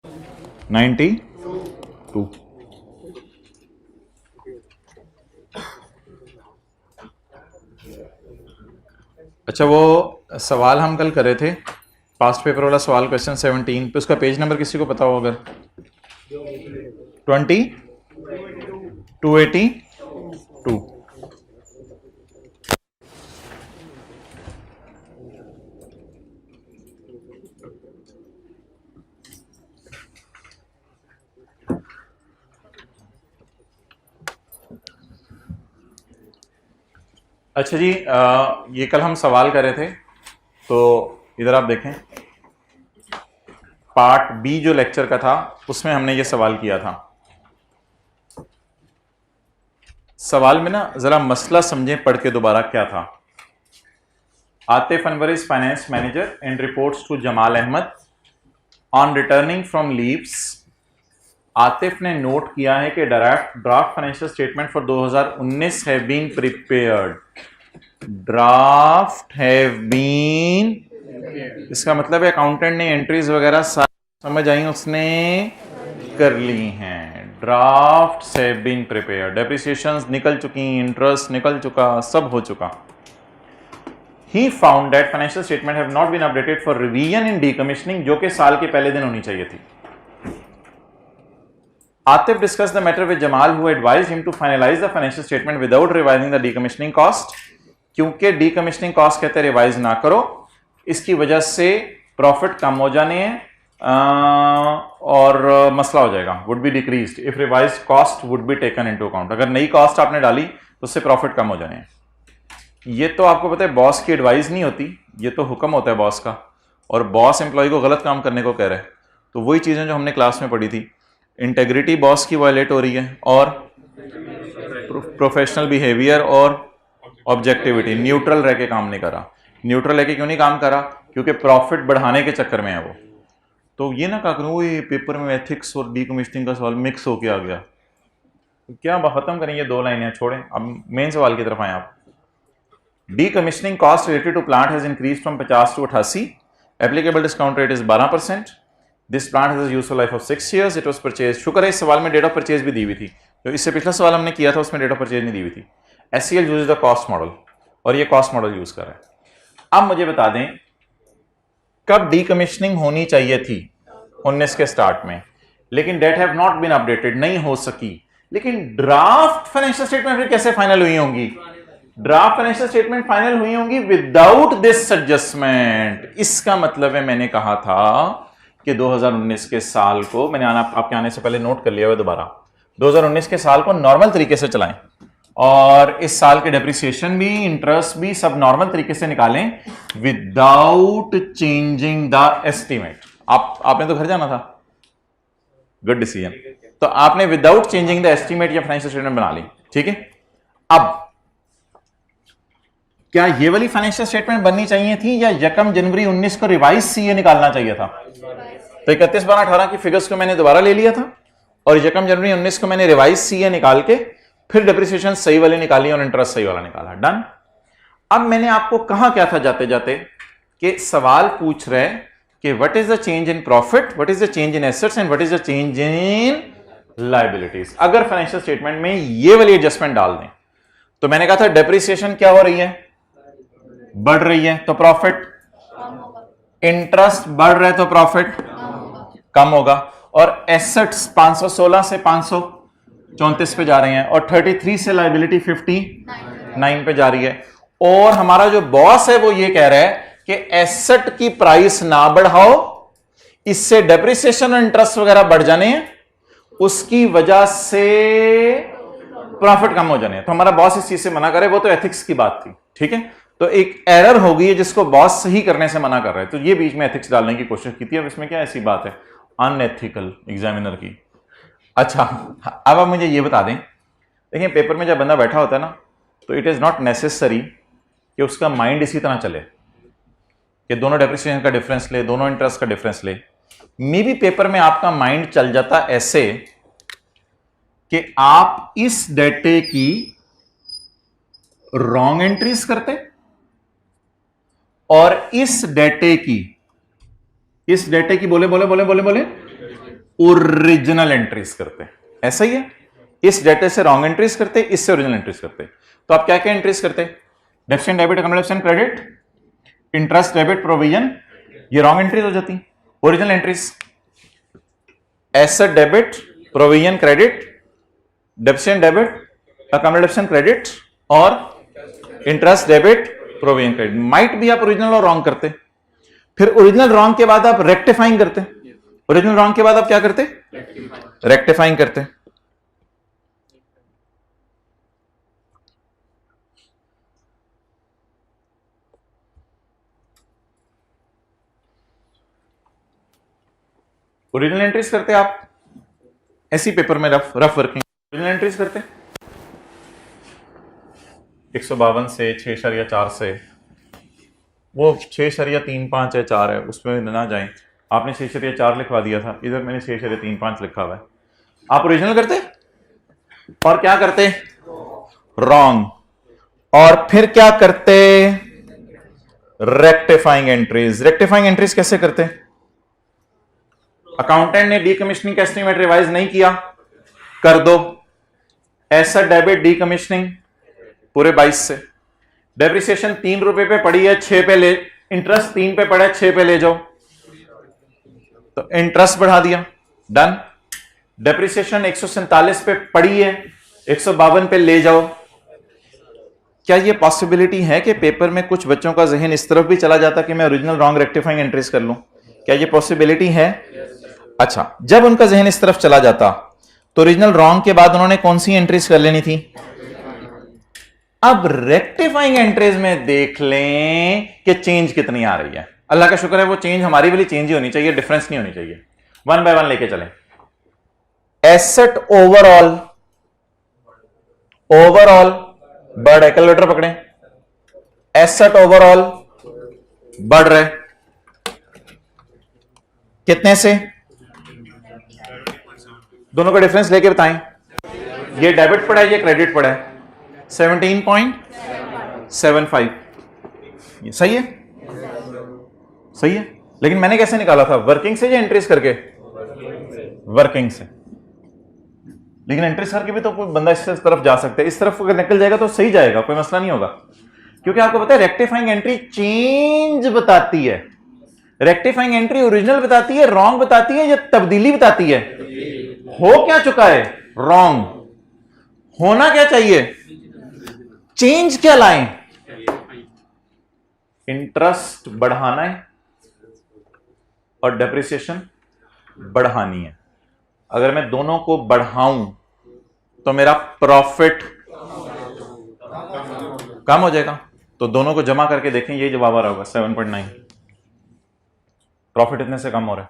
92। अच्छा, वो सवाल हम कल कर रहे थे, पास्ट पेपर वाला सवाल, क्वेश्चन 17 पे, उसका पेज नंबर किसी को पता हो अगर? 282। अच्छा जी, ये कल हम सवाल कर रहे थे, तो इधर आप देखें, पार्ट बी जो लेक्चर का था उसमें हमने ये सवाल किया था। सवाल में ना जरा मसला समझें पढ़ के दोबारा क्या था। Atif Anwar is finance manager and reports to Jamal Ahmad on returning from leaves. Atif ने नोट किया है कि draft financial statement for 2019 have been prepared. Draft have been, इसका मतलब है अकाउंटेंट ने एंट्रीज वगैरह समझ आई, उसने कर ली हैं। Draft have been prepared, depreciations निकल चुकी, इंटरेस्ट निकल चुका, सब हो चुका। He found that financial statement have not been updated for revision in decommissioning, जो कि साल के पहले दिन होनी चाहिए थी। Atif discussed the matter with Jamal, who advised him to finalize the financial statement without revising the decommissioning cost, क्योंकि decommissioning cost कहते हैं रिवाइज ना करो, इसकी वजह से प्रॉफिट कम हो जाने हैं और मसला हो जाएगा, would be decreased if revised cost would be taken into account। अगर नई कॉस्ट आपने डाली तो उससे प्रॉफिट कम हो जाने हैं। ये तो आपको पता है बॉस की एडवाइस नहीं होती, ये तो हुक्म होता है बॉस का, और बॉस एम्प्लॉय को गलत काम करने को कह रहा है। तो वही चीज़ें जो हमने क्लास में पढ़ी थी, इंटेग्रिटी बॉस की वायलेट हो रही है, और प्रोफेशनल बिहेवियर और ऑब्जेक्टिविटी, न्यूट्रल रह के काम नहीं करा। न्यूट्रल रह के क्यों नहीं काम करा? क्योंकि प्रॉफिट बढ़ाने के चक्कर में है वो। तो ये ना कहा करूँ ये पेपर में एथिक्स और डीकमीशनिंग का सवाल मिक्स होके आ गया, तो क्या खत्म करेंगे, 2 लाइनें छोड़ें, अब मेन सवाल की तरफ आए आप। Decommissioning cost related to plant has increased from 50 to 88. Applicable discount rate is 12%. This plant has a useful life of 6 years. It was purchased. शुक्र है इस सवाल में डेट ऑफ परचेज भी दी हुई थी, तो इससे पिछला सवाल हमने किया था उसमें डेट ऑफ परचेज नहीं दी हुई थी। SCL use the cost model, और ये कॉस्ट मॉडल यूज कर रहा है। अब मुझे बता दें कब डीकमिशनिंग होनी चाहिए थी 19 के स्टार्ट में, लेकिन date have not been updated, नहीं हो सकी। लेकिन ड्राफ्ट फाइनेंशियल स्टेटमेंट फिर कैसे फाइनल हुई होंगी? ड्राफ्ट फाइनेंशियल स्टेटमेंट फाइनल हुई होंगी विदाउट दिस एडजस्टमेंट। इसका मतलब है मैंने कहा था कि 2019 के साल को, मैंने आपके आने से पहले नोट कर लिया हुआ दोबारा, 2019 के साल को नॉर्मल तरीके से चलाएं, और इस साल के डेप्रिसिएशन भी, इंटरेस्ट भी सब नॉर्मल तरीके से निकालें विदाउट चेंजिंग द एस्टीमेट। आपने तो घर जाना था, गुड डिसीजन। तो आपने विदाउट चेंजिंग द एस्टीमेट या फाइनेंशियल स्टेटमेंट बना ली, ठीक है। अब क्या ये वाली फाइनेंशियल स्टेटमेंट बननी चाहिए थी, या 1 जनवरी 19 को रिवाइज सीए निकालना चाहिए था? तो 31/12/18 की फिगर्स को मैंने दोबारा ले लिया था, और 1 जनवरी 19 को मैंने रिवाइज सीए निकाल के फिर डेप्रिसिएशन सही वाली निकाली और इंटरेस्ट सही वाला निकाला, डन। अब मैंने आपको कहा क्या था जाते जाते, कि सवाल पूछ रहे कि what is the change in profit, what is the change in assets and what is the change in liabilities. अगर फाइनेंशियल स्टेटमेंट में ये वाली एडजस्टमेंट डाल दें, तो मैंने कहा था डेप्रिसिएशन क्या हो रही है, बढ़ रही है, तो प्रॉफिट, इंटरेस्ट बढ़ रहा है तो प्रॉफिट कम होगा, और एसेट्स 516 से 534 पे जा रहे हैं, और 33 से लायबिलिटी 59 पे जा रही है। और हमारा जो बॉस है वो ये कह रहा है कि एसेट की प्राइस ना बढ़ाओ, इससे डेप्रिसिएशन और इंटरेस्ट वगैरह बढ़ जाने हैं, उसकी वजह से प्रॉफिट कम हो जाने हैं। तो हमारा बॉस इस चीज से मना करे, वो तो एथिक्स की बात थी, ठीक है। तो एक एरर हो गई है जिसको बॉस सही करने से मना कर रहे हैं, तो ये बीच में एथिक्स डालने की कोशिश की थी। अब इसमें क्या ऐसी बात है अनएथिकल एग्जामिनर की? अच्छा, अब आप मुझे ये बता दें, देखिए पेपर में जब बंदा बैठा होता है ना, तो इट इज नॉट नेसेसरी कि उसका माइंड इसी तरह चले कि दोनों डेप्रिसिएशन का डिफरेंस ले, दोनों इंटरेस्ट का डिफरेंस ले। मे बी पेपर में आपका माइंड चल जाता ऐसे कि आप इस डेटे की रॉन्ग एंट्रीज करते और इस डेटे की बोले ओरिजिनल एंट्रीज करते, ऐसा ही है। इस डेटा से रॉन्ग एंट्रीज करते, इससे ओरिजिनल एंट्रीज करते। तो आप क्या क्या एंट्रीज करते? Debit debit account credit, interest debit provision, ये रॉन्ग एंट्रीज हो जाती। Original entries asset debit provision credit, debit debit account credit और इंटरेस्ट डेबिट प्रोविजन क्रेडिट। माइट भी आप ओरिजिनल और रॉन्ग करते, फिर ओरिजिनल रॉन्ग के बाद आप रेक्टिफाइंग करते। ओरिजिनल रॉन्ग के बाद आप क्या करते? रेक्टिफाइंग करते। ओरिजिनल एंट्रीज करते आप ऐसी पेपर में, रफ वर्किंग ओरिजिनल एंट्रीज करते 152 से 6.4 से, वो 6.35 है 4 है, उसमें ना जाए। आपने 6.4 लिखवा दिया था, इधर मैंने 6.35 लिखा हुआ है। आप ओरिजिनल करते और क्या करते? रॉन्ग। और फिर क्या करते? Rectifying entries. रेक्टिफाइंग एंट्रीज कैसे करते? अकाउंटेंट ने डीकमीशनिंग का एस्टीमेट रिवाइज नहीं किया, कर दो। एसेट डेबिट डीकमीशनिंग पूरे 22 से, डेप्रिसिएशन 3 रुपए पे पड़ी है 6 पे ले, इंटरेस्ट 3 पे पड़ा है 6 पे ले जाओ, तो इंटरेस्ट बढ़ा दिया, डन। डेप्रिसिएशन 147 पे पड़ी है 152 पे ले जाओ। क्या ये पॉसिबिलिटी है कि पेपर में कुछ बच्चों का जहन इस तरफ भी चला जाता कि मैं ओरिजिनल रॉन्ग रेक्टिफाइंग एंट्रीज कर लूं? क्या ये पॉसिबिलिटी है? अच्छा, जब उनका जहन इस तरफ चला जाता तो ओरिजिनल रॉन्ग के बाद उन्होंने कौन सी एंट्रीज कर लेनी थी? अब रेक्टिफाइंग एंट्रीज में देख लें कि चेंज कितनी आ रही है। अल्लाह का शुक्र है वो चेंज हमारी वाली चेंज ही होनी चाहिए, डिफरेंस नहीं होनी चाहिए। 1 बाय 1 लेके चलें। एसेट ओवरऑल बढ़ रहे, कैलकुलेटर पकड़े, एसेट ओवरऑल बढ़ रहे कितने से? दोनों का डिफरेंस लेके बताएं। ये डेबिट पड़ा है, ये क्रेडिट पड़ा है, 17.75। ये सही है? सही है। लेकिन मैंने कैसे निकाला था? वर्किंग से या एंट्रीज करके? वर्किंग से। लेकिन एंट्रीज करके भी तो कोई बंदा इस तरफ जा सकता है, इस तरफ अगर निकल जाएगा तो सही जाएगा, कोई मसला नहीं होगा। क्योंकि आपको पता है रेक्टिफाइंग एंट्री चेंज बताती है, रेक्टिफाइंग एंट्री ओरिजिनल बताती है, रॉन्ग बताती है या तब्दीली बताती है? हो क्या चुका है? रॉन्ग। होना क्या चाहिए? चेंज क्या लाएं? इंटरेस्ट बढ़ाना है और डेप्रिसिएशन बढ़ानी है। अगर मैं दोनों को बढ़ाऊं तो मेरा प्रॉफिट कम हो जाएगा। तो दोनों को जमा करके देखें, ये जवाब आ रहा होगा 7.9। प्रॉफिट इतने से कम हो रहा है।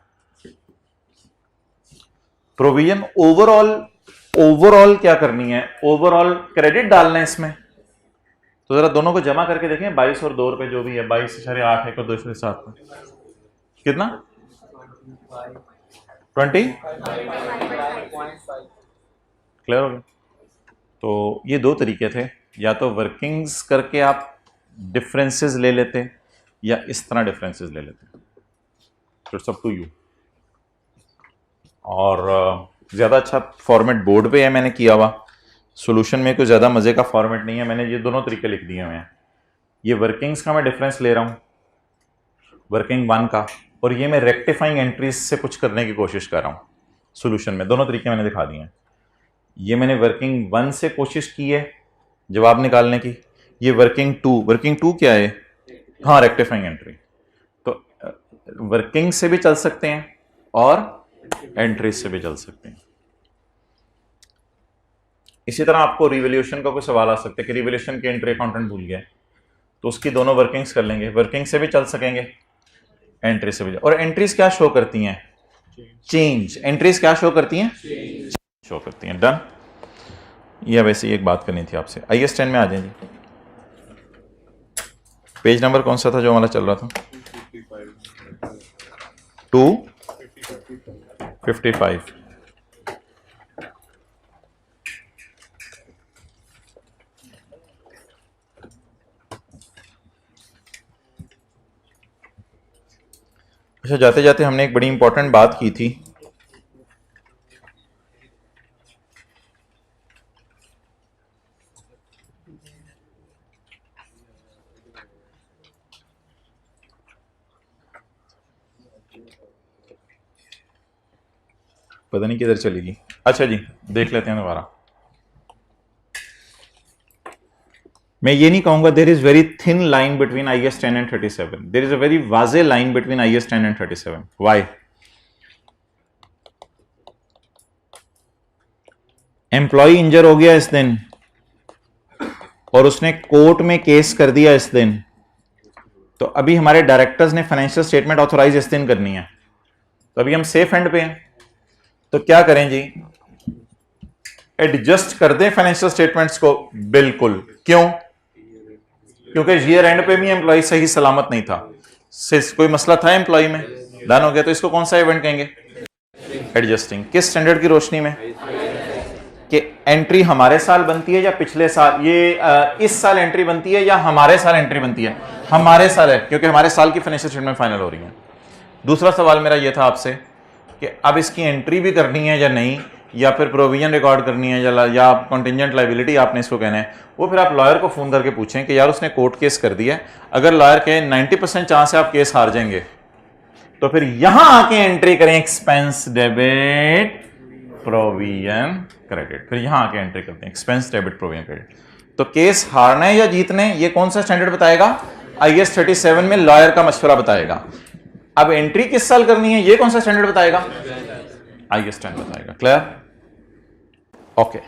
प्रोविजन ओवरऑल क्या करनी है? ओवरऑल क्रेडिट डालना है इसमें। तो जरा दोनों को जमा करके देखें, 22 और 2 रुपए जो भी है, 22.8 है, 2.7 कितना? 20। क्लियर हो गया? तो ये दो तरीके थे, या तो वर्किंग्स करके आप डिफरेंसेस ले लेते या इस तरह डिफरेंसेस ले लेते। It's up to you. और ज़्यादा अच्छा फॉर्मेट बोर्ड पे है मैंने किया हुआ, सॉल्यूशन में कोई ज़्यादा मज़े का फॉर्मेट नहीं है। मैंने ये दोनों तरीके लिख दिए हुए हैं। ये वर्किंग्स का मैं डिफरेंस ले रहा हूँ, वर्किंग 1 का, और ये मैं रेक्टिफाइंग एंट्रीज से कुछ करने की कोशिश कर रहा हूँ सॉल्यूशन में। दोनों तरीके मैंने दिखा दिए हैं। ये मैंने वर्किंग 1 से कोशिश की है जवाब निकालने की। ये वर्किंग 2 क्या है? हाँ, रेक्टिफाइंग एंट्री। तो वर्किंग से भी चल सकते हैं और एंट्रीज से भी चल सकते हैं। इसी तरह आपको रिवैल्यूएशन का कोई सवाल आ सकता है कि रिवैल्यूएशन की एंट्री अकाउंटेंट भूल गया, तो उसकी दोनों वर्किंग्स कर लेंगे। वर्किंग से भी चल सकेंगे, एंट्री से भी। और एंट्रीज क्या शो करती हैं? चेंज। एंट्रीज क्या शो करती हैं? शो करती हैं। डन। यह वैसे ही एक बात करनी थी आपसे। IAS 10 में आ जाएंगे। पेज नंबर कौन सा था जो हमारा चल रहा था? 255। अच्छा, जाते जाते हमने एक बड़ी इंपॉर्टेंट बात की थी पता नहीं किधर चलेगी। अच्छा जी, देख लेते हैं दोबारा। मैं ये नहीं कहूंगा there is very thin line between IS 10 and 37, there is a very vague line between IS 10 and 37। Why? Employee injured हो गया इस दिन और उसने कोर्ट में केस कर दिया इस दिन, तो अभी हमारे डायरेक्टर्स ने फाइनेंशियल स्टेटमेंट ऑथोराइज इस दिन करनी है, तो अभी हम सेफ एंड पे हैं। तो क्या करें जी? एडजस्ट कर दें फाइनेंशियल स्टेटमेंट्स को? बिल्कुल। क्यों? क्योंकि ईयर एंड पे भी एम्प्लॉय सही सलामत नहीं था, कोई मसला था एम्प्लॉय में, डन हो गया। तो इसको कौन सा इवेंट कहेंगे? एडजस्टिंग। किस स्टैंडर्ड की रोशनी में? कि एंट्री हमारे साल बनती है या पिछले साल, ये इस साल एंट्री बनती है या हमारे साल एंट्री बनती है? हमारे साल है, क्योंकि हमारे साल की फाइनेंशियल स्टेटमेंट फाइनल हो रही है। दूसरा सवाल मेरा ये था आपसे कि अब इसकी एंट्री भी करनी है या नहीं, या फिर प्रोविजन रिकॉर्ड करनी है या कंटिजेंट लायबिलिटी आपने इसको कहना है। वो फिर आप लॉयर को फोन करके पूछें कि यार उसने कोर्ट केस कर दिया है, अगर लॉयर के 90% चांस है आप केस हार जाएंगे, तो फिर यहां आके एंट्री करें एक्सपेंस डेबिट प्रोविजन क्रेडिट। फिर यहां आके एंट्री करते हैं एक्सपेंस डेबिट प्रोविजन क्रेडिट। तो केस हारना है या जीतने, ये कौन सा स्टैंडर्ड बताएगा? IS 37 में लॉयर का मशवरा बताएगा। अब एंट्री किस साल करनी है, ये कौन सा स्टैंडर्ड बताएगा? IS 10 बताएगा। क्लियर? ओके।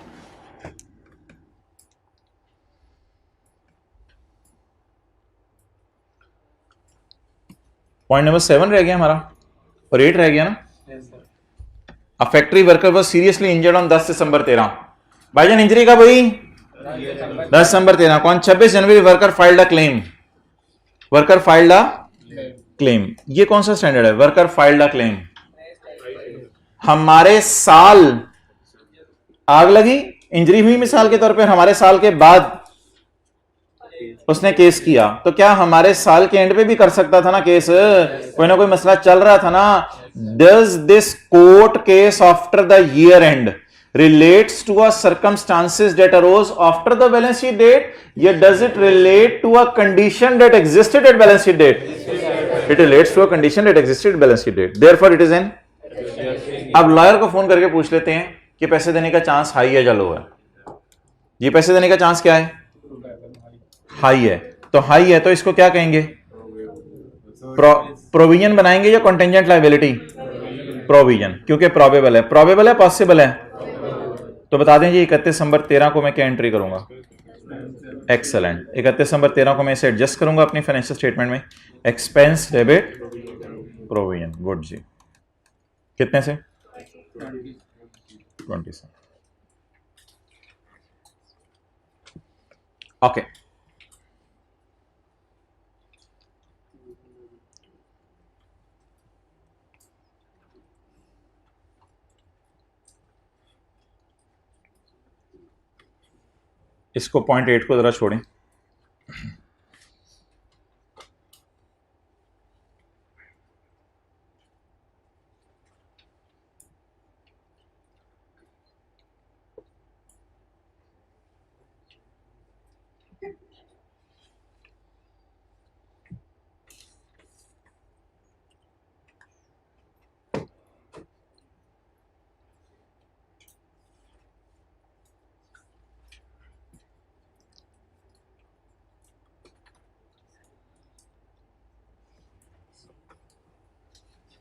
पॉइंट नंबर 7 रह गया हमारा और 8 रह गया ना। A factory worker was seriously injured on 10 दिसंबर 13। भाईजान इंजरी कब हुई? 10 दिसंबर 13। कौन? 26 January worker filed a claim. Worker filed a claim, ये कौन सा स्टैंडर्ड है? Worker filed a claim. हमारे साल आग लगी, इंजरी हुई मिसाल के तौर पर, हमारे साल के बाद उसने केस किया, तो क्या हमारे साल के एंड पे भी कर सकता था ना केस? कोई ना कोई मसला चल रहा था ना। Does this court case after the year and relates to a circumstances that arose after the balance sheet date, या does it relate to a condition that existed at balance sheet date? It relates to a condition that existed at balance sheet date, therefore it is an। अब lawyer को phone करके पूछ लेते हैं कि पैसे देने का चांस हाई है या लो है। ये पैसे देने का चांस क्या है? हाई है। तो हाई है तो इसको क्या कहेंगे? प्रोविजन बनाएंगे या कंटिजेंट लायबिलिटी? प्रोविजन, क्योंकि प्रोबेबल है। प्रोबेबल है, पॉसिबल है? तो बता दें जी 31 दिसंबर 13 को मैं क्या एंट्री करूंगा? एक्सेलेंट। 31 दिसंबर 13 को मैं इसे एडजस्ट करूंगा अपनी फाइनेंशियल स्टेटमेंट में, एक्सपेंस डेबिट प्रोविजन। गुड जी। कितने से? 20 से। ओके। इसको पॉइंट 8 को जरा छोड़ें।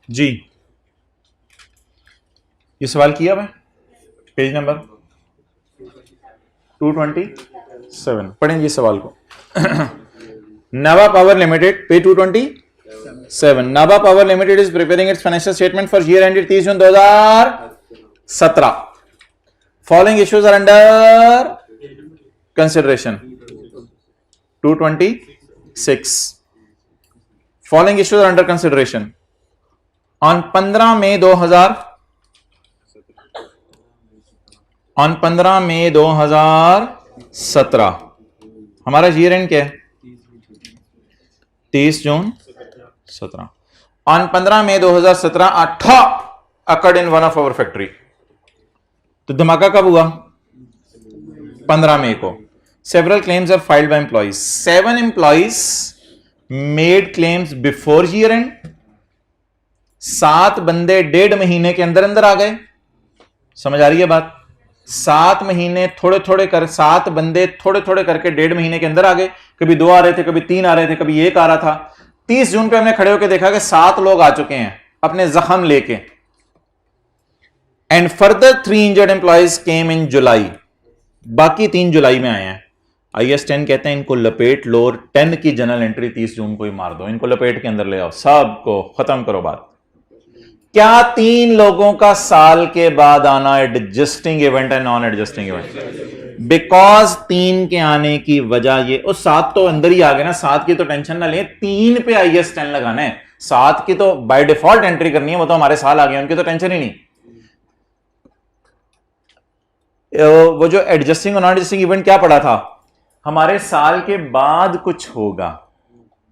जी ये सवाल किया मैं, पेज नंबर 227। पढ़ें जी सवाल को। Nabha power limited, page 227। Nabha power limited is preparing its financial statement for year ended 30 June 2017। Following issues are under consideration. 226। Following issues are under consideration. On 15 May 2017 हमारा ईयर एंड क्या है? 30 जून 17। ऑन 15 मई 2017 अठा occurred in one of our factory. तो धमाका कब हुआ? 15 मई को। Several claims are filed by employees. 7 employees made claims before year and. 7 बंदे 1.5 महीने के अंदर अंदर आ गए समझ आ रही है बात? 7 महीने थोड़े थोड़े कर, 7 बंदे थोड़े थोड़े करके 1.5 महीने के अंदर आ गए। कभी 2 आ रहे थे, कभी 3 आ रहे थे, कभी 1 आ रहा था। 30 जून पे हमने खड़े होकर देखा कि 7 लोग आ चुके हैं अपने जख्म लेके। एंड फर्दर 3 इंजर्ड एम्प्लॉइज केम इन जुलाई, बाकी 3 जुलाई में आए हैं। IS 10 कहते हैं इनको लपेट लो और 10 की जनरल एंट्री 30 जून को ही मार दो, इनको लपेट के अंदर ले आओ, सबको खत्म करो बात। क्या 3 लोगों का साल के बाद आना एडजस्टिंग इवेंट है, नॉन एडजस्टिंग इवेंट? बिकॉज 3 के आने की वजह ये, और 7 तो अंदर ही आ गए ना, 7 की तो टेंशन ना ले, 3 पे IS 10 लगाना है। 7 की तो बाय डिफॉल्ट एंट्री करनी है, वो तो हमारे साल आ गए, उनकी तो टेंशन ही नहीं। वो जो adjusting or non adjusting event क्या पड़ा था, हमारे साल के बाद कुछ होगा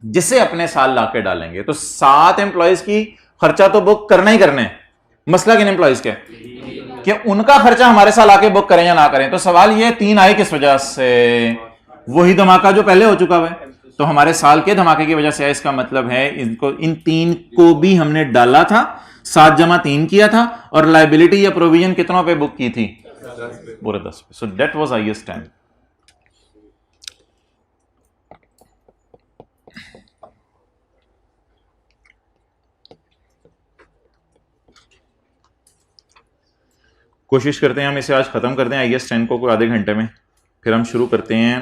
जिसे अपने साल लाके डालेंगे। तो 7 एम्प्लॉइज की खर्चा तो बुक करना ही करना है। मसला किन एम्प्लॉइज के कि उनका खर्चा हमारे साल आके बुक करें या ना करें। तो सवाल ये 3 आए किस वजह से? वही धमाका जो पहले हो चुका है, तो हमारे साल के धमाके की वजह से। इसका मतलब है इनको, इन 3 को भी हमने डाला था, 7 जमा 3 किया था, और लाइबिलिटी या प्रोविजन कितनों पे बुक की थी? पूरे 10 पे। So that was IS 10। कोशिश करते हैं हम इसे आज खत्म कर दें IS 10 को आधे घंटे में। फिर हम शुरू करते हैं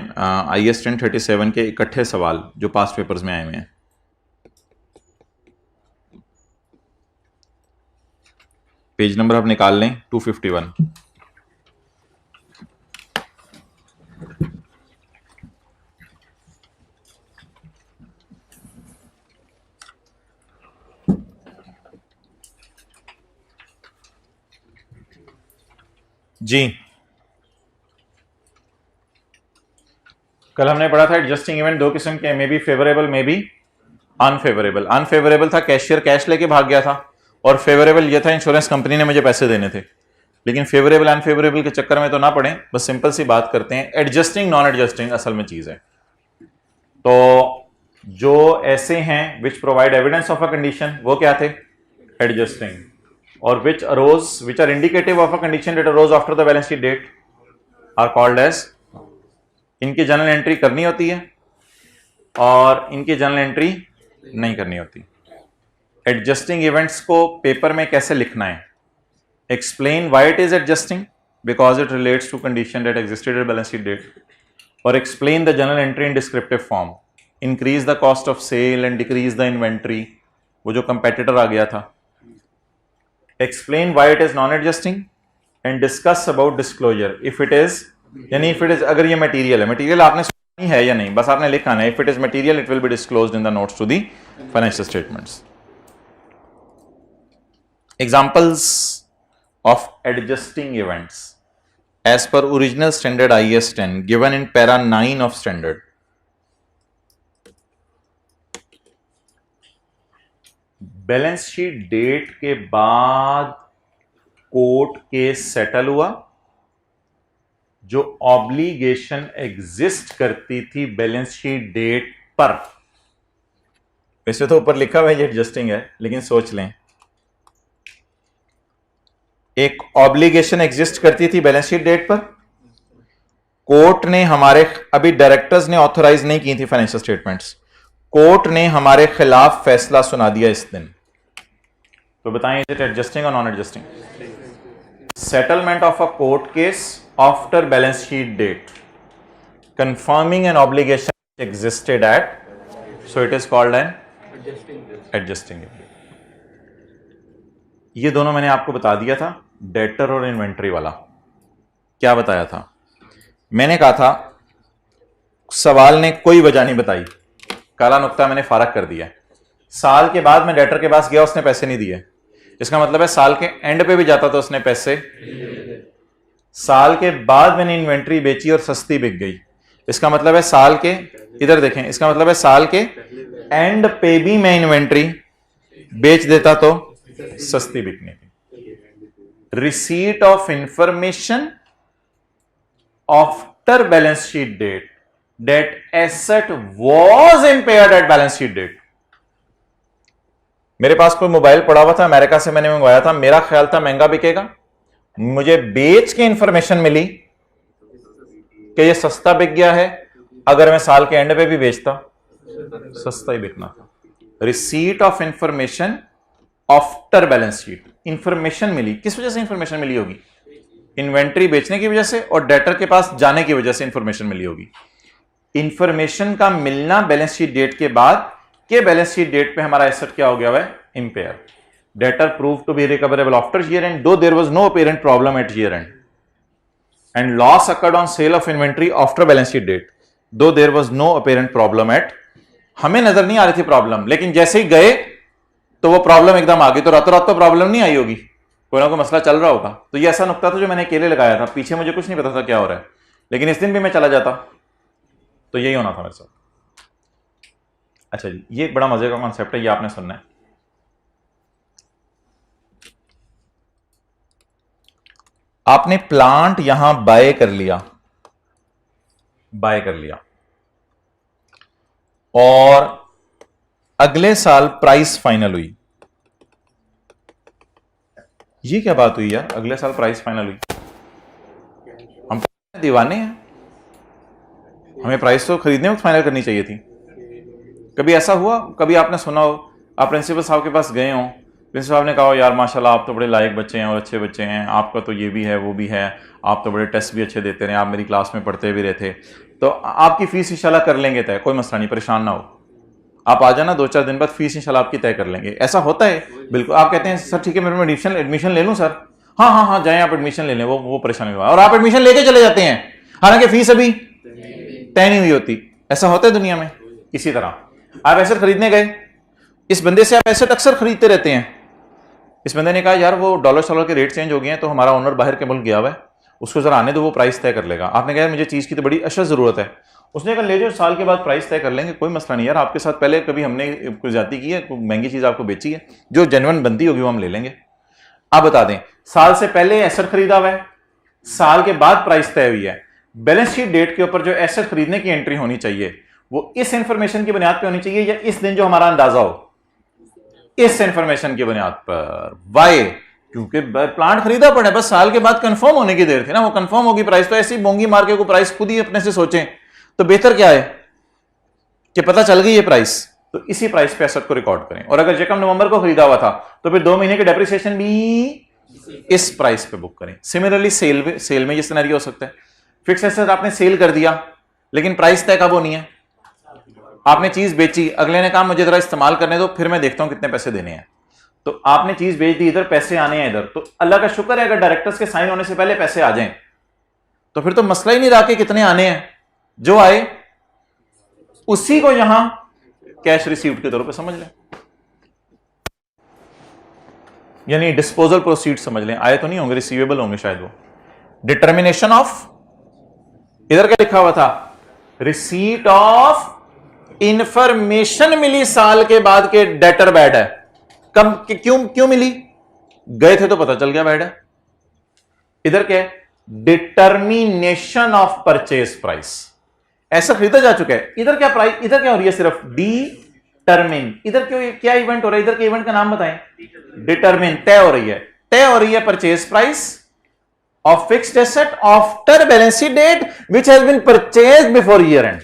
IS 10 37 के इकट्ठे सवाल जो पास्ट पेपर्स में आए हुए हैं। पेज नंबर आप निकाल लें 251। जी, कल हमने पढ़ा था एडजस्टिंग इवेंट 2 किस्म के, may be favourable may be unfavourable. Unfavourable था कैशियर कैश लेके भाग गया था, और फेवरेबल ये था इंश्योरेंस कंपनी ने मुझे पैसे देने थे। लेकिन फेवरेबल अनफेवरेबल के चक्कर में तो ना पड़े, बस सिंपल सी बात करते हैं। एडजस्टिंग नॉन एडजस्टिंग असल में चीज है। तो जो ऐसे हैं which provide evidence of a condition, वो क्या थे? एडजस्टिंग। और which are indicative of a condition that arose after the balance sheet date are called as. इनकी जनरल एंट्री करनी होती है और इनकी जनरल एंट्री नहीं करनी होती। एडजस्टिंग इवेंट्स को पेपर में कैसे लिखना है? Explain why it is adjusting, because it relates to condition that existed at balance sheet date. और explain the general entry in descriptive form. Increase the cost of sale and decrease the inventory, वो जो competitor आ गया था। Explain why it is non adjusting and discuss about disclosure. If it is, यानी if it is, अगर ये material है, material आपने सुनी है या नहीं, बस आपने लिखा है। If it is material it will be disclosed in the notes to the financial statements. Examples of adjusting events as per original standard IS 10 given in para 9 of standard. Balance sheet date के बाद court case settle हुआ, जो obligation exist करती थी balance sheet date पर। वैसे तो ऊपर लिखा हुआ है ये एडजस्टिंग है, लेकिन सोच लें, एक ऑब्लिगेशन एग्जिस्ट करती थी बैलेंस शीट डेट पर। कोर्ट ने हमारे, अभी डायरेक्टर्स ने ऑथोराइज नहीं की थी फाइनेंशियल स्टेटमेंट्स, कोर्ट ने हमारे खिलाफ फैसला सुना दिया इस दिन। तो बताएं, is it adjusting or non adjusting? Settlement of a court case after balance sheet date confirming an obligation existed at, so it is called an adjusting. ये दोनों मैंने आपको बता दिया था, डेटर और इन्वेंट्री वाला। क्या बताया था? मैंने कहा था सवाल ने कोई वजह नहीं बताई, काला नुक्ता मैंने फारक कर दिया। साल के बाद मैं डेटर के पास गया, उसने पैसे नहीं दिए, इसका मतलब है साल के एंड पे भी जाता तो उसने पैसे। साल के बाद मैंने इन्वेंट्री बेची और सस्ती बिक गई, इसका मतलब है साल के, इधर देखें, इसका मतलब है साल के एंड पे भी मैं इन्वेंट्री बेच देता तो सस्ती बिकनी थी। Receipt of information after balance sheet date that asset was impaired at balance sheet date. मेरे पास कोई मोबाइल पड़ा हुआ था, अमेरिका से मैंने मंगवाया था, मेरा ख्याल था महंगा बिकेगा, मुझे बेच के इंफॉर्मेशन मिली कि ये सस्ता बिक गया है, अगर मैं साल के एंड पे भी बेचता सस्ता ही बिकना था। Receipt of information after balance sheet, information मिली, किस वजह से इंफॉर्मेशन मिली होगी? इन्वेंट्री बेचने की वजह से और डेटर के पास जाने की वजह से इंफॉर्मेशन मिली होगी। इंफॉर्मेशन का मिलना बैलेंस शीट डेट के बाद के बैलेंस शीट डेट पे हमारा एसेट क्या हो गया है? Impair. Debtor prove to be recoverable after year end though there was no apparent problem at year end, and loss occurred on sale of inventory after balance sheet date, though there was no apparent problem at, हमें नजर नहीं आ रही थी problem, लेकिन जैसे ही गए तो वो प्रॉब्लम एकदम आ गई। तो रातों रात तो प्रॉब्लम नहीं आई होगी, कोई ना कोई मसला चल रहा होगा। तो ये ऐसा नुकता था जो मैंने अकेले लगाया था, पीछे मुझे कुछ नहीं पता था क्या हो रहा है, लेकिन इस दिन भी मैं चला जाता तो यही होना था मेरे साथ। अच्छा जी, ये एक बड़ा मजे का कॉन्सेप्ट है, ये आपने सुनना है। आपने प्लांट यहां बाय कर लिया और अगले साल प्राइस फाइनल हुई। ये क्या बात हुई यार, अगले साल प्राइस फाइनल हुई? हम दीवाने हैं, हमें प्राइस तो खरीदने वक्त फाइनल करनी चाहिए थी। कभी ऐसा हुआ, कभी आपने सुना हो, आप प्रिंसिपल साहब के पास गए हो, प्रिंसिपल साहब ने कहा यार माशाल्लाह आप तो बड़े लायक बच्चे हैं और अच्छे बच्चे हैं, आपका तो ये भी है वो भी है, आप तो बड़े टेस्ट भी अच्छे देते रहे, आप मेरी क्लास में पढ़ते भी रहे थे, तो आपकी फीस इंशाल्लाह कर लेंगे तय, कोई मसला नहीं, परेशान ना हो, आप आ जाना 2-4 दिन बाद फीस इंशाल्लाह आपकी तय कर लेंगे। ऐसा होता है बिल्कुल। आप कहते हैं सर ठीक है मैं एडमिशन ले लूँ सर, हाँ जाएं आप एडमिशन ले लें, वो परेशानी हुआ, और आप एडमिशन लेके चले जाते हैं, हालांकि फीस अभी तय नहीं हुई होती। ऐसा होता है दुनिया में। इसी तरह आप एसेट खरीदने गए, इस बंदे से आप एसेट अक्सर खरीदते रहते हैं, इस बंदे ने कहा यार वो डॉलर के रेट चेंज हो गए हैं तो हमारा ओनर बाहर के मुल्क गया हुआ है, उसको जरा आने दो, वो प्राइस तय कर लेगा। आपने कहा मुझे चीज की तो बड़ी अशद जरूरत है, उसने कहा ले जाओ साल के बाद प्राइस तय कर लेंगे, कोई मसला नहीं यार, आपके साथ पहले कभी हमने कोई ज्यादती की है, कोई महंगी चीज आपको बेची है, जो जेन्युइन बनती होगी वो हम ले लेंगे। आप बता दें साल से पहले एसेट खरीदा हुआ है, साल के बाद प्राइस तय हुई है, बैलेंस शीट डेट के ऊपर जो एसेट खरीदने की एंट्री होनी चाहिए वो इस इंफॉर्मेशन की बुनियाद पे होनी चाहिए या इस दिन जो हमारा अंदाजा हो, इस इंफॉर्मेशन की बुनियाद पर। वाई? क्योंकि प्लांट खरीदा पड़े, बस साल के बाद कंफर्म होने की देर थी ना, वो कंफर्म होगी प्राइस, तो ऐसी बोंगी मार के को प्राइस खुद ही अपने से सोचें तो बेहतर क्या है कि पता चल गई ये प्राइस, तो इसी प्राइस पे एसेट को रिकॉर्ड करें। और अगर यकम नवंबर को खरीदा हुआ था तो फिर 2 महीने की डेप्रिसिएशन भी इस प्राइस पे बुक करें। सिमिलरली सेल में ये सिनेरियो हो सकता है, फिक्स एसेट आपने सेल कर दिया लेकिन प्राइस तय कब होनी है, आपने चीज बेची, अगले ने कहा मुझे जरा इस्तेमाल करने दो फिर मैं देखता हूं कितने पैसे देने हैं, तो आपने चीज बेच दी, इधर पैसे आने हैं इधर, तो अल्लाह का शुक्र है अगर डायरेक्टर्स के साइन होने से पहले पैसे आ जाएं तो फिर तो मसला ही नहीं रहा कि कितने आने हैं, जो आए उसी को यहां कैश रिसीव्ड के तौर पे समझ लें, यानी डिस्पोजल प्रोसीड समझ लें। आए तो नहीं होंगे, रिसीवेबल होंगे शायद वो। डिटर्मिनेशन ऑफ, इधर क्या लिखा हुआ था, रिसीट ऑफ इंफॉर्मेशन मिली साल के बाद के डेटर बैड है, कब क्यों मिली, गए थे तो पता चल गया बैड है। इधर क्या है, डिटर्मिनेशन ऑफ परचेज प्राइस, ऐसा खरीदा जा चुका है, इधर क्या प्राइस, इधर क्या हो रही है, सिर्फ डिटर्मिन, इधर क्यों क्या इवेंट हो रहा है, इधर के इवेंट का नाम बताएं, डिटर्मिन, तय हो रही है purchase price of fixed asset after balance sheet date which has been purchased before year end.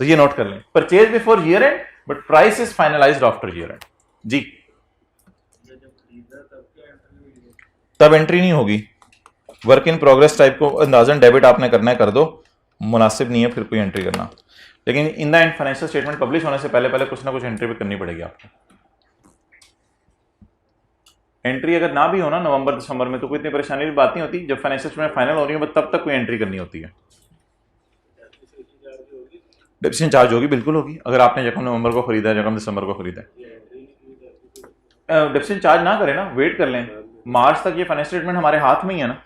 तो ये नोट कर लें, purchase before year end but price is finalised after year end. जी तब एंट्री नहीं होगी, वर्क इन प्रोग्रेस टाइप को अंदाजन डेबिट आपने करना है कर दो, मुनासिब नहीं है फिर कोई एंट्री करना, लेकिन in the end financial statement publish होने से पहले कुछ ना कुछ एंट्री भी करनी पड़ेगी आपको। एंट्री अगर ना भी हो ना नवंबर दिसंबर में तो कोई इतनी परेशानी की बात नहीं होती, जब फाइनेंशियल स्टेटमेंट फाइनल हो रही है तब तक कोई एंट्री करनी होती है। डेप्रिसिएशन चार्ज होगी, बिल्कुल होगी, अगर आपने यकम नवंबर को खरीदा है, यकम दिसंबर को खरीदा है, डेप्रिसिएशन चार्ज ना करें ना, वेट कर लें, मार्च तक ये फाइनेंशियल स्टेटमेंट हमारे हाथ में ही है ना,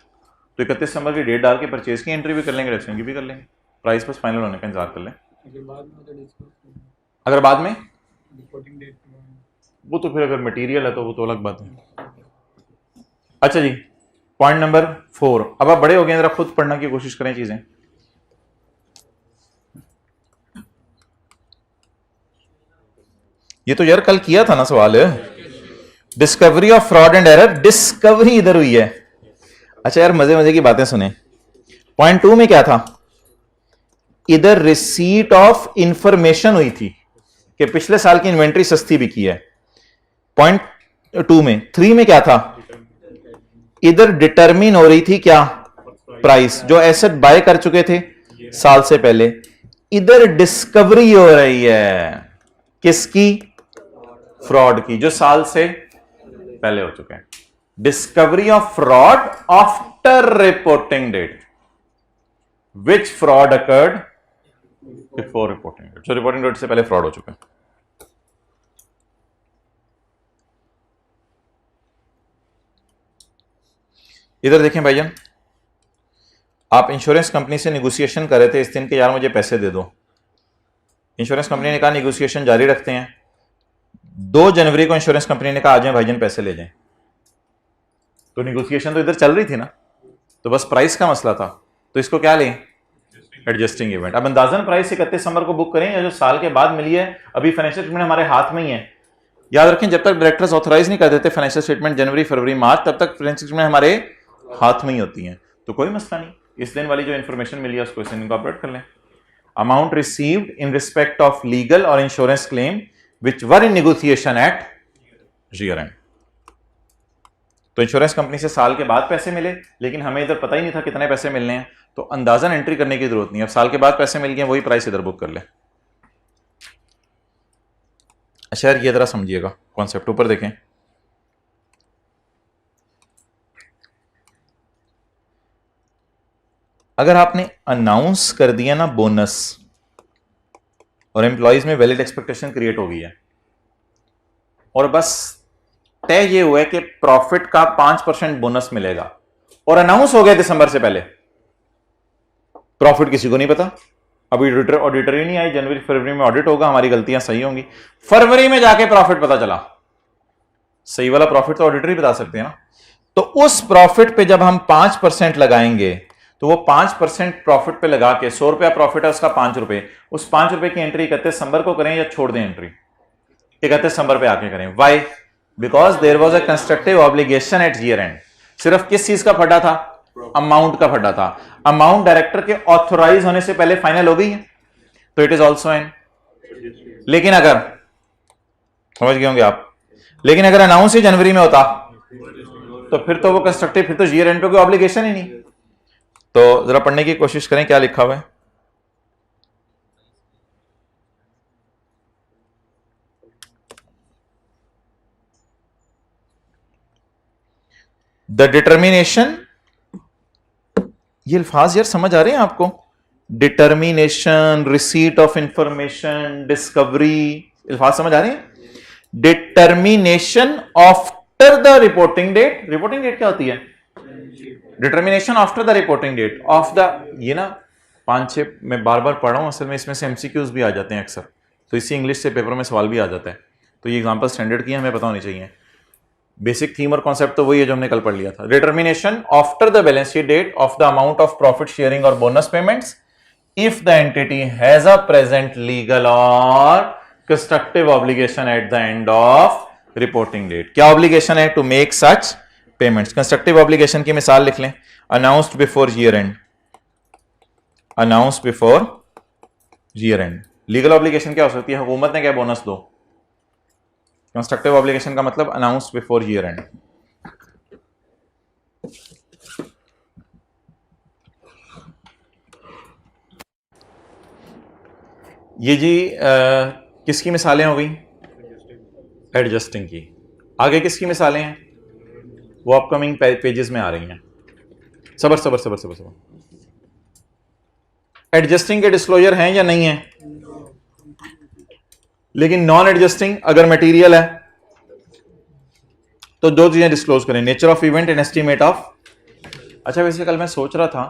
तो 31 दिसंबर की डेट डाल के परचेज की एंट्री भी कर लेंगे, डेप्रिसिएशन की भी कर लेंगे, प्राइस बस फाइनल होने का इंतजार कर लें। अगर बाद में वो तो फिर अगर मटेरियल है तो वो तो अलग बात है। अच्छा जी, पॉइंट नंबर 4, अब आप बड़े हो गए, जरा खुद पढ़ने की कोशिश करें चीजें। ये तो यार कल किया था ना सवाल, discovery of fraud and error, discovery इधर हुई है, अच्छा यार, मजे मजे की बातें सुने। पॉइंट 2 में क्या था? इधर रिसीट ऑफ इंफॉर्मेशन हुई थी कि पिछले साल की इन्वेंट्री सस्ती बिकी है। पॉइंट 2 में 3 में क्या था? इधर डिटरमिन हो रही थी क्या? प्राइस, जो एसेट बाय कर चुके थे साल से पहले। इधर डिस्कवरी हो रही है किसकी? फ्रॉड की, जो साल से पहले हो चुके हैं। Discovery of fraud after reporting date, which fraud occurred before reporting date, जो रिपोर्टिंग डेट से पहले फ्रॉड हो चुका है। इधर देखें भाईजान, आप इंश्योरेंस कंपनी से नेगोशिएशन कर रहे थे इस दिन के, यार मुझे पैसे दे दो। इंश्योरेंस कंपनी ने कहा नेगोशिएशन जारी रखते हैं। 2 जनवरी को इंश्योरेंस कंपनी ने कहा आ जाए भाईजान पैसे ले जाएं। तो नेगोशिएशन तो इधर चल रही थी ना, तो बस प्राइस का मसला था। तो इसको क्या लें? Adjusting event. अब अंदाजन प्राइस 31 दिसंबर को बुक करें या जो साल के बाद मिली है, अभी फाइनेंशियल स्टेटमेंट हमारे हाथ में ही है। याद रखें, जब तक डायरेक्टर्स ऑथराइज नहीं कर देते फाइनेंशियल स्टेटमेंट जनवरी फरवरी मार्च, तब तक फाइनेंशियल स्टेटमेंट हमारे हाथ में ही होती हैं। तो कोई मसला नहीं, इस दिन वाली जो इन्फॉर्मेशन मिली है उसको इस दिन इनकॉर्पोरेट कर लें। Amount received in respect of legal और insurance claim which were in negotiation at year end. तो इंश्योरेंस कंपनी से साल के बाद पैसे मिले, लेकिन हमें इधर पता ही नहीं था कितने पैसे मिलने हैं, तो अंदाजन एंट्री करने की जरूरत नहीं है। अब साल के बाद पैसे मिल गए, वही प्राइस इधर बुक कर ले। अच्छा यार, ये जरा समझिएगा कॉन्सेप्ट, ऊपर देखें। अगर आपने अनाउंस कर दिया ना बोनस, और एम्प्लॉइज में वैलिड एक्सपेक्टेशन क्रिएट हो गई है, और बस तय ये हुआ है कि प्रॉफिट का 5% बोनस मिलेगा, और अनाउंस हो गया दिसंबर से पहले, प्रॉफिट किसी को नहीं पता। अभी ऑडिटर ही नहीं आई, जनवरी फरवरी में ऑडिट होगा, हमारी गलतियां सही होंगी, फरवरी में जाके प्रॉफिट पता चला। सही वाला प्रॉफिट तो ऑडिटर ही बता सकते हैं ना। तो उस प्रॉफिट पे जब हम 5% लगाएंगे, तो वो 5% प्रॉफिट पे लगा के 100 रुपया प्रॉफिट है उसका 5 रुपए, उस 5 रुपए की एंट्री 31 दिसंबर को करें या छोड़ दें एंट्री? 31 दिसंबर पे आके करें। Why? Because there was a constructive obligation at year end. सिर्फ किस चीज का फटा था? अमाउंट का फटा था। अमाउंट डायरेक्टर के ऑथोराइज होने से पहले फाइनल हो गई है, तो इट इज ऑल्सो एन। लेकिन अगर, समझ गए होंगे आप, लेकिन अगर अनाउंस ही जनवरी में होता तो फिर तो वो कंस्ट्रक्टिव, फिर तो ईयर एंड पे कोई ऑब्लिगेशन ही नहीं। तो जरा पढ़ने की कोशिश करें क्या लिखा हुआ है। द डिटर्मिनेशन, ये अल्फाज यार समझ आ रहे हैं आपको? Determination, receipt of information, discovery, अल्फाज समझ आ रहे हैं? Determination after the reporting date. Reporting date क्या होती है? Determination after the reporting date of the, ये ना 5-6 मैं बार बार पढ़ रहा हूं, असल में इसमें से एमसीक्यूज भी आ जाते हैं अक्सर, तो इसी इंग्लिश से पेपर में सवाल भी आ जाता है। तो ये एग्जांपल स्टैंडर्ड की हमें पता होनी चाहिए। बेसिक थीम और कॉन्सेप्ट तो वही है जो हमने कल पढ़ लिया था। Determination after the balance sheet date of the amount of profit sharing और bonus payments if the entity has a present legal और constructive obligation at the end of reporting date. क्या ऑब्लिगेशन है? To make such payments. Constructive obligation की मिसाल लिख लें, announced before year end, announced before year end. Legal obligation क्या हो सकती है? हुकूमत ने क्या बोनस दो। कंस्ट्रक्टिव ऑब्लिगेशन का मतलब अनाउंस बिफोर ईयर एंड। ये जी किसकी मिसालें हो गई? एडजस्टिंग की। आगे किसकी मिसालें हैं? वो अपकमिंग पेजेस में आ रही हैं। सबर सबर सबर सबर सबर। एडजस्टिंग के डिस्क्लोजर हैं या नहीं है? लेकिन नॉन एडजस्टिंग अगर मटेरियल है तो 2 चीजें डिस्क्लोज करें, nature of event and estimate of. अच्छा वैसे कल मैं सोच रहा था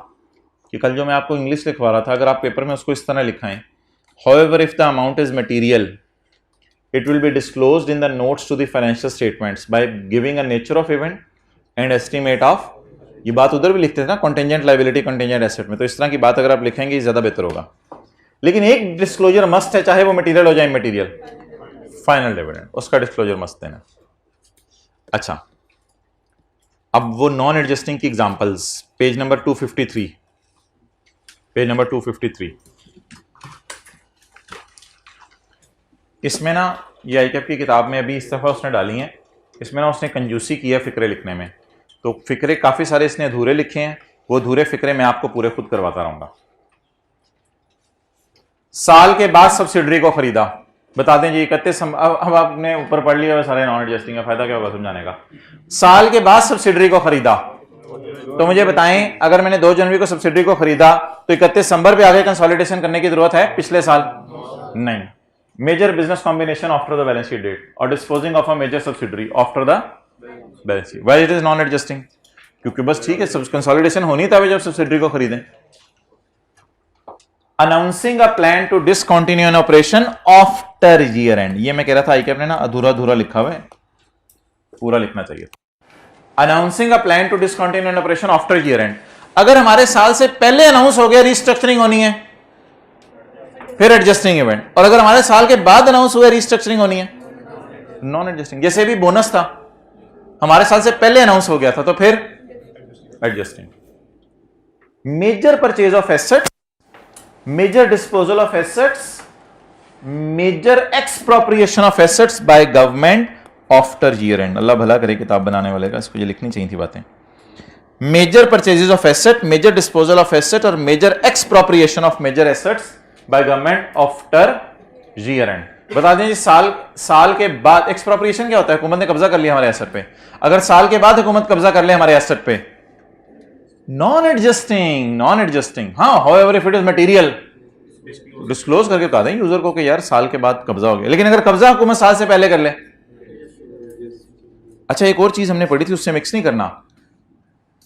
कि कल जो मैं आपको इंग्लिश लिखवा रहा था, अगर आप पेपर में उसको इस तरह लिखाएं, however if the amount is material it will be disclosed in the notes to the financial statements by giving a nature of event and estimate of। ये बात उधर भी लिखते थे ना, contingent liability contingent asset में, तो इस तरह की बात अगर आप लिखेंगे ज्यादा बेहतर होगा। लेकिन एक डिस्क्लोजर मस्ट है, चाहे वो मटेरियल हो जाए इमटेरियल, फाइनल डिविडेंड, उसका डिस्क्लोजर मस्ट देना। अच्छा अब वो नॉन एडजस्टिंग की examples, page number 253, page number 253। इसमें ना ये आईकैप की किताब में अभी इस दफ़ा उसने डाली हैं, इसमें ना उसने कंजूसी की है फिक्रे लिखने में, तो फिक्रे काफ़ी सारे इसने अधूरे लिखे हैं, वो अधूरे फिक्रे मैं आपको पूरे खुद करवाता रहूँगा। साल के बाद सब्सिडरी को खरीदा, बता दें जी 31, अब आपने ऊपर पढ़ लिया सारे नॉन एडजस्टिंग का, फायदा क्या होगा समझाने का। साल के बाद सब्सिडरी को खरीदा, तो मुझे बताएं अगर मैंने 2 जनवरी को सब्सिडरी को खरीदा तो 31 दिसंबर पे आगे कंसोलिडेशन करने की जरूरत है पिछले साल? नहीं। Major business combination after the balance sheet date और disposing of a major subsidiary after the balance sheet, why it is non adjusting? क्योंकि बस ठीक है कंसोलिडेशन होनी तभी जब सब्सिडरी को खरीदें। Announcing a plan to discontinue an operation after year end, ये मैं कह रहा था आईकैप ने ना अधूरा अधूरा लिखा हुआ है, पूरा लिखना चाहिए। Announcing a plan to discontinue an operation after year end, अगर हमारे साल से पहले अनाउंस हो गया रिस्ट्रक्चरिंग होनी है फिर एडजस्टिंग इवेंट, और अगर हमारे साल के बाद अनाउंस हुआ रिस्ट्रक्चरिंग होनी है नॉन एडजस्टिंग। जैसे भी बोनस था हमारे साल से पहले अनाउंस हो गया था तो फिर adjusting. Major purchase of assets, major disposal of assets, major expropriation of assets by government after year end. Allah भला करे किताब बनाने वाले का, इसको ये लिखनी चाहिए थी बातें। Major purchases of asset, major disposal of asset और major expropriation of major assets by government after year end. बता दें साल के बाद एक्सप्रोप्रिएशन क्या होता है? हुकूमत ने कब्जा कर लिया हमारे एसेट पे, अगर साल के बाद हुकूमत कब्जा कर ले हमारे एसेट पे, नॉन एडजस्टिंग, नॉन एडजस्टिंग। हाँ, however if it is material disclose करके बता दें यूजर को कि यार साल के बाद कब्जा हो गया, लेकिन अगर कब्जा हुकूमत साल से पहले कर ले। अच्छा, एक और चीज हमने पढ़ी थी, उससे मिक्स नहीं करना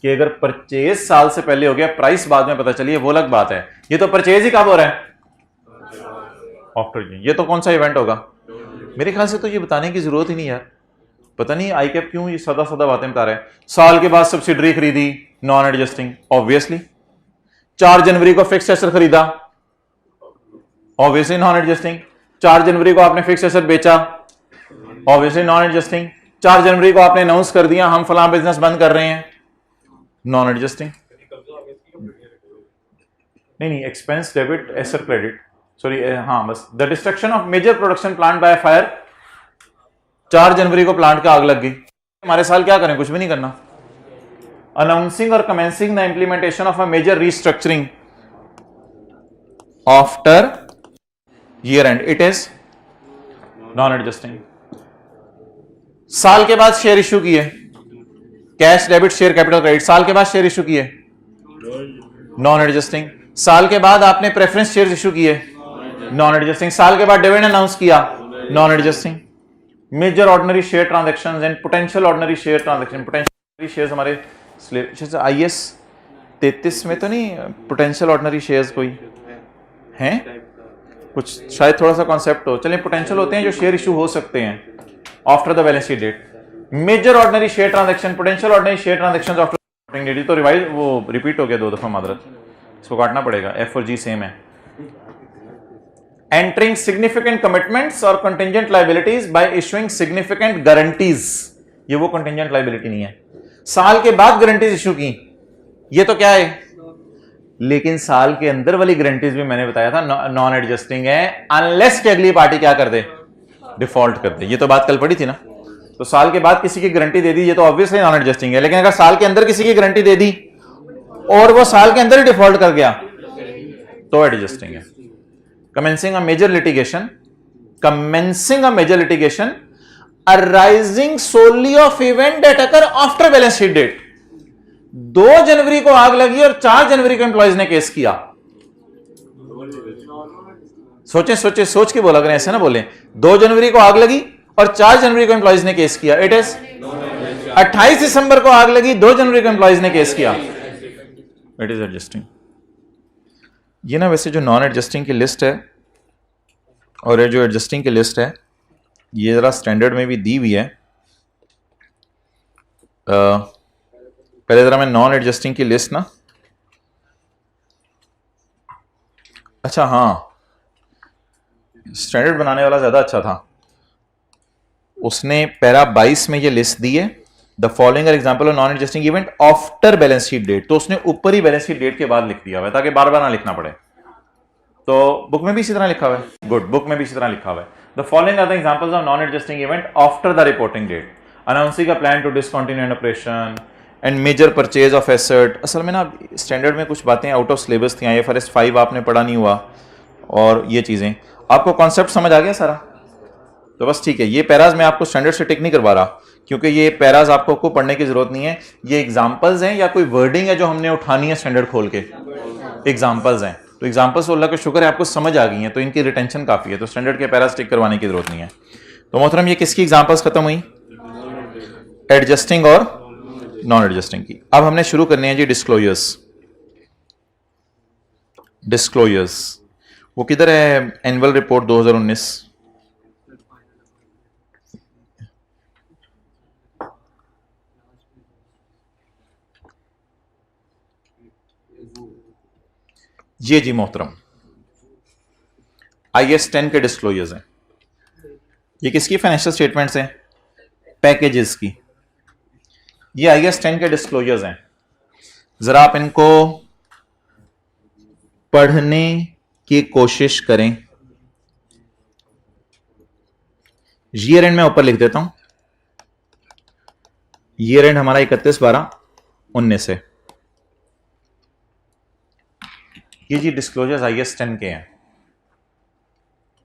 कि अगर परचेज साल से पहले हो गया प्राइस बाद में पता चली, वो अलग बात है। ये तो परचेज ही कब हो रहा है? आफ्टर। ये तो कौन सा इवेंट होगा? मेरे ख्याल से तो ये बताने की जरूरत ही नहीं यार, पता नहीं आईकैप क्यों ये सदा सदा बातें बता रहे हैं। साल के बाद सब्सिडरी खरीदी, नॉन एडजस्टिंग ऑब्वियसली। 4 जनवरी को फिक्स्ड एसेट खरीदा, ऑब्वियसली नॉन एडजस्टिंग। 4 जनवरी को आपने फिक्स्ड एसेट बेचा, ऑब्वियसली नॉन एडजस्टिंग। 4 जनवरी को आपने अनाउंस कर दिया हम फलां बिजनेस बंद कर रहे हैं, नॉन एडजस्टिंग। नहीं, expense debit asset credit, sorry, हाँ बस। The destruction of major production plant by fire, 4 जनवरी को प्लांट का आग लग गई, हमारे साल क्या करें? कुछ भी नहीं करना। Announcing or commencing the implementation of a major restructuring after year end, it is non adjusting. साल के बाद शेयर इश्यू किए, cash debit share capital credit, साल के बाद शेयर इश्यू किए, नॉन एडजस्टिंग। साल के बाद आपने प्रेफरेंस शेयर इश्यू किए, नॉन एडजस्टिंग। साल के बाद डिविडेंड अनाउंस किया, non adjusting. Major ordinary share transactions and potential ordinary share transaction, potential shares हमारे IAS 33 में तो नहीं पोटेंशियल ऑर्डिनरी शेयर्स कोई हैं? कुछ शायद थोड़ा सा कॉन्सेप्ट हो। चलिए, पोटेंशियल होते हैं जो शेयर इशू हो सकते हैं after the balance sheet date. Major ordinary share transaction, potential ordinary share transactions after date. तो रिवाइज वो रिपीट हो गया 2 दफा, मादरत, इसको काटना पड़ेगा। F और G सेम है। एंटरिंग सिग्निफिकेंट कमिटमेंट्स और contingent liabilities bye issuing significant guarantees, ये वो कंटिंजेंट लायबिलिटी नहीं है। साल के बाद गारंटीज इशू की, ये तो क्या है? लेकिन साल के अंदर वाली गारंटीज भी मैंने बताया था नॉन एडजस्टिंग है, अनलेस कि अगली पार्टी क्या कर दे? डिफॉल्ट कर दे। ये तो बात कल पड़ी थी ना। तो साल के बाद किसी की गारंटी दे दी, ये तो ऑब्वियसली नॉन एडजस्टिंग है। लेकिन अगर साल के अंदर किसी की गारंटी दे दी और वो साल के अंदर ही डिफॉल्ट कर गया तो एडजस्टिंग है। commencing a major litigation, commencing a major litigation arising solely of event that occur after balance sheet date। 2 जनवरी को आग लगी और 4 जनवरी को एम्प्लॉइज ने केस किया। सोचे सोचे सोच के बोला करें, ऐसे ना बोले। 2 जनवरी को आग लगी और 4 जनवरी को एम्प्लॉइज ने केस किया, इट इज 28 दिसंबर को आग लगी, 2 जनवरी को एम्प्लॉइज ने केस किया, इट इज एडजस्टिंग। ये ना वैसे जो नॉन एडजस्टिंग की लिस्ट है और ये जो एडजस्टिंग की लिस्ट है ये ज़रा स्टैंडर्ड में भी दी हुई है। पहले ज़रा मैं नॉन एडजस्टिंग की लिस्ट ना, अच्छा हाँ, स्टैंडर्ड बनाने वाला ज़्यादा अच्छा था। उसने पैरा 22 में ये लिस्ट दी है the following are example of non adjusting event after balance sheet date, तो उसने ऊपर ही बैलेंस शीट डेट के बाद लिख दिया हुआ है ताकि बार बार ना लिखना पड़े। तो बुक में भी इसी तरह लिखा हुआ है, गुड, बुक में भी इसी तरह लिखा हुआ है। The following are the examples of non adjusting event after the reporting date, announcing a plan to discontinue an operation and major purchase of asset. असल में ना स्टैंडर्ड में कुछ बातें आउट ऑफ सिलेबस थी, IFRS 5 आपने पढ़ा नहीं हुआ, और ये चीजें आपको कॉन्सेप्ट समझ आ गया सारा, तो बस ठीक है। ये पैराज मैं आपको स्टैंडर्ड से टिक नहीं करवा रहा क्योंकि ये पैराज आपको पढ़ने की जरूरत नहीं है, ये एग्जांपल्स हैं या कोई वर्डिंग है जो हमने उठानी है स्टैंडर्ड खोल के, एग्जांपल्स हैं। तो एग्जांपल्स अल्लाह का शुक्र है आपको समझ आ गई हैं, तो इनकी रिटेंशन काफी है, तो स्टैंडर्ड के पैराज टिक करवाने की जरूरत नहीं है। तो मोहतरम ये किसकी एग्जांपल्स खत्म हुई? एडजस्टिंग और नॉन एडजस्टिंग की। अब हमने शुरू करने हैं जी डिस्क्लोजर्स। डिस्क्लोजर्स वो किधर है? Annual report 2019। ये जी मोहतरम IS 10 के डिस्क्लोजर्स हैं। ये किसकी फाइनेंशियल स्टेटमेंट्स हैं? पैकेजेस की। ये IS 10 के डिस्क्लोजर्स हैं। जरा आप इनको पढ़ने की कोशिश करें। ईयर एंड मैं ऊपर लिख देता हूं, ईयर एंड हमारा 31/12/19 है। ये जी डिस्क्लोजर्स IS 10 के हैं।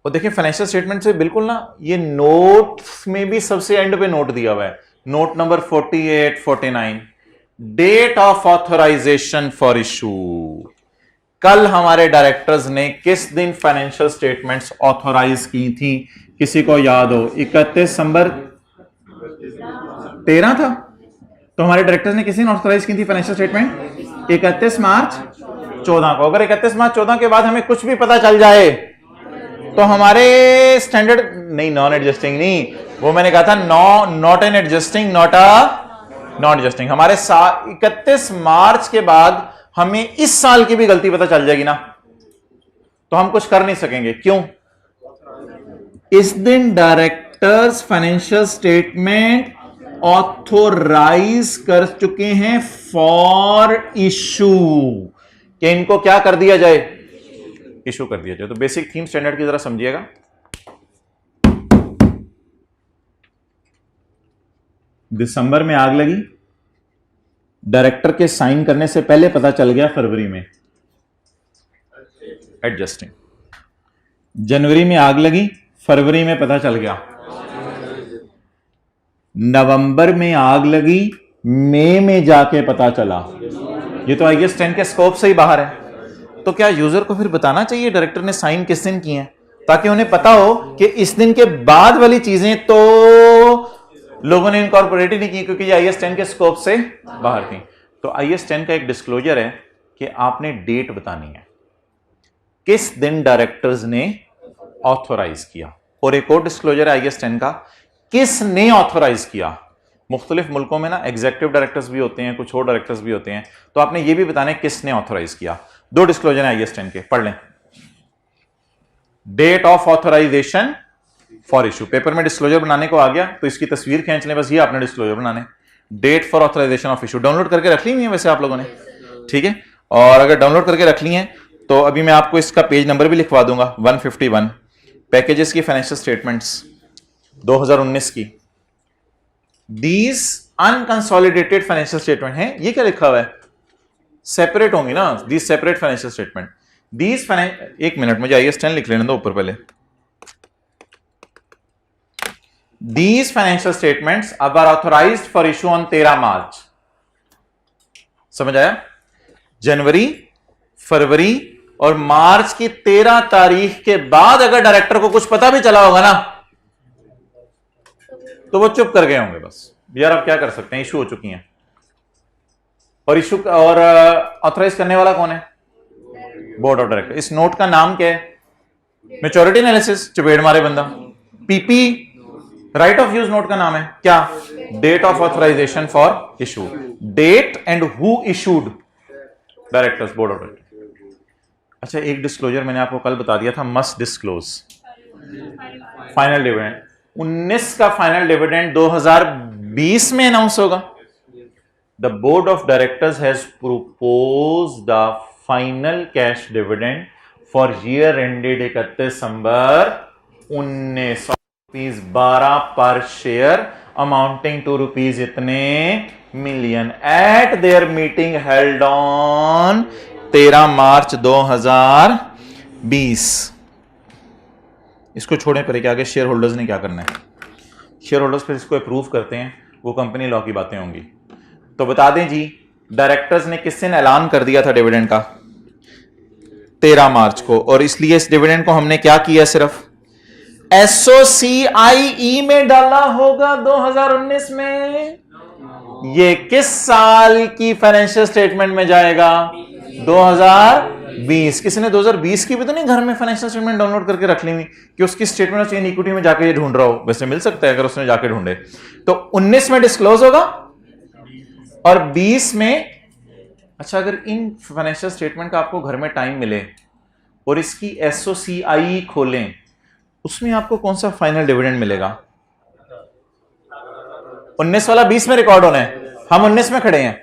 और देखिए फाइनेंशियल स्टेटमेंट से बिल्कुल ना, ये नोट्स में भी सबसे एंड पे नोट दिया हुआ है, note number 48, 49, date of authorization for issue. कल हमारे डायरेक्टर्स ने किस दिन फाइनेंशियल स्टेटमेंट्स ऑथराइज की थी? किसी को याद हो? 31 दिसंबर 13 था, तो हमारे डायरेक्टर्स ने किस दिन ऑथराइज की थी फाइनेंशियल स्टेटमेंट? 31 मार्च 14 को। अगर 31 मार्च 14 के बाद हमें कुछ भी पता चल जाए तो हमारे स्टैंडर्ड नहीं, नॉन एडजस्टिंग नहीं, वो मैंने कहा था not an adjusting, not adjusting. हमारे 31 मार्च के बाद हमें इस साल की भी गलती पता चल जाएगी ना, तो हम कुछ कर नहीं सकेंगे। क्यों? इस दिन डायरेक्टर्स फाइनेंशियल स्टेटमेंट ऑथोराइज कर चुके हैं फॉर इशू, कि इनको क्या कर दिया जाए? इशू कर दिया जाए। तो बेसिक थीम स्टैंडर्ड की जरा समझिएगा। दिसंबर में आग लगी, डायरेक्टर के साइन करने से पहले पता चल गया फरवरी में, एडजस्टिंग। जनवरी में आग लगी, फरवरी में पता चल गया। नवंबर में आग लगी, मई में जाके पता चला। ये तो IS 10 के स्कोप से ही बाहर है। तो क्या यूजर को फिर बताना चाहिए डायरेक्टर ने साइन किस दिन किए हैं, ताकि उन्हें पता हो कि इस दिन के बाद वाली चीजें तो लोगों ने इनकॉर्पोरेट ही नहीं की क्योंकि ये IS 10 के स्कोप से बाहर थी। तो IS 10 का एक डिस्क्लोजर है कि आपने डेट बतानी है, किस दिन डायरेक्टर्स ने ऑथोराइज किया। और एक और डिस्क्लोजर है IS 10 का, किसने ऑथोराइज किया। मुख्तलिफ मुल्कों में ना एग्जीक्यूटिव डायरेक्टर्स भी होते हैं, कुछ और डायरेक्टर्स भी होते हैं, तो आपने ये भी बताना है किसने ऑथोराइज किया। 2 डिस्क्लोजर है IS 10 के, पढ़ लें। Date of authorization for issue. Paper में डिस्क्लोजर बनाने को आ गया तो इसकी तस्वीर खींच लें, बस ये आपने डिस्क्लोजर बनाने। Date for authorization of issue download करके रख ली है वैसे आप लोगों ने, ठीक है। और अगर डाउनलोड करके रख ली है तो अभी मैं आपको इसका पेज नंबर भी लिखवा दूंगा, 151, पैकेजेस की फाइनेंशियल स्टेटमेंट्स 2019 की। दीज अनकंसोलिडेटेड फाइनेंशियल स्टेटमेंट है। ये क्या लिखा हुआ है? सेपरेट होंगी ना, these separate financial statement. These एक मिनट, मुझे IS 10 लिख लेने दो ऊपर पहले। These financial statements are authorized for issue on 13 मार्च। समझ आया? जनवरी, फरवरी और मार्च की 13 तारीख के बाद अगर डायरेक्टर को कुछ पता भी चला होगा ना तो वो चुप कर गए होंगे, बस यार अब क्या कर सकते हैं, इशू हो चुकी हैं। और इशू और ऑथराइज करने वाला कौन है? Board of director. इस नोट का नाम क्या है? Maturity analysis. चपेड़ मारे बंदा। PP right of use note का नाम है क्या? Date of authorization for issue. Date and who issued? Directors, board of director. अच्छा, एक डिस्क्लोजर मैंने आपको कल बता दिया था, मस्ट डिस्क्लोज फाइनल डिविडेंड। 19 का फाइनल डिविडेंड 20 में अनाउंस होगा। The board of directors has proposed the final cash dividend for year ended 31 December 19 rupees 12 पर शेयर अमाउंटिंग टू रुपीज इतने million eight their meeting held on 13 मार्च 2020। इसको छोड़े पर क्या आगे शेयर होल्डर्स ने क्या करना है? शेयर होल्डर्स फिर इसको अप्रूव करते हैं, वो कंपनी लॉ की बातें होंगी। तो बता दें जी, डायरेक्टर्स ने किस दिन ऐलान कर दिया था डिविडेंड का? 13 मार्च को। और इसलिए इस डिविडेंड को हमने क्या किया? सिर्फ SOCIE में डाला होगा 2019 में। ये किस साल की फाइनेंशियल स्टेटमेंट में जाएगा? 2020। किसी ने 2020 की भी तो नहीं घर में फाइनेंशियल स्टेटमेंट डाउनलोड करके रख ली हुई कि उसकी स्टेटमेंट चेन इक्विटी में जाके ढूंढ रहा हो? वैसे मिल सकता है अगर उसने जाके ढूंढे तो। 19 में डिस्क्लोज होगा और 20 में। अच्छा, अगर इन फाइनेंशियल स्टेटमेंट का आपको घर में टाइम मिले और इसकी SOCIE खोलें, उसमें आपको कौन सा फाइनल डिविडेंड मिलेगा? 19 वाला 20 में रिकॉर्ड होना है, हम 19 में खड़े हैं,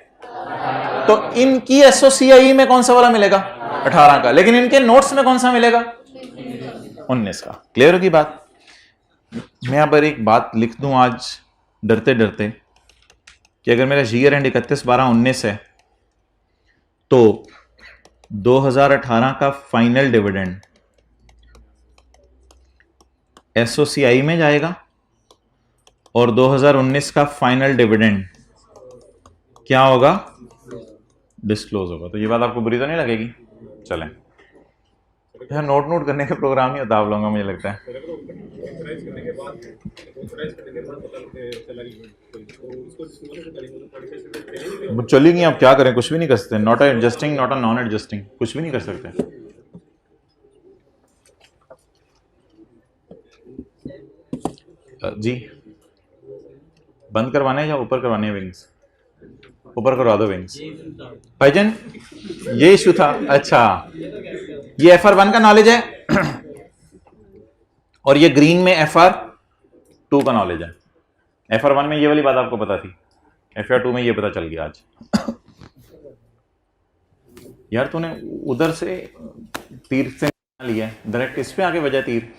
तो इनकी SOCIE में कौन सा वाला मिलेगा? 18 का। लेकिन इनके नोट्स में कौन सा मिलेगा? 19 का। क्लियर होगी बात? मैं यहां पर एक बात लिख दूं आज डरते डरते कि अगर मेरा ईयर एंड 31/12/19 है तो 2018 का फाइनल डिविडेंड SOCIE में जाएगा और 2019 का फाइनल डिविडेंड क्या होगा? डिस्क्लोज होगा। तो ये बात आपको बुरी तो नहीं लगेगी? चलें, यार नोट करने का प्रोग्राम ही होता आप लोगों का, मुझे लगता है। चली गई, आप क्या करें? कुछ भी नहीं कर सकते। Not adjusting, not a non adjusting, कुछ भी नहीं कर सकते। जी, बंद करवाने हैं या ऊपर करवाने हैं विंग्स? ऊपर करवा दो विंग्स। भाईजान ये इशू था। अच्छा, ये FR1 का नॉलेज है और ये ग्रीन में FR2 का नॉलेज है। FR1 में ये वाली बात आपको पता थी, FR2 में ये पता चल गया आज। यार तूने उधर से तीर से लिया, डायरेक्ट इस पे आगे बजा तीर।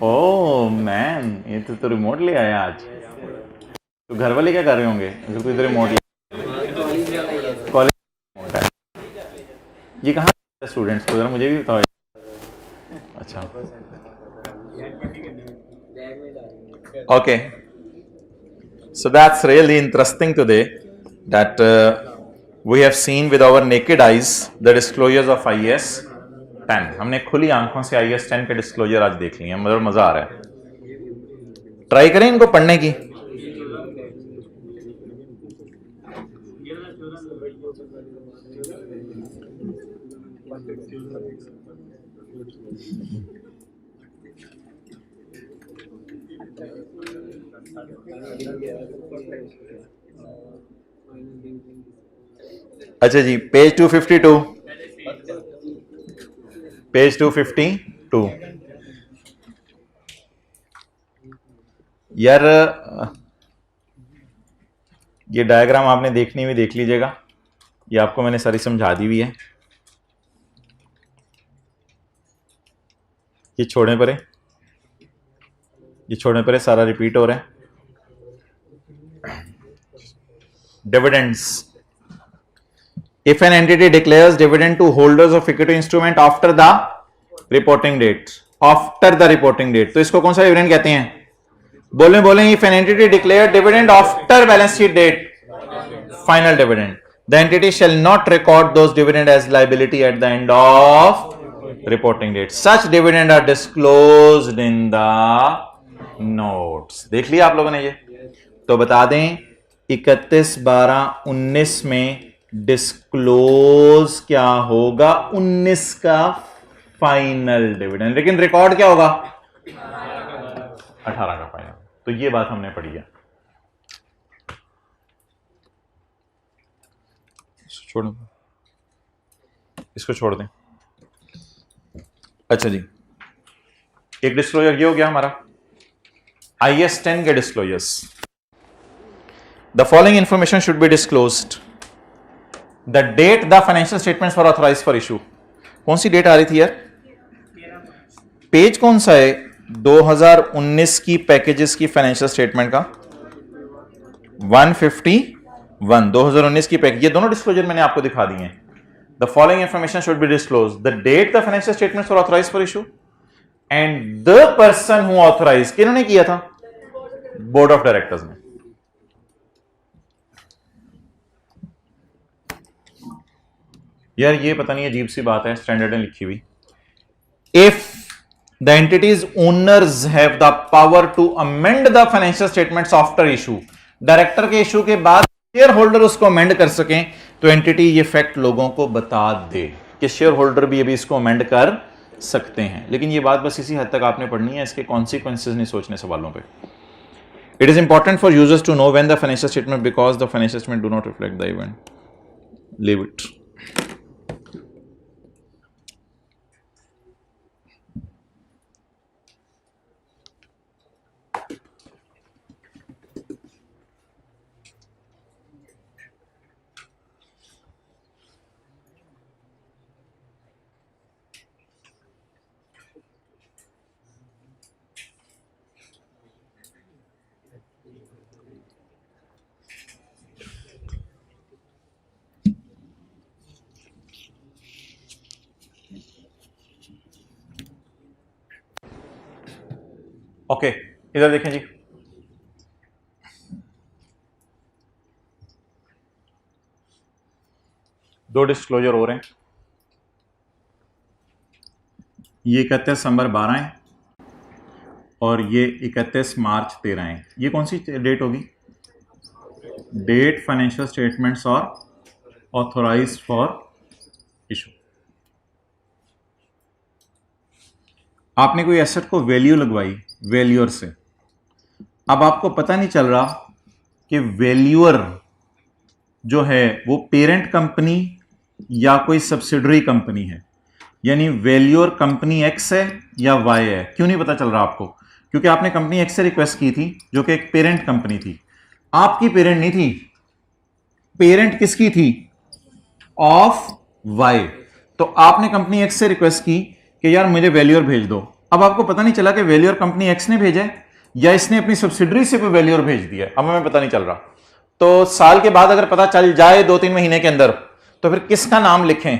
ओह मैन, ये तो रिमोट ले आया आज। तो घर वाले क्या कर रहे होंगे अगर तू इधर रिमोट ले? कॉलेज ये कहाँ स्टूडेंट्स को जरा मुझे भी बताओ। अच्छा, okay, so that's really interesting today that we have seen with our naked eyes the disclosures of IAS 10। हमने खुली आंखों से IAS 10 के डिस्क्लोजर आज देख लिए, मतलब मजा आ रहा है। ट्राई करें इनको पढ़ने की। अच्छा जी, पेज 252, पेज 252। यार ये डायग्राम आपने देखनी हुई देख लीजिएगा, ये आपको मैंने सारी समझा दी हुई है। ये छोड़ने पर है, ये छोड़ने पर है, सारा रिपीट हो रहा है। Dividends, if an entity declares dividend to holders of equity instrument after the reporting date, after the reporting date, तो इसको कौन सा डिविडेंड कहते हैं? बोलें बोलें। if an entity declared dividend after balance sheet date, final dividend, the entity shall not record those dividend as liability at the end of reporting date. Such dividend are disclosed in the notes। देख लिया आप लोगों ने ये? तो बता दें 31/12/19 में डिस्क्लोज क्या होगा? 19 का फाइनल डिविडेंड, लेकिन रिकॉर्ड क्या होगा? 18 का फाइनल। तो ये बात हमने पढ़ी है। छोड़, इसको छोड़ दें। अच्छा जी, एक डिस्क्लोजर ये हो गया हमारा। IS 10 के disclosures. The following information should be disclosed. The date the financial statements for authorised for issue. कौन सी डेट आ रही थी यार? पेज कौन सा है? 2019 की पैकेजेस की फाइनेंशियल स्टेटमेंट का 151। 2019 की पैकेज, ये दोनों डिस्क्लोजर मैंने आपको दिखा दिए हैं। The following information should be disclose. The date the financial statements for authorised for issue and the person who authorise. किन्होंने किया था? बोर्ड ऑफ डायरेक्टर्स ने। यार ये पता नहीं अजीब सी बात है, स्टैंडर्ड में लिखी हुई। If the entities owners have the power to amend the financial statements after issue, director के इशू के बाद शेयर होल्डर उसको अमेंड कर सकें, तो एंटिटी ये फैक्ट लोगों को बता दे कि शेयर होल्डर भी अभी इसको अमेंड कर सकते हैं। लेकिन ये बात बस इसी हद तक आपने पढ़नी है, इसके कॉन्सिक्वेंसेस नहीं सोचने सवालों पे। It is important for users to know when the financial statement because the financial statement do not reflect the event. Leave it. Okay, इधर देखें जी। दो डिस्क्लोजर हो रहे हैं। ये 31 दिसंबर 12 है और ये 31 मार्च 13 है। ये कौन सी डेट होगी? डेट फाइनेंशियल स्टेटमेंट्स और ऑथोराइज्ड फॉर इशू। आपने कोई एसेट को वैल्यू लगवाई वैल्यूअर से। अब आपको पता नहीं चल रहा कि वैल्यूअर जो है वो पेरेंट कंपनी या कोई सब्सिडरी कंपनी है, यानी वैल्यूअर कंपनी एक्स है या वाई है। क्यों नहीं पता चल रहा आपको? क्योंकि आपने कंपनी एक्स से रिक्वेस्ट की थी जो कि एक पेरेंट कंपनी थी, आपकी पेरेंट नहीं थी। पेरेंट किसकी थी? Of Y. तो आपने कंपनी एक्स से रिक्वेस्ट की कि यार मुझे वैल्यूअर भेज दो। अब आपको पता नहीं चला कि वैल्यूअर कंपनी एक्स ने भेजा है या इसने अपनी सब्सिडरी से कोई वैल्यूअर भेज दिया है। अब हमें पता नहीं चल रहा। तो साल के बाद अगर पता चल जाए 2-3 महीने के अंदर, तो फिर किसका नाम लिखें?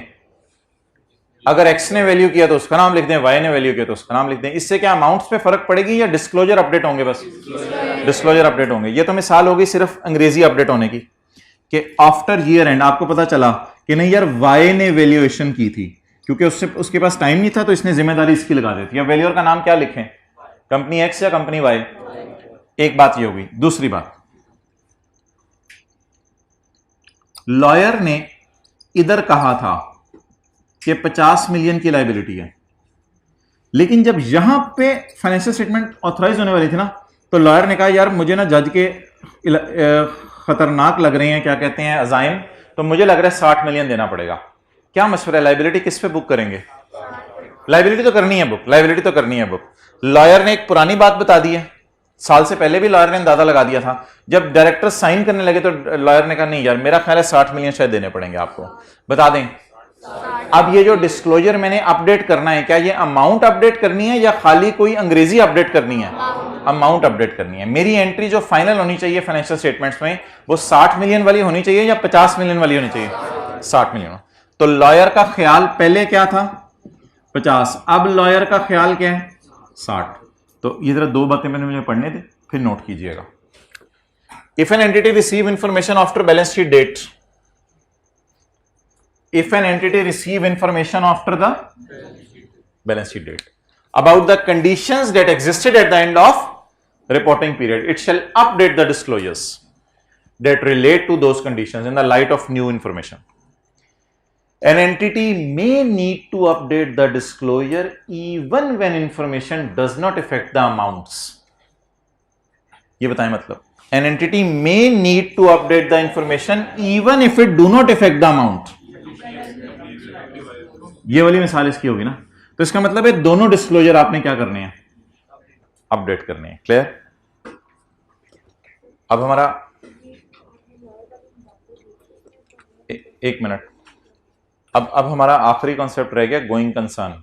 अगर एक्स ने वैल्यू किया तो उसका नाम लिख दें, वाई ने वैल्यू किया तो उसका नाम लिख दें। इससे क्या अमाउंट्स पे फर्क पड़ेगी या डिस्क्लोजर अपडेट होंगे? बस डिस्क्लोजर अपडेट होंगे। ये तो मिसाल होगी सिर्फ अंग्रेजी अपडेट होने की कि आफ्टर ईयर एंड आपको पता चला कि नहीं यार वाई ने वैल्यूएशन की थी, क्योंकि उसके पास टाइम नहीं था तो इसने जिम्मेदारी इसकी लगा दी थी। अब वैल्यूअर का नाम क्या लिखें? कंपनी एक्स या कंपनी वाई? एक बात ये होगी। दूसरी बात, लॉयर ने इधर कहा था कि 50 मिलियन की लायबिलिटी है, लेकिन जब यहां पे फाइनेंशियल स्टेटमेंट ऑथराइज होने वाली थी ना, तो लॉयर ने कहा यार मुझे ना जज के खतरनाक लग रहे हैं, क्या कहते हैं, अजाइम, तो मुझे लग रहा है 60 मिलियन देना पड़ेगा। क्या मशवरा है? लायबिलिटी किस पे बुक करेंगे? लायबिलिटी तो करनी है बुक, लायबिलिटी तो करनी है बुक। लॉयर ने एक पुरानी बात बता दी है, साल से पहले भी लॉयर ने अंदाजा लगा दिया था। जब डायरेक्टर साइन करने लगे तो लॉयर ने कहा नहीं यार मेरा ख्याल है 60 मिलियन शायद देने पड़ेंगे आपको, बता दें। अब ये जो डिस्क्लोजर मैंने अपडेट करना है, क्या ये अमाउंट अपडेट करनी है या खाली कोई अंग्रेजी अपडेट करनी है? अमाउंट अपडेट करनी है। मेरी एंट्री जो फाइनल होनी चाहिए फाइनेंशियल स्टेटमेंट्स में वो 60 मिलियन वाली होनी चाहिए या 50 मिलियन वाली होनी चाहिए? 60 मिलियन। तो लॉयर का ख्याल पहले क्या था? 50। अब लॉयर का ख्याल क्या है? 60। तो ये जरा दो बातें मैंने मुझे पढ़ने दे, फिर नोट कीजिएगा। If an entity receive information after balance sheet date, if an entity receive information after the balance sheet date about the conditions that existed at the end of reporting period, it shall update the disclosures that relate to those conditions in the light of new information. An entity may need to update the disclosure even when information does not affect the amounts. ये बताएं मतलब, an entity may need to update the information even if it do not affect the amount. ये वाली मिसाल इसकी होगी ना। तो इसका मतलब है दोनों डिस्क्लोजर आपने क्या करने हैं? अपडेट करने हैं। क्लियर? अब हमारा एक मिनट, अब हमारा आखिरी कॉन्सेप्ट रह गया गोइंग कंसर्न।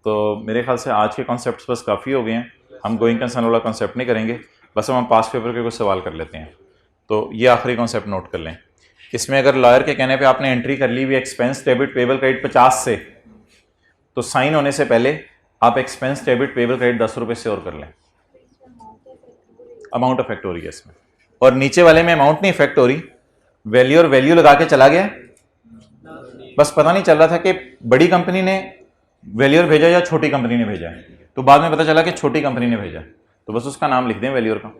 तो मेरे ख्याल से आज के कॉन्सेप्ट्स बस काफ़ी हो गए हैं, हम गोइंग कंसर्न वाला कॉन्सेप्ट नहीं करेंगे, बस हम पास पेपर के कुछ सवाल कर लेते हैं। तो ये आखिरी कॉन्सेप्ट नोट कर लें। इसमें अगर लॉयर के कहने पे आपने एंट्री कर ली हुई एक्सपेंस डेबिट पेबल क्रेडिट 50 से, तो साइन होने से पहले आप एक्सपेंस डेबिट पेबल क्रेडिट 10 रुपये से और कर लें। अमाउंट अफेक्ट हो रही है इसमें, और नीचे वाले में अमाउंट नहीं इफेक्ट हो रही, वैल्यू और वैल्यू लगा के चला गया, बस पता नहीं चल रहा था कि बड़ी कंपनी ने वैल्यूअर भेजा या छोटी कंपनी ने भेजा है, तो बाद में पता चला कि छोटी कंपनी ने भेजा, तो बस उसका नाम लिख दें वैल्यूअर का।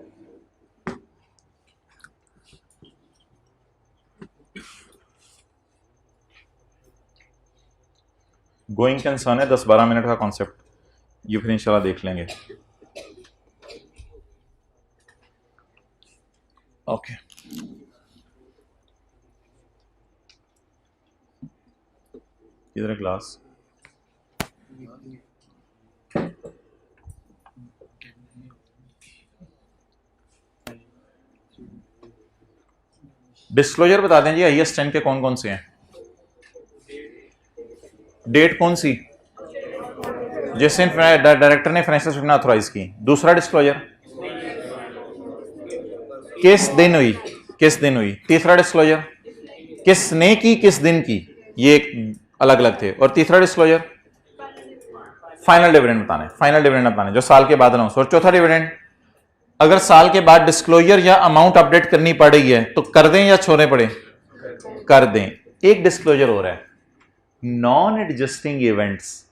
गोइंग कंसर्न है 10-12 मिनट का कॉन्सेप्ट, ये फिर इंशाल्लाह देख लेंगे। ओके इधर है ग्लास। डिस्क्लोजर बता दें जी IAS 10 के कौन कौन से हैं। डेट कौन सी, जैसे डायरेक्टर ने फाइनेंशियल स्टेटमेंट ऑथराइज की। दूसरा डिस्क्लोजर किस दिन हुई, किस दिन हुई। तीसरा डिस्क्लोजर किसने की, किस दिन की, ये अलग अलग थे। और तीसरा डिस्क्लोजर फाइनल डिविडेंड बताने, फाइनल डिविडेंड बताने जो साल के बाद अनाउंस। और चौथा डिविडेंड, अगर साल के बाद डिस्क्लोजर या अमाउंट अपडेट करनी पड़ रही है तो कर दें या छोड़ने पड़े, कर दें। एक डिस्क्लोजर हो रहा है नॉन एडजस्टिंग इवेंट्स,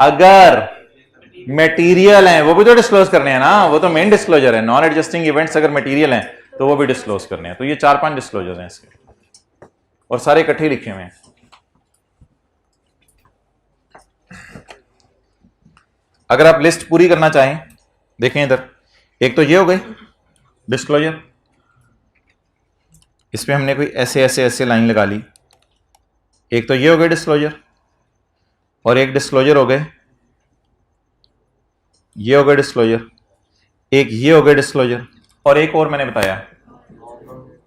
अगर मटेरियल हैं वो भी तो डिस्क्लोज करने हैं ना, वो तो मेन डिस्क्लोजर है। नॉन एडजस्टिंग इवेंट्स अगर मटेरियल हैं तो वो भी डिस्क्लोज करने हैं। तो ये 4-5 डिस्क्लोजर हैं इसके, और सारे इकट्ठे लिखे हुए हैं। अगर आप लिस्ट पूरी करना चाहें, देखें इधर, एक तो ये हो गई डिस्क्लोजर, इसमें हमने कोई ऐसे ऐसे ऐसे लाइन लगा ली। एक तो ये हो गए डिस्क्लोजर, और एक डिस्क्लोजर हो गए, ये हो गए डिस्क्लोजर, एक ये हो गए डिस्क्लोजर, और एक और मैंने बताया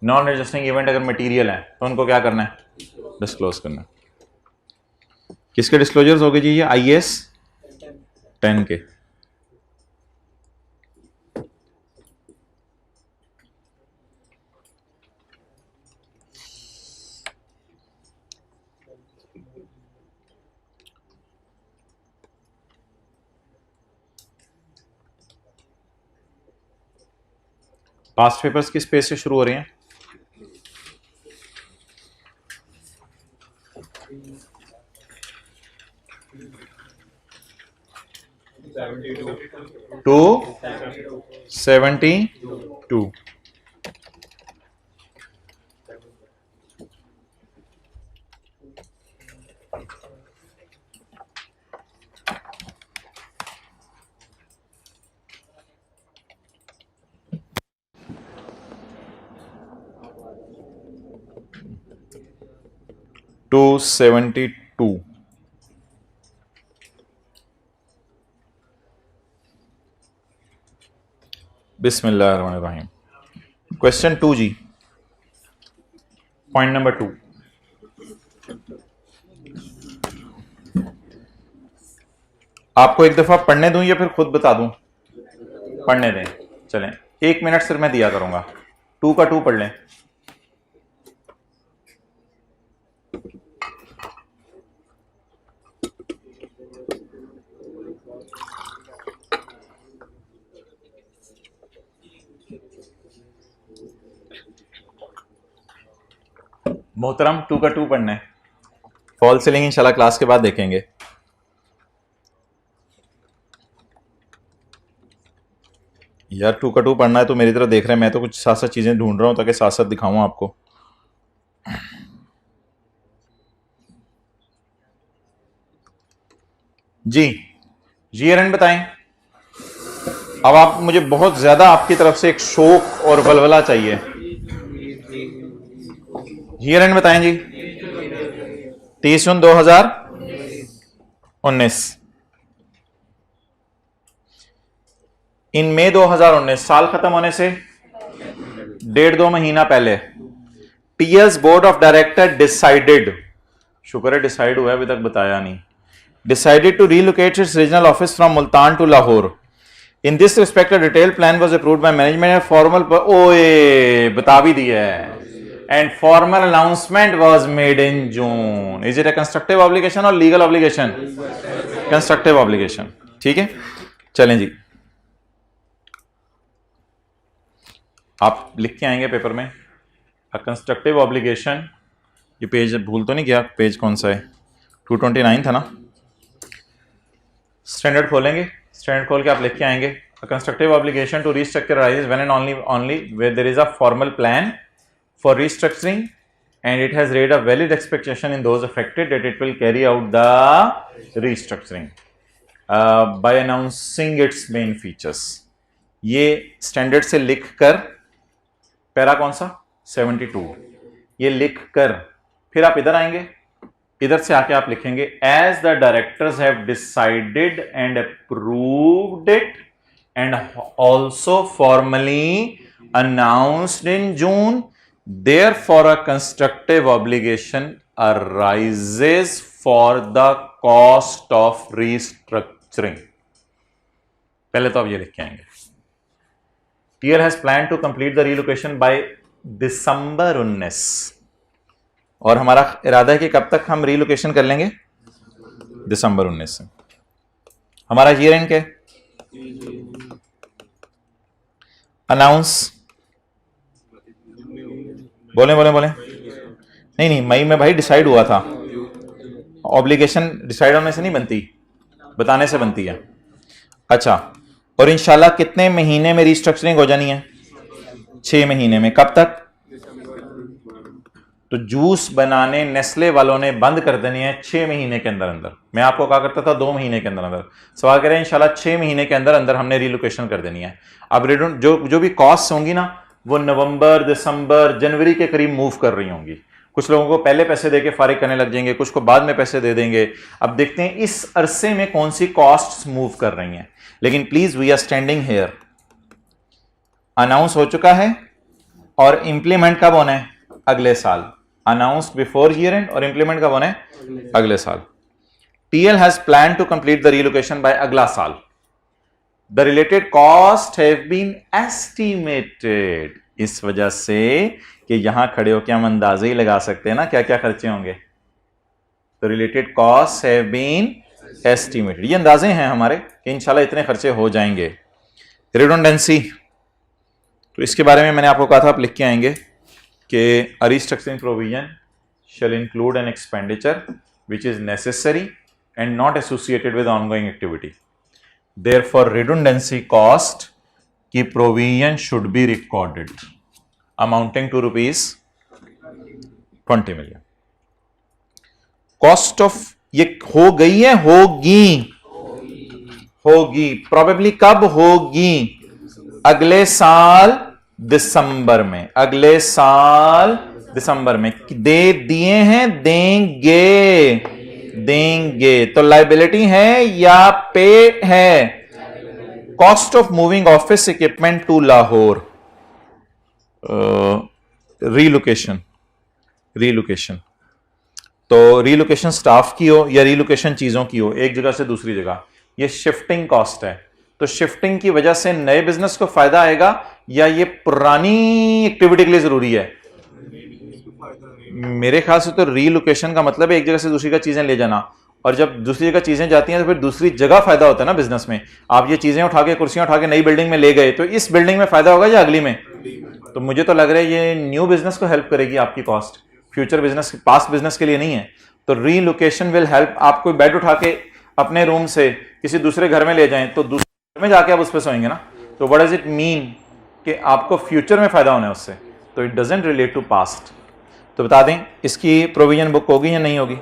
नॉन एडजस्टिंग इवेंट अगर मटेरियल है तो उनको क्या करना है, डिस्क्लोज करना है। किसके डिस्क्लोजर्स हो गए जी, ये IAS 10 के। पास्ट पेपर्स किस पेज से शुरू हो रहे हैं, टू 72। टू 72। बिस्मिल्लाहिर्रहमानिर्रहीम। क्वेश्चन 2 जी, पॉइंट नंबर 2। आपको एक दफा पढ़ने दूं या फिर खुद बता दूं, पढ़ने दें, चलें 1 मिनट सिर्फ मैं दिया करूंगा। 2 का 2 पढ़ लें। मोहतरम 2 का 2 पढ़ना है। फॉल सीलिंग इंशाल्लाह क्लास के बाद देखेंगे। यार 2 का 2 पढ़ना है तो मेरी तरफ देख रहे हैं, मैं तो कुछ साथ साथ चीजें ढूंढ रहा हूं ताकि साथ साथ दिखाऊं आपको। जी ईयर बताएं। अब आप मुझे बहुत ज्यादा आपकी तरफ से एक शौक और वलवला चाहिए। ईयर बताएं जी। 30 जून 2019। इन मई 2019 साल खत्म होने से 1.5-2 महीना पहले TS board of director decided, शुक्र है डिसाइड हुआ है, अभी तक बताया नहीं, decided to relocate its regional office from Multan to Lahore. In this respect a detail plan was approved by management and formal ओए बता भी दिया है, and formal announcement was made in June. Is it a constructive obligation or legal obligation? Constructive obligation. ठीक है, चलें जी, आप लिख के आएंगे पेपर में अ कंस्ट्रक्टिव ऑब्लिगेशन. ये पेज भूल तो नहीं गया, पेज कौन सा है? 229 था ना. स्टैंडर्ड खोलेंगे, स्टैंडर्ड खोल के आप लिख के आएंगे a constructive obligation to restructure arises when and only where there is a formal plan for restructuring and it has raised a valid expectation in those affected that it will carry out the restructuring by announcing its main features. ये standard से लिख कर, para कौन सा 72, ये लिख कर फिर आप इधर आएंगे, इधर से आके आप लिखेंगे as the directors have decided and approved it and also formally announced in June. Therefore, a constructive obligation arises for the cost of restructuring. पहले तो आप ये लिख के आएंगे. TL has planned to complete the relocation by December 19. और हमारा इरादा है कि कब तक हम रीलोकेशन कर लेंगे? दिसंबर 19 से. हमारा ईयर एंड क्या? अनाउंस बोले नहीं मई में भाई डिसाइड हुआ था. ऑब्लिगेशन डिसाइड होने से नहीं बनती, बताने से बनती है. अच्छा, और इंशाल्लाह कितने महीने में रीस्ट्रक्चरिंग हो जानी है? 6 महीने में. कब तक? तो जूस बनाने नेस्ले वालों ने बंद कर देनी है 6 महीने के अंदर अंदर. मैं आपको कहा करता था 2 महीने के अंदर अंदर. सवाल करें इंशाल्लाह 6 महीने के अंदर अंदर हमने रीलोकेशन कर देनी है. अब जो भी कॉस्ट होंगी ना, वो नवंबर, दिसंबर, जनवरी के करीब मूव कर रही होंगी. कुछ लोगों को पहले पैसे देके फारिग करने लग जाएंगे, कुछ को बाद में पैसे दे देंगे. अब देखते हैं इस अरसे में कौन सी कॉस्ट्स मूव कर रही हैं. लेकिन please we are standing here. Announce हो चुका है और इंप्लीमेंट कब होना है? अगले साल. अनाउंस बिफोर ईयर एंड और इंप्लीमेंट कब होना है? अगले साल. TL has plan to complete the relocation by अगला साल. The related cost have been estimated. इस वजह से कि यहां खड़े होकर हम अंदाजे ही लगा सकते हैं ना क्या क्या खर्चे होंगे. तो related cost have been estimated. ये अंदाजे हैं हमारे कि इंशाल्लाह इतने खर्चे हो जाएंगे. रिडंडेंसी, तो इसके बारे में मैंने आपको कहा था, आप लिख के आएंगे कि a restructuring provision shall include an expenditure which is necessary and not associated with ongoing activity. Therefore, redundancy cost की provision should be recorded amounting to rupees 20 million. Cost of ये हो गई है, होगी probably कब होगी? अगले साल दिसंबर में. अगले साल दिसंबर में. दे दिए हैं, देंगे. तो लाइबिलिटी है या पे है? Cost of moving office equipment to Lahore. Relocation. तो रीलोकेशन स्टाफ की हो या रीलोकेशन चीजों की हो, एक जगह से दूसरी जगह, ये शिफ्टिंग कॉस्ट है. तो शिफ्टिंग की वजह से नए बिजनेस को फायदा आएगा या ये पुरानी एक्टिविटी के लिए जरूरी है? मेरे ख्याल से तो रीलोकेशन का मतलब है एक जगह से दूसरी का चीजें ले जाना. और जब दूसरी जगह चीजें जाती हैं तो फिर दूसरी जगह फायदा होता है ना बिजनेस में. आप ये चीजें उठा के, कुर्सियां उठा के नई बिल्डिंग में ले गए, तो इस बिल्डिंग में फायदा होगा या अगली में? तो मुझे तो लग रहा है ये न्यू बिजनेस को हेल्प करेगी. आपकी cost future business, past business के लिए नहीं है. तो रीलोकेशन विल हेल्प. आप कोई बेड उठा के अपने रूम से किसी दूसरे घर में ले जाएं तो दूसरे घर में जाके आप उस पर सोएंगे ना. तो व्हाट डज इट मीन कि आपको फ्यूचर में फायदा होना है उससे. तो it doesn't relate to past. तो बता दें इसकी प्रोविजन बुक होगी या नहीं होगी?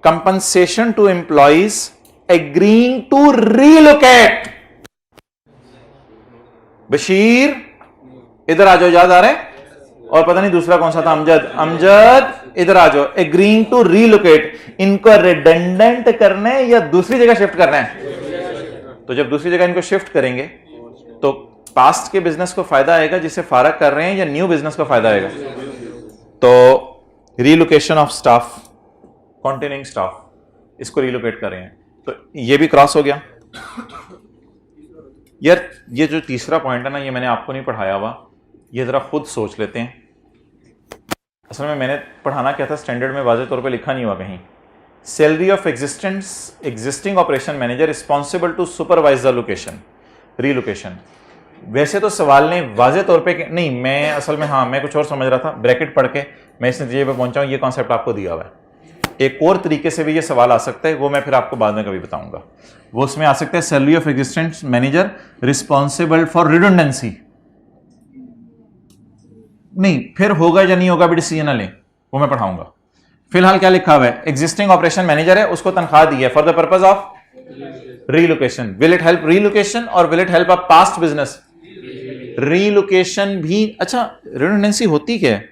Compensation to employees agreeing to relocate. Bashir इधर आ जाओ, याद आ रहा है? और पता नहीं दूसरा कौन सा था, अमजद इधर आ जाओ. Agreeing to relocate. इनको रिडंडेंट करना है या दूसरी जगह शिफ्ट करना है? तो जब दूसरी जगह इनको शिफ्ट करेंगे तो पास्ट के बिजनेस को फायदा आएगा जिसे फारग कर रहे हैं, या न्यू बिजनेस को फायदा आएगा? तो relocation of staff, containing staff, इसको रीलोकेट कर रहे हैं, तो ये भी क्रॉस हो गया। यार ये जो तीसरा पॉइंट है ना, ये मैंने आपको नहीं पढ़ाया हुआ, ये जरा खुद सोच लेते हैं। असल में मैंने पढ़ाना क्या था, स्टैंडर्ड में वाज़ेह तौर पे लिखा नहीं हुआ कहीं। Salary of existing operation manager responsible to supervise the location, relocation. वैसे तो सवाल ने वाज़ेह तौर पे नहीं, मैं असल में हाँ मैं कुछ और समझ रहा था, ब्रैकेट पढ़ के मैं इस नतीजे पे पहुंचा हूँ, ये कॉन्सेप्ट आपको दिया हुआ है। एक और तरीके से भी ये सवाल आ सकता है, वो मैं फिर आपको बाद में कभी बताऊंगा। वो उसमें आ सकता है salary of existent manager responsible for redundancy, नहीं फिर होगा या नहीं होगा भी डिसीजन ना लें, वो मैं पढ़ाऊंगा। फिलहाल क्या लिखा हुआ है, एग्जिस्टिंग ऑपरेशन मैनेजर है, उसको तनख्वाह दी है for the purpose of relocation. Will it help relocation और will it help a past business? Relocation भी। अच्छा रिडंडेंसी होती क्या है?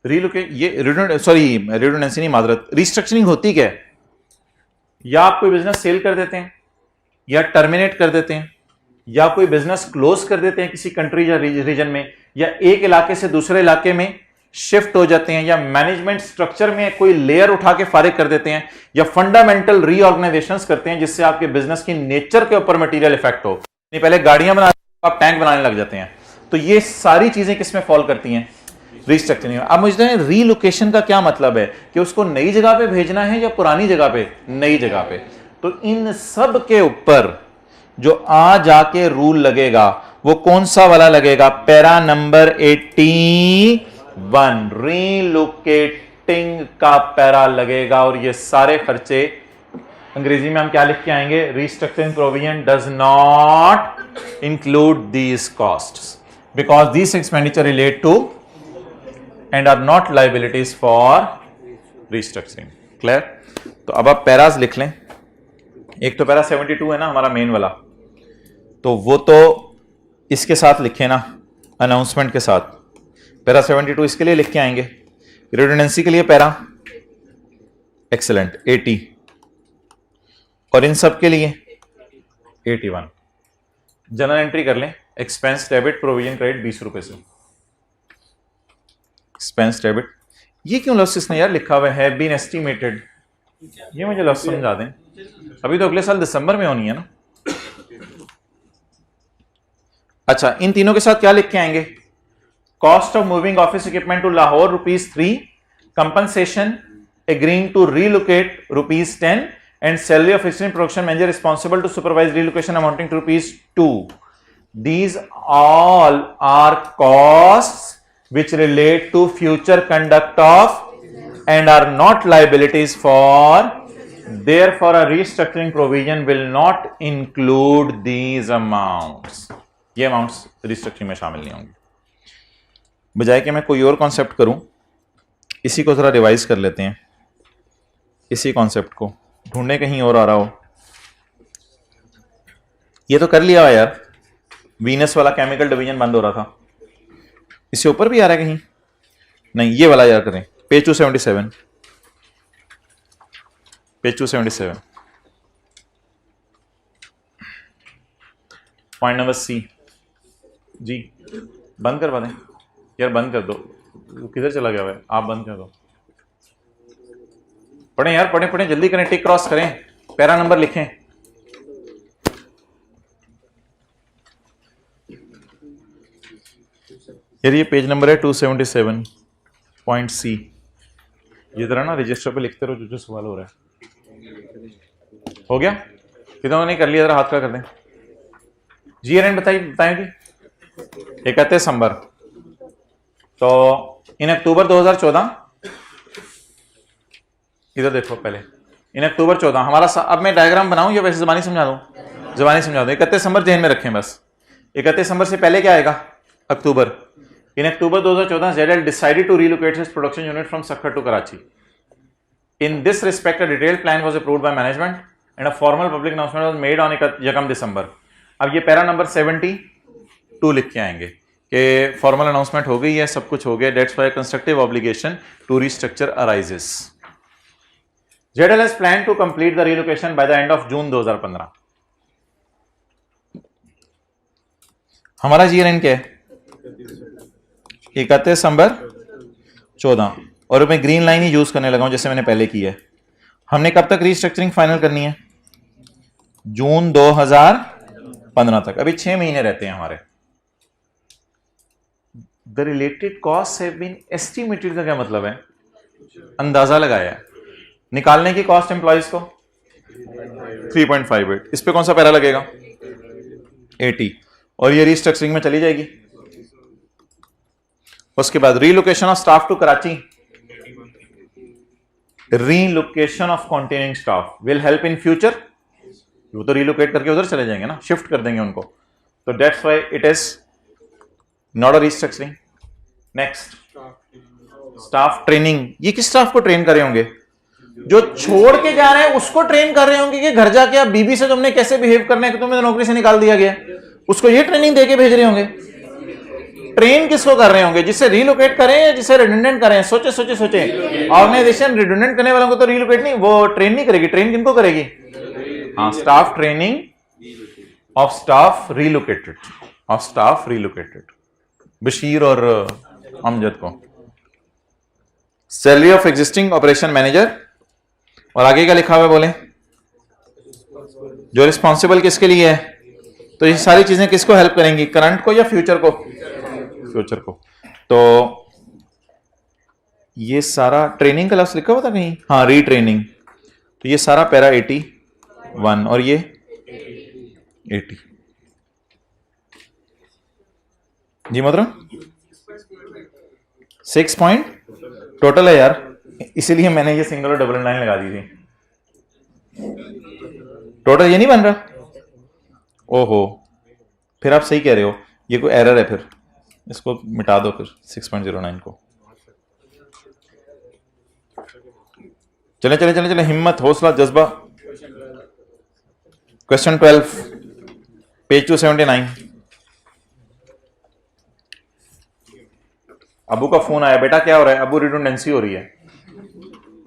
रिडंडेंसी नहीं, मादरत, रिस्ट्रक्चरिंग होती क्या है? या आप कोई बिजनेस सेल कर देते हैं, या टर्मिनेट कर देते हैं, या कोई बिजनेस क्लोज कर देते हैं किसी कंट्री या रीजन में, या एक इलाके से दूसरे इलाके में शिफ्ट हो जाते हैं, या मैनेजमेंट स्ट्रक्चर में कोई लेयर उठा के फारिग कर देते हैं, या फंडामेंटल रीऑर्गेनाइजेशंस करते हैं जिससे आपके बिजनेस की नेचर के ऊपर मटेरियल इफेक्ट हो। नहीं पहले गाड़ियां बना आप टैंक बनाने लग जाते हैं, तो ये सारी चीजें किसमें फॉल करती हैं? रिस्ट्रक्चरिंग। अब मुझे रीलोकेशन का क्या मतलब है, कि उसको नई जगह पे भेजना है या पुरानी जगह पे? नई जगह पे। तो इन सब के ऊपर जो आ जाके रूल लगेगा वो कौन सा वाला लगेगा? पैरा नंबर 81, रीलोकेटिंग का पैरा लगेगा। और ये सारे खर्चे अंग्रेजी में हम क्या लिख के आएंगे? Restructuring provision does not include these costs because these expenditure relate to and are not liabilities for restructuring. Clear? तो अब आप पैरास लिख लें। एक तो पैरा 72 है ना हमारा मेन वाला, तो वो तो इसके साथ लिखे ना, अनाउंसमेंट के साथ। पैरा 72 इसके लिए लिख के आएंगे। रिडंडेंसी के लिए पैरा एक्सीलेंट 80, और इन सब के लिए 81। जनरल एंट्री कर लें, एक्सपेंस डेबिट प्रोविजन क्रेडिट 20 रुपए से। एक्सपेंस डेबिट, ये क्यों लॉस इसने यार लिखा हुआ है बीन एस्टिमेटेड? ये मुझे लॉस समझा दें, अभी तो अगले साल दिसंबर में होनी है ना। अच्छा इन तीनों के साथ क्या लिख के आएंगे? Cost of moving office equipment to Lahore ₹3, compensation agreeing to relocate ₹10, and salary of extend production manager responsible to supervise relocation amounting to ₹2। These all are costs which relate to future conduct of and are not liabilities for, therefore a restructuring provision will not include these amounts. ये amounts restructuring में शामिल नहीं होंगे। बजाय कि मैं कोई और कॉन्सेप्ट करूं, इसी को जरा रिवाइज कर लेते हैं। इसी कॉन्सेप्ट को ढूंढने कहीं और आ रहा हो। ये तो कर लिया हुआ यार, वीनस वाला केमिकल डिवीजन बंद हो रहा था, इससे ऊपर भी आ रहा है कहीं? नहीं, ये वाला यार करें, page 277, page 277, point number C. जी बंद करवा दें यार, बंद कर दो, किधर चला गया है? आप बंद कर दो। पढ़ें यार, पढ़ें पढ़ें, जल्दी करें, टिक क्रॉस करें, पैरा नंबर लिखें। यार ये पेज नंबर है 277, पॉइंट सी। ये तरह ना रजिस्टर पे लिखते रहो जो जो सवाल हो रहा है। हो गया? कितना नहीं कर लिया? जरा हाथ का कर दें। GRN बताएंगे 31 दिसंबर। तो इन अक्टूबर 2014, इधर देखो पहले, इन अक्टूबर 14 हमारा अब मैं डायग्राम बनाऊं या वैसे जबानी समझा दूं? जबानी समझा दूं। 31 दिसंबर जेहन में रखें बस। 31 दिसंबर से पहले क्या आएगा? अक्टूबर। In October 2014, ZL decided to relocate his production unit from Sakhar to Karachi. In this respect, a detailed plan was approved by management and a formal public announcement was made on 1 दिसंबर। अब ये para number 72 लिख के आएंगे कि formal announcement हो गई है, सब कुछ हो गया। That's why constructive obligation to restructure arises. ZL has planned to complete the relocation by the end of June 2015. हमारा ईयर एंड क्या है? 31 दिसंबर 14। और मैं ग्रीन लाइन ही यूज करने लगा हूं जैसे मैंने पहले की है। हमने कब तक रीस्ट्रक्चरिंग फाइनल करनी है? जून 2015 तक। अभी 6 महीने रहते हैं हमारे। The related cost have been estimated का क्या मतलब है? अंदाजा लगाया है। निकालने की कॉस्ट एम्प्लॉइज को 3.58। इस पे कौन सा पैरा लगेगा? 80। और ये रीस्ट्रक्चरिंग में चली जाएगी। उसके बाद relocation of staff to Karachi, relocation of containing staff will help in future. वो तो रीलोकेट करके उधर चले जाएंगे ना, शिफ्ट कर देंगे उनको। तो that's why it is not a restructuring. Next, staff training. ये किस स्टाफ को ट्रेन कर रहे होंगे? जो छोड़ के जा रहे हैं उसको ट्रेन कर रहे होंगे कि घर जाके आप बीबी से तुमने कैसे बिहेव करना है कि तुम्हें नौकरी से निकाल दिया गया, उसको ये ट्रेनिंग देके भेज रहे होंगे। ट्रेन किसको कर रहे होंगे? जिससे रीलोकेट करें या जिससे रिडंडेंट करें? सोचे सोचे सोचे। ऑर्गेनाइजेशन रिडंडेंट करने वालों को तो रीलोकेट नहीं, वो ट्रेन नहीं करेगी। ट्रेन किनको करेगी? हाँ, staff training of staff relocated, of staff relocated. Bashir और अमजद को। Salary of existing operation manager. और आगे क्या लिखा हुआ है बोले? जो रिस्पॉन्सिबल किसके लिए है? तो ये सारी चीजें किसको हेल्प करेंगी? करंट को या फ्यूचर को? फ्यूचर को। तो ये सारा ट्रेनिंग का लफ्ज लिखा हुआ था कहीं? हाँ, रीट्रेनिंग। तो ये सारा पैरा 81 और ये 80। जी मतलब 6 पॉइंट टोटल है यार, इसीलिए मैंने ये सिंगल और डबल लाइन लगा दी थी। टोटल ये नहीं बन रहा। ओहो, फिर आप सही कह रहे हो, ये कोई एरर है। फिर इसको मिटा दो फिर 6.09 को। चले चले चले चले, हिम्मत, हौसला, जज्बा। Question 12, page 279। अबू का फोन आया, बेटा क्या हो रहा है? अबू रिडंडेंसी हो रही है।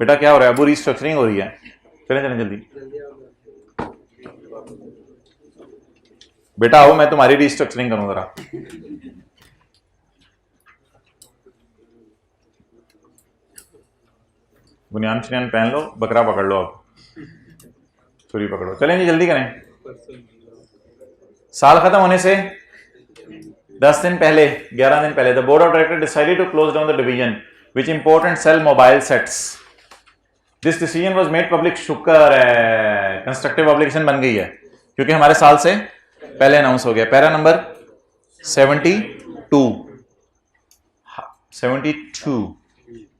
बेटा क्या हो रहा है? अबू रीस्ट्रक्चरिंग हो रही है। चले चले जल्दी। बेटा आओ, मैं तुम्हारी रीस्ट्रक्चरिंग करूं जरा। बुनियान शनियान पहन लो, बकरा पकड़ लो, अब छुरी पकड़ो। चलें जी, जल्दी करें। साल खत्म होने से 10 दिन पहले, 11 दिन पहले, the board of director decided to close down the division which import and sell mobile sets. This decision was made public. शुक्र है कंस्ट्रक्टिव ऑब्लिगेशन बन गई है, क्योंकि हमारे साल से पहले अनाउंस हो गया। Para number 72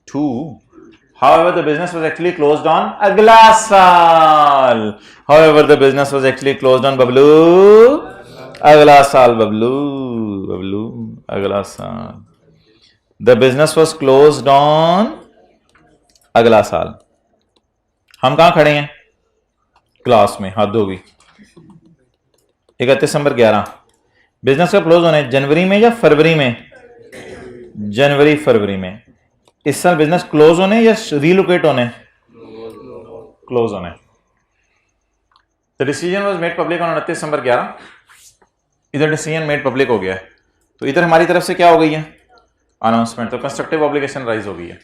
2। However, the business was actually closed on अगला साल। However, the business was actually closed on Bablu अगला साल। बबलू बबलू अगला साल। The business was closed on अगला साल। हम कहां खड़े हैं? क्लास में। हद होगी। 31 दिसंबर 11। बिजनेस का क्लोज होने जनवरी में या फरवरी में? जनवरी फरवरी में। इस साल बिजनेस क्लोज होने या रीलोकेट होने? क्लोज होने। The decision was made public on 29 दिसंबर 11। इधर डिसीजन मेड पब्लिक हो गया है, तो इधर हमारी तरफ से क्या हो गई है? अनाउंसमेंट। तो कंस्ट्रक्टिव ऑब्लिगेशन राइज हो गई है।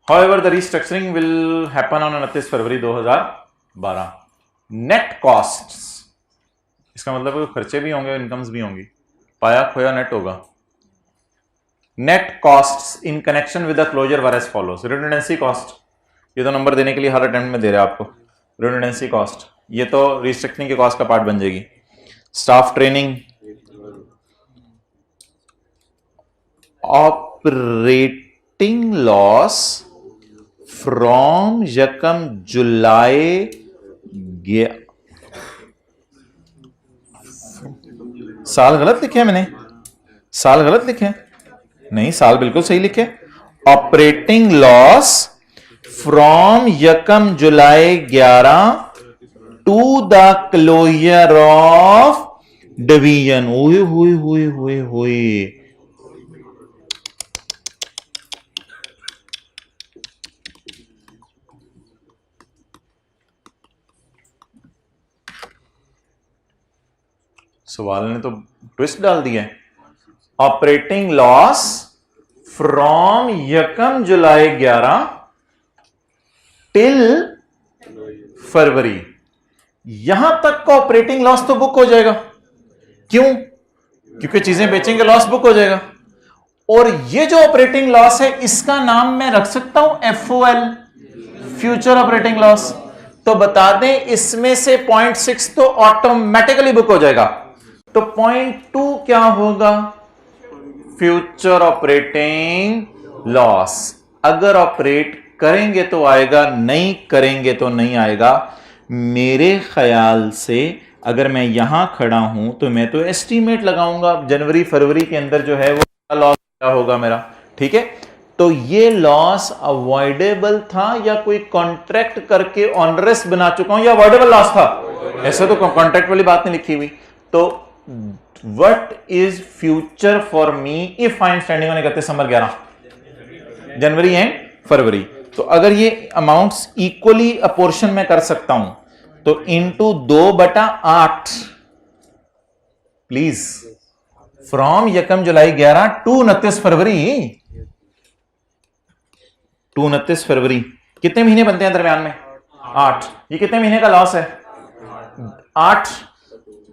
However the restructuring will happen on 29 February 2012। Net costs, इसका मतलब खर्चे भी होंगे, इनकम्स भी होंगी। पाया खोया नेट होगा। Net costs in connection with the closure were as follows. Redundancy cost, ये तो नंबर देने के लिए हर अटेम्प्ट में दे रहे हैं आपको। रिडंडेंसी कॉस्ट, ये तो रिस्ट्रक्चरिंग के कॉस्ट का पार्ट बन जाएगी। Staff training, operating loss from यकम जुलाई साल गलत लिखे हैं मैंने, साल गलत लिखे हैं। नहीं, साल बिल्कुल सही लिखे। ऑपरेटिंग लॉस फ्रॉम यकम जुलाई 11 to the closure of division. हुई हुई हुई हुई हुई। सवाल ने तो ट्विस्ट डाल दिया है। ऑपरेटिंग लॉस फ्रॉम यकम जुलाई 11 टिल फरवरी, यहां तक का ऑपरेटिंग लॉस तो बुक हो जाएगा। क्यों? क्योंकि चीजें बेचेंगे लॉस बुक हो जाएगा। और ये जो ऑपरेटिंग लॉस है इसका नाम मैं रख सकता हूं FOL, फ्यूचर ऑपरेटिंग लॉस। तो बता दें इसमें से 0.6 तो ऑटोमेटिकली बुक हो जाएगा। तो 0.2 क्या होगा? Future operating loss. अगर ऑपरेट करेंगे तो आएगा, नहीं करेंगे तो नहीं आएगा। मेरे ख्याल से अगर मैं यहां खड़ा हूं तो मैं तो एस्टीमेट लगाऊंगा जनवरी फरवरी के अंदर जो है वो लॉस क्या होगा मेरा। ठीक है, तो ये लॉस अवॉइडेबल था या कोई कॉन्ट्रैक्ट करके ऑनरेस बना चुका हूं या अवॉइडेबल लॉस था? ऐसे तो कॉन्ट्रैक्ट वाली बात नहीं लिखी हुई। तो what is future for me if I am standing on 31 December 11, January and February. तो अगर ये अमाउंट्स इक्वली अपोर्शन में कर सकता हूं तो इंटू 2/8 प्लीज, फ्रॉम यकम जुलाई 11 टू 29 फरवरी। 29 फरवरी कितने महीने बनते हैं दरमियान में? 8। ये कितने महीने का लॉस है? 8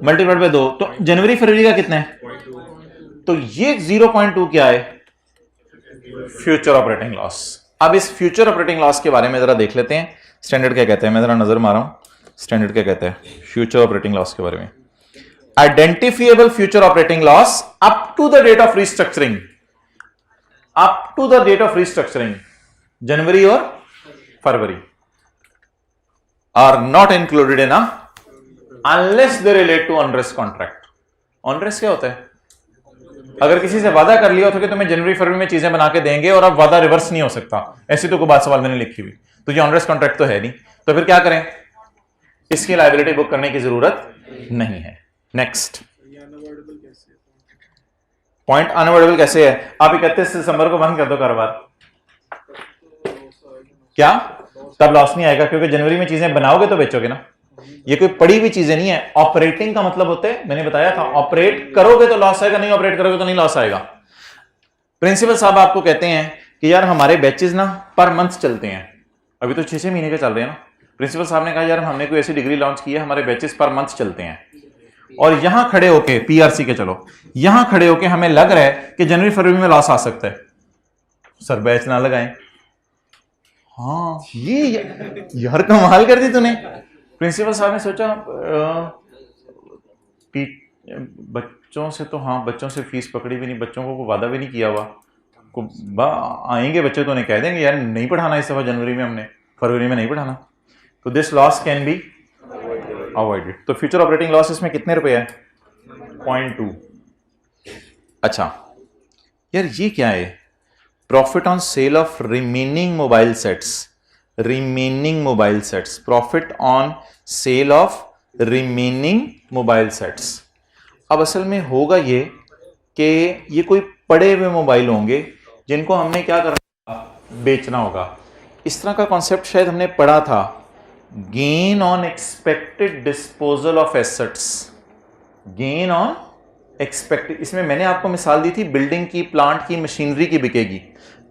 मल्टीप्लाइड बाय 2, तो जनवरी फरवरी का कितना है? तो ये 0.2 क्या है? Future operating loss. अब इस फ्यूचर ऑपरेटिंग लॉस के बारे में जरा देख लेते हैं, स्टैंडर्ड क्या कहते हैं। मैं जरा नजर मारा हूं, स्टैंडर्ड क्या कहते हैं फ्यूचर ऑपरेटिंग लॉस के बारे में। Identifiable future operating loss up to the date of restructuring, up to the date of restructuring जनवरी और फरवरी are not included in unless they relate to onerous contract. Onerous क्या होता है? अगर किसी से वादा कर लिया हो तो कि तुम्हें जनवरी फरवरी में चीजें बना के देंगे और अब वादा रिवर्स नहीं हो सकता, ऐसी तो कोई बात सवाल में नहीं लिखी हुई, तो ये ऑनरेस कॉन्ट्रैक्ट तो है नहीं, तो फिर क्या करें? इसकी लायबिलिटी बुक करने की जरूरत नहीं है। नेक्स्ट पॉइंट, अनअवॉइडेबल कैसे है? आप 31 दिसंबर को बंद कर दो कारोबार, क्या तब लॉस नहीं आएगा? क्योंकि जनवरी में चीजें बनाओगे तो बेचोगे ना। ये कोई पड़ी हुई चीजें नहीं है। ऑपरेटिंग का मतलब होता है, मैंने बताया था, ऑपरेट करोगे तो लॉस आएगा, नहीं ऑपरेट करोगे तो नहीं लॉस आएगा। प्रिंसिपल साहब आपको कहते हैं कि यार हमारे बैचेस ना पर मंथ चलते हैं, अभी तो 6-6 महीने के चल रहे हैं ना। प्रिंसिपल साहब ने कहा यार हमने कोई ऐसी डिग्री लॉन्च की है, हमारे बैचेस पर मंथ चलते हैं, और यहां खड़े होके PRC के, चलो यहां खड़े होके हमें लग रहा है कि जनवरी फरवरी में लॉस आ सकता है, सर बैच ना लगाएं। हाँ ये यार कमाल कर दी तूने। प्रिंसिपल साहब ने सोचा बच्चों से तो, हाँ बच्चों से फीस पकड़ी भी नहीं, बच्चों को वादा भी नहीं किया हुआ, आएंगे बच्चे तो उन्हें कह देंगे यार नहीं पढ़ाना इस दफा जनवरी में, हमने फरवरी में नहीं पढ़ाना। तो this loss can be avoided. तो फ्यूचर ऑपरेटिंग लॉस इसमें कितने रुपए है? 0.2। अच्छा यार ये क्या है? Profit on sale of remaining mobile sets, remaining mobile sets, profit on sale of remaining mobile sets. अब असल में होगा ये कि ये कोई पड़े हुए मोबाइल होंगे जिनको हमने क्या करना, बेचना होगा। इस तरह का कॉन्सेप्ट शायद हमने पढ़ा था, gain on expected disposal of assets, gain on expected. इसमें मैंने आपको मिसाल दी थी बिल्डिंग की, प्लांट की, मशीनरी की बिकेगी,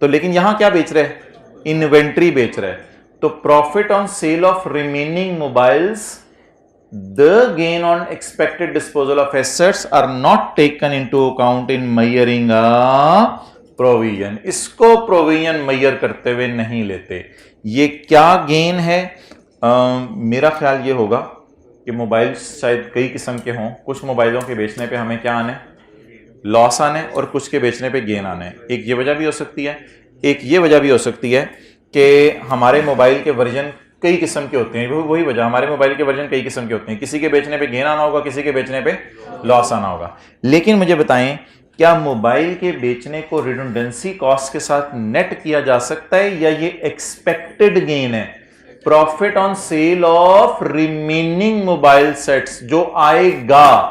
तो लेकिन यहां क्या बेच रहे हैं? इन्वेंट्री बेच रहे हैं। तो profit on sale of remaining mobiles, the gain on expected disposal of assets are not taken into account in measuring provision. इसको प्रोविजन मेजर करते हुए नहीं लेते। ये क्या गेन है? मेरा ख्याल ये होगा कि मोबाइल शायद कई किस्म के हों, कुछ मोबाइलों के बेचने पे हमें क्या आने, लॉस आने, और कुछ के बेचने पे गेन आने। एक ये वजह भी हो सकती है, एक ये वजह भी हो सकती है कि हमारे मोबाइल के वर्जन कई किस्म के होते हैं। वही वजह, हमारे मोबाइल के वर्जन कई किस्म के होते हैं, किसी के बेचने पे गेन आना होगा, किसी के बेचने पे लॉस आना होगा। लेकिन मुझे बताएं, क्या मोबाइल के बेचने को रिडंडेंसी कॉस्ट के साथ नेट किया जा सकता है, या ये एक्सपेक्टेड गेन है? Profit on sale of remaining mobile sets जो आएगा,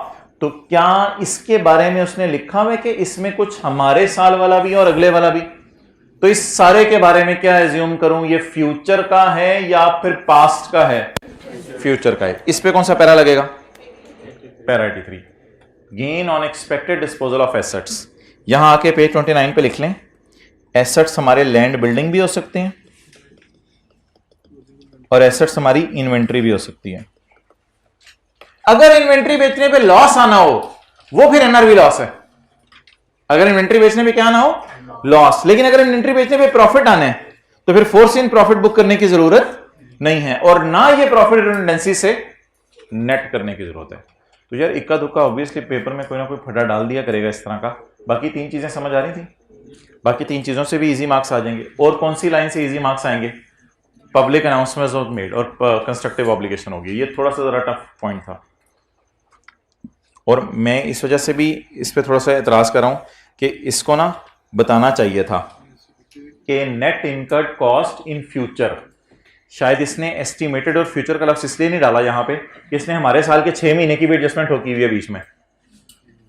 तो क्या इसके बारे में उसने लिखा हुआ है कि इसमें कुछ हमारे साल वाला भी है और अगले वाला भी? तो इस सारे के बारे में क्या एज्यूम करूं, ये फ्यूचर का है या फिर पास्ट का है? फ्यूचर का है। इस पे कौन सा पैरा लगेगा? Para 83। Gain on expected disposal of assets. यहां आके पेज 29 पे लिख लें, एसेट्स हमारे लैंड बिल्डिंग भी हो सकते हैं और एसेट्स हमारी इन्वेंट्री भी हो सकती है। अगर इन्वेंट्री बेचने पे लॉस आना हो वो फिर एनआरवी लॉस है। अगर इन्वेंट्री बेचने पे क्या आना हो, लॉस। लेकिन अगर इन्वेंट्री बेचने पे प्रॉफिट आना है तो फिर फोर्स इन प्रॉफिट बुक करने की जरूरत नहीं है और ना ये प्रॉफिट रिडंडेंसी से नेट करने की जरूरत है। तो यार इक्का दुक्का ऑब्वियसली पेपर में कोई ना कोई फटा डाल दिया करेगा इस तरह का। बाकी 3 चीजें समझ आ रही थी, बाकी 3 चीजों से भी इजी मार्क्स आ जाएंगे। और कौन सी लाइन से इजी मार्क्स आएंगे, पब्लिक अनाउंसमेंट ऑफ मेड और कंस्ट्रक्टिव ऑब्लिगेशन होगी। ये थोड़ा सा जरा टफ पॉइंट था और मैं इस वजह से भी इस पर थोड़ा सा एतराज कर रहा हूं कि इसको ना बताना चाहिए था कि net incurred cost in future. शायद इसने एस्टिमेटेड और फ्यूचर का लफ्ज इसलिए नहीं डाला यहां पे कि इसने हमारे साल के 6 महीने की भी एडजस्टमेंट होती हुई है बीच में,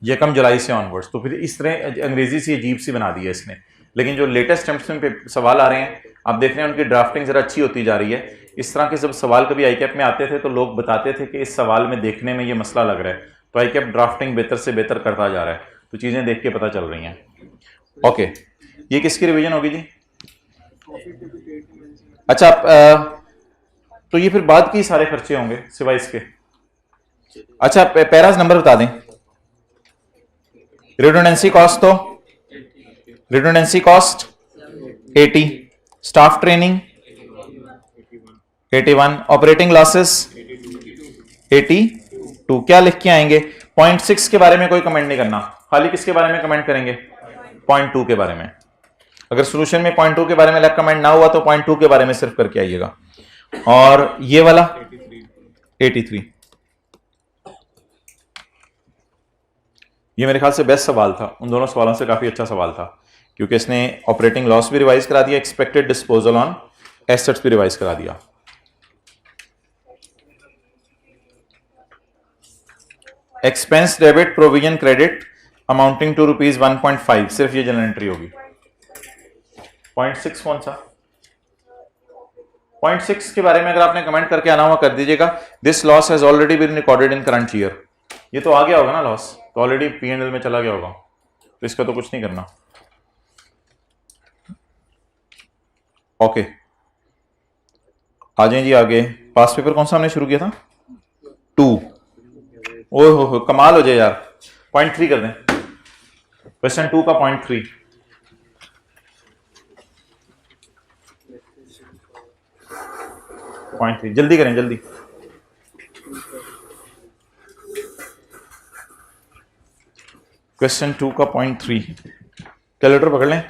यकम जुलाई से ऑनवर्ड्स। तो फिर इस तरह अंग्रेजी सी अजीब सी बना दी है इसने। लेकिन जो लेटेस्ट एमसीक्यू पे सवाल आ रहे हैं आप देख रहे हैं, उनकी ड्राफ्टिंग जरा अच्छी होती जा रही है। इस तरह के जब सवाल कभी आईकैप में आते थे तो लोग बताते थे कि इस सवाल में देखने में ये मसला लग रहा है, तो आईकैप ड्राफ्टिंग बेहतर से बेहतर करता जा रहा है, तो चीजें देख के पता चल रही हैं। ओके, ये किसकी रिवीजन होगी जी? अच्छा, तो ये फिर बाद के सारे खर्चे होंगे सिवाय इसके। अच्छा, पैराज नंबर बता दें। रिडंडेंसी कॉस्ट तो redundancy cost 80, staff training 81, operating losses 82। क्या लिख के आएंगे? 0.6 के बारे में कोई कमेंट नहीं करना, खाली किसके बारे में कमेंट करेंगे? 0.2 के बारे में। अगर सॉल्यूशन में 0.2 के बारे में लेफ्ट कमेंट ना हुआ तो 0.2 के बारे में सिर्फ करके आइएगा। और ये वाला 83, ये मेरे ख्याल से बेस्ट सवाल था, उन दोनों सवालों से काफी अच्छा सवाल था क्योंकि इसने ऑपरेटिंग लॉस भी रिवाइज करा दिया, एक्सपेक्टेड डिस्पोजल ऑन एसेट्स भी रिवाइज करा दिया। Expense debit provision credit amounting to ₹1.5, सिर्फ ये जनरल एंट्री होगी। 0.6 कौन सा? 0.6 के बारे में अगर आपने कमेंट करके आना हुआ कर दीजिएगा। This loss has already been recorded in current year. ये तो आ गया होगा ना लॉस, तो ऑलरेडी P&L में चला गया होगा, तो इसका तो कुछ नहीं करना। ओके, आ जाए जी आगे। पास पेपर कौन सा हमने शुरू किया था? 2। ओह हो कमाल हो जाए यार। 0.3 कर दें, क्वेश्चन 2 का 0.3। जल्दी करें जल्दी। क्वेश्चन 2 का 0.3, कैलकुलेटर पकड़ लें।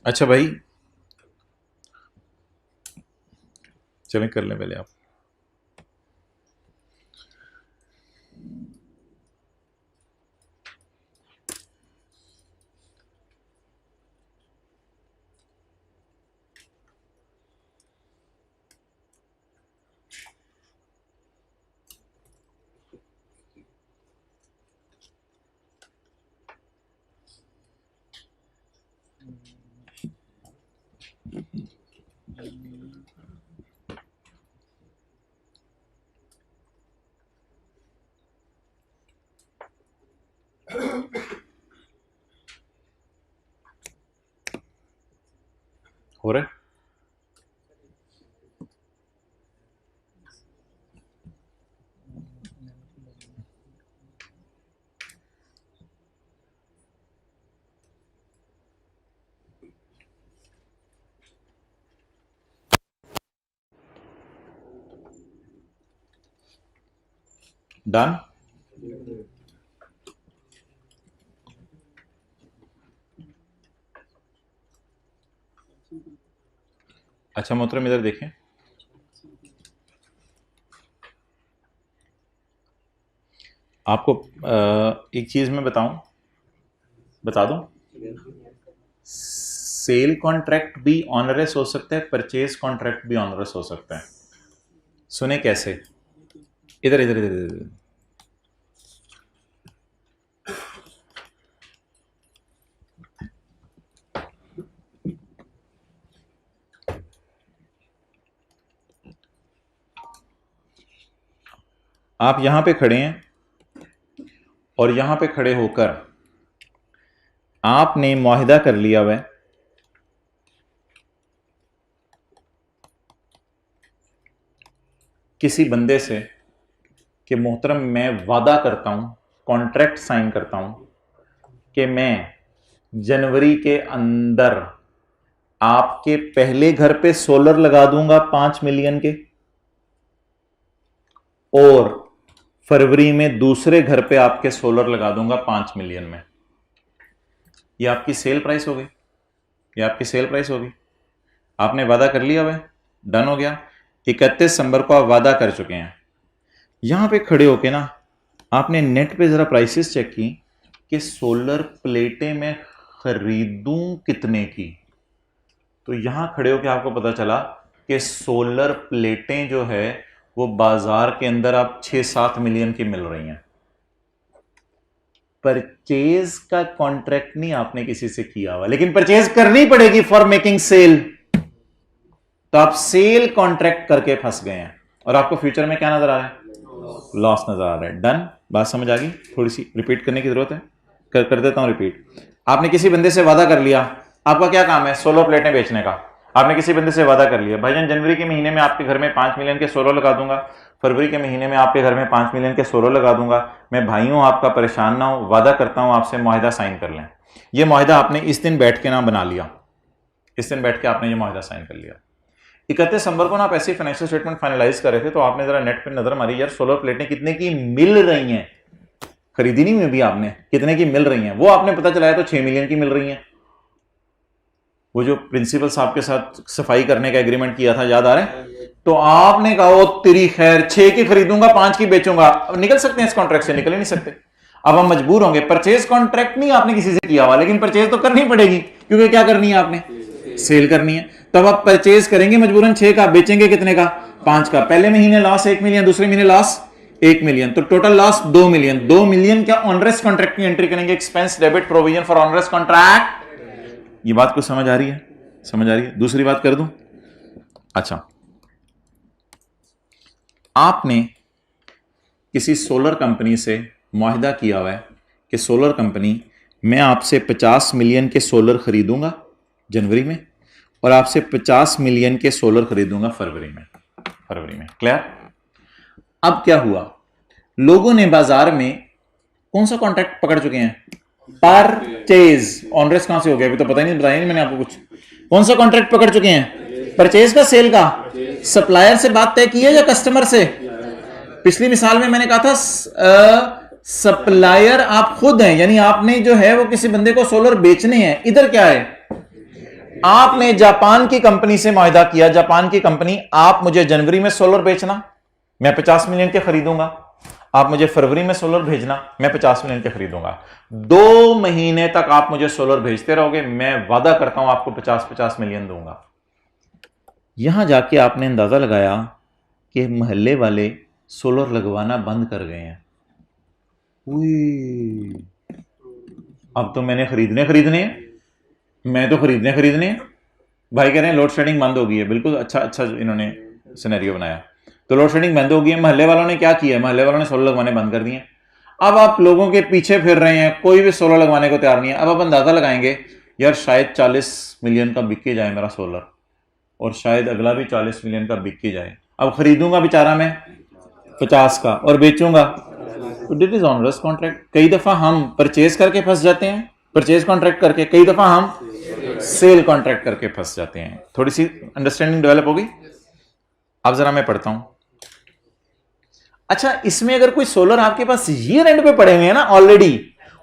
अच्छा भाई, चलें कर लें पहले आप। हो रहा है? डन। अच्छा मोहतरम इधर देखें, आपको एक चीज मैं बता दूं, सेल कॉन्ट्रैक्ट भी ऑनरस हो सकता है, परचेज कॉन्ट्रैक्ट भी ऑनरस हो सकता है। सुने कैसे? इधर इधर इधर इधर आप यहां पे खड़े हैं और यहां पे खड़े होकर आपने मुआहिदा कर लिया हुआ है किसी बंदे से कि मोहतरम मैं वादा करता हूं, कॉन्ट्रैक्ट साइन करता हूं कि मैं जनवरी के अंदर आपके पहले घर पे सोलर लगा दूंगा 5 मिलियन के, और फरवरी में दूसरे घर पे आपके सोलर लगा दूंगा 5 मिलियन में। ये आपकी सेल प्राइस हो गई, ये आपकी सेल प्राइस होगी। आपने वादा कर लिया हुआ, डन हो गया। 31 दिसंबर को आप वादा कर चुके हैं। यहां पे खड़े होके ना आपने नेट पे जरा प्राइसेस चेक की कि सोलर प्लेटें मैं खरीदूं कितने की। तो यहां खड़े होके आपको पता चला कि सोलर प्लेटें जो है वो बाजार के अंदर आप 6-7 मिलियन की मिल रही हैं। परचेज का कॉन्ट्रैक्ट नहीं आपने किसी से किया हुआ, लेकिन परचेज करनी पड़ेगी फॉर मेकिंग सेल। तो आप सेल कॉन्ट्रैक्ट करके फंस गए हैं और आपको फ्यूचर में क्या नजर आ रहा है? लॉस नजर आ रहा है। डन, बात समझ आ गई? थोड़ी सी रिपीट करने की जरूरत है, कर देता हूं रिपीट। आपने किसी बंदे से वादा कर लिया, आपका क्या काम है? सोलर प्लेटें बेचने का। आपने किसी बंदे से वादा कर लिया, भाईजान जनवरी के महीने में आपके घर में 5 मिलियन के सोलर लगा दूंगा, फरवरी के महीने में आपके घर में 5 मिलियन के सोलर लगा दूंगा। मैं भाई हूं आपका, परेशान ना हो, वादा करता हूं आपसे, मुआहिदा साइन कर लें। यह मुआहिदा आपने इस दिन बैठ के ना बना लिया, इस दिन बैठ के आपने ये मुआहिदा साइन कर लिया। 31 दिसंबर को ना आप ऐसे फाइनेंशियल स्टेटमेंट फाइनलाइज कर रहे थे, तो आपने जरा नेट पे नजर मारी, यार सोलर प्लेटें कितने की मिल रही हैं, खरीदी नहीं हुई भी आपने, कितने की मिल रही हैं। वो आपने पता चलाया तो 6 मिलियन की मिल रही हैं। वो जो प्रिंसिपल साहब के साथ सफाई करने का एग्रीमेंट किया था, याद आ रहा है? तो आपने कहा ओ तेरी खैर, 6 की खरीदूंगा 5 की बेचूंगा। अब निकल सकते हैं इस कॉन्ट्रैक्ट से? निकल ही नहीं सकते। अब हम मजबूर होंगे। परचेज कॉन्ट्रैक्ट नहीं आपने किसी से किया हुआ, लेकिन परचेज तो करनी पड़ेगी, क्योंकि क्या करनी है आपने? सेल करनी है। तब आप परचेज करेंगे मजबूरन 6 का, बेचेंगे कितने का? 5 का। पहले महीने लॉस 1 मिलियन, दूसरे महीने लॉस 1 मिलियन, तो टोटल लॉस 2 मिलियन। 2 मिलियन क्या ऑनरेस कॉन्ट्रैक्ट की एंट्री करेंगे, expense debit provision for onerous contract. ये बात को समझ आ रही है? समझ आ रही है? दूसरी बात कर दूं? अच्छा, आपने किसी सोलर कंपनी से मुआहिदा किया हुआ है कि सोलर कंपनी, मैं आपसे 50 मिलियन के सोलर खरीदूंगा जनवरी में, और आपसे 50 मिलियन के सोलर खरीदूंगा फरवरी में। क्लियर? अब क्या हुआ? लोगों ने बाजार में कौन सा कॉन्ट्रैक्ट पकड़ चुके हैं? परचेज। ऑनरेस कहां से हो गया? अभी तो पता ही नहीं, बताया नहीं मैंने आपको कुछ। कौन सा कॉन्ट्रैक्ट पकड़ चुके हैं? परचेज का, सेल का। सप्लायर से बात तय की है या कस्टमर से? पिछली मिसाल में मैंने कहा था सप्लायर आप खुद हैं, यानी आपने जो है वो किसी बंदे को सोलर बेचने हैं। इधर क्या है? आपने जापान की कंपनी से मुआहिदा किया, जापान की कंपनी, आप मुझे जनवरी में सोलर बेचना, मैं 50 मिलियन के खरीदूंगा, आप मुझे फरवरी में सोलर भेजना, मैं 50 मिलियन के खरीदूंगा। 2 महीने तक आप मुझे सोलर भेजते रहोगे, मैं वादा करता हूं आपको 50-50 मिलियन दूंगा। यहां जाके आपने अंदाजा लगाया कि मोहल्ले वाले सोलर लगवाना बंद कर गए हैं। अब तो मैंने खरीदने हैं, मैं तो खरीदने हैं। भाई कह रहे हैं लोड शेडिंग बंद हो गई है। बिल्कुल अच्छा इन्होंने सिनेरियो बनाया। तो लोड शेडिंग बंद हो गई है। महल्ले वालों ने क्या किया? महल्ले वालों ने सोलर लगवाने बंद कर दिए। अब आप लोगों के पीछे फिर रहे हैं, कोई भी सोलर लगवाने को तैयार नहीं है। अब आप अंदाजा लगाएंगे, यार शायद 40 मिलियन का बिक के जाए मेरा सोलर, और शायद अगला भी 40 मिलियन का बिक के जाए। अब खरीदूंगा बेचारा मैं 50 का और बेचूंगा, तो दिस इज ऑनरस कॉन्ट्रैक्ट। कई दफा हम परचेज करके फंस जाते हैं, परचेज कॉन्ट्रैक्ट करके, कई दफा हम सेल कॉन्ट्रैक्ट करके फंस जाते हैं। थोड़ी सी अंडरस्टैंडिंग डेवलप हो गई? अब जरा मैं पढ़ता हूं। अच्छा, इसमें अगर कोई सोलर आपके पास ईयर एंड पे पड़े हुए हैं ना ऑलरेडी,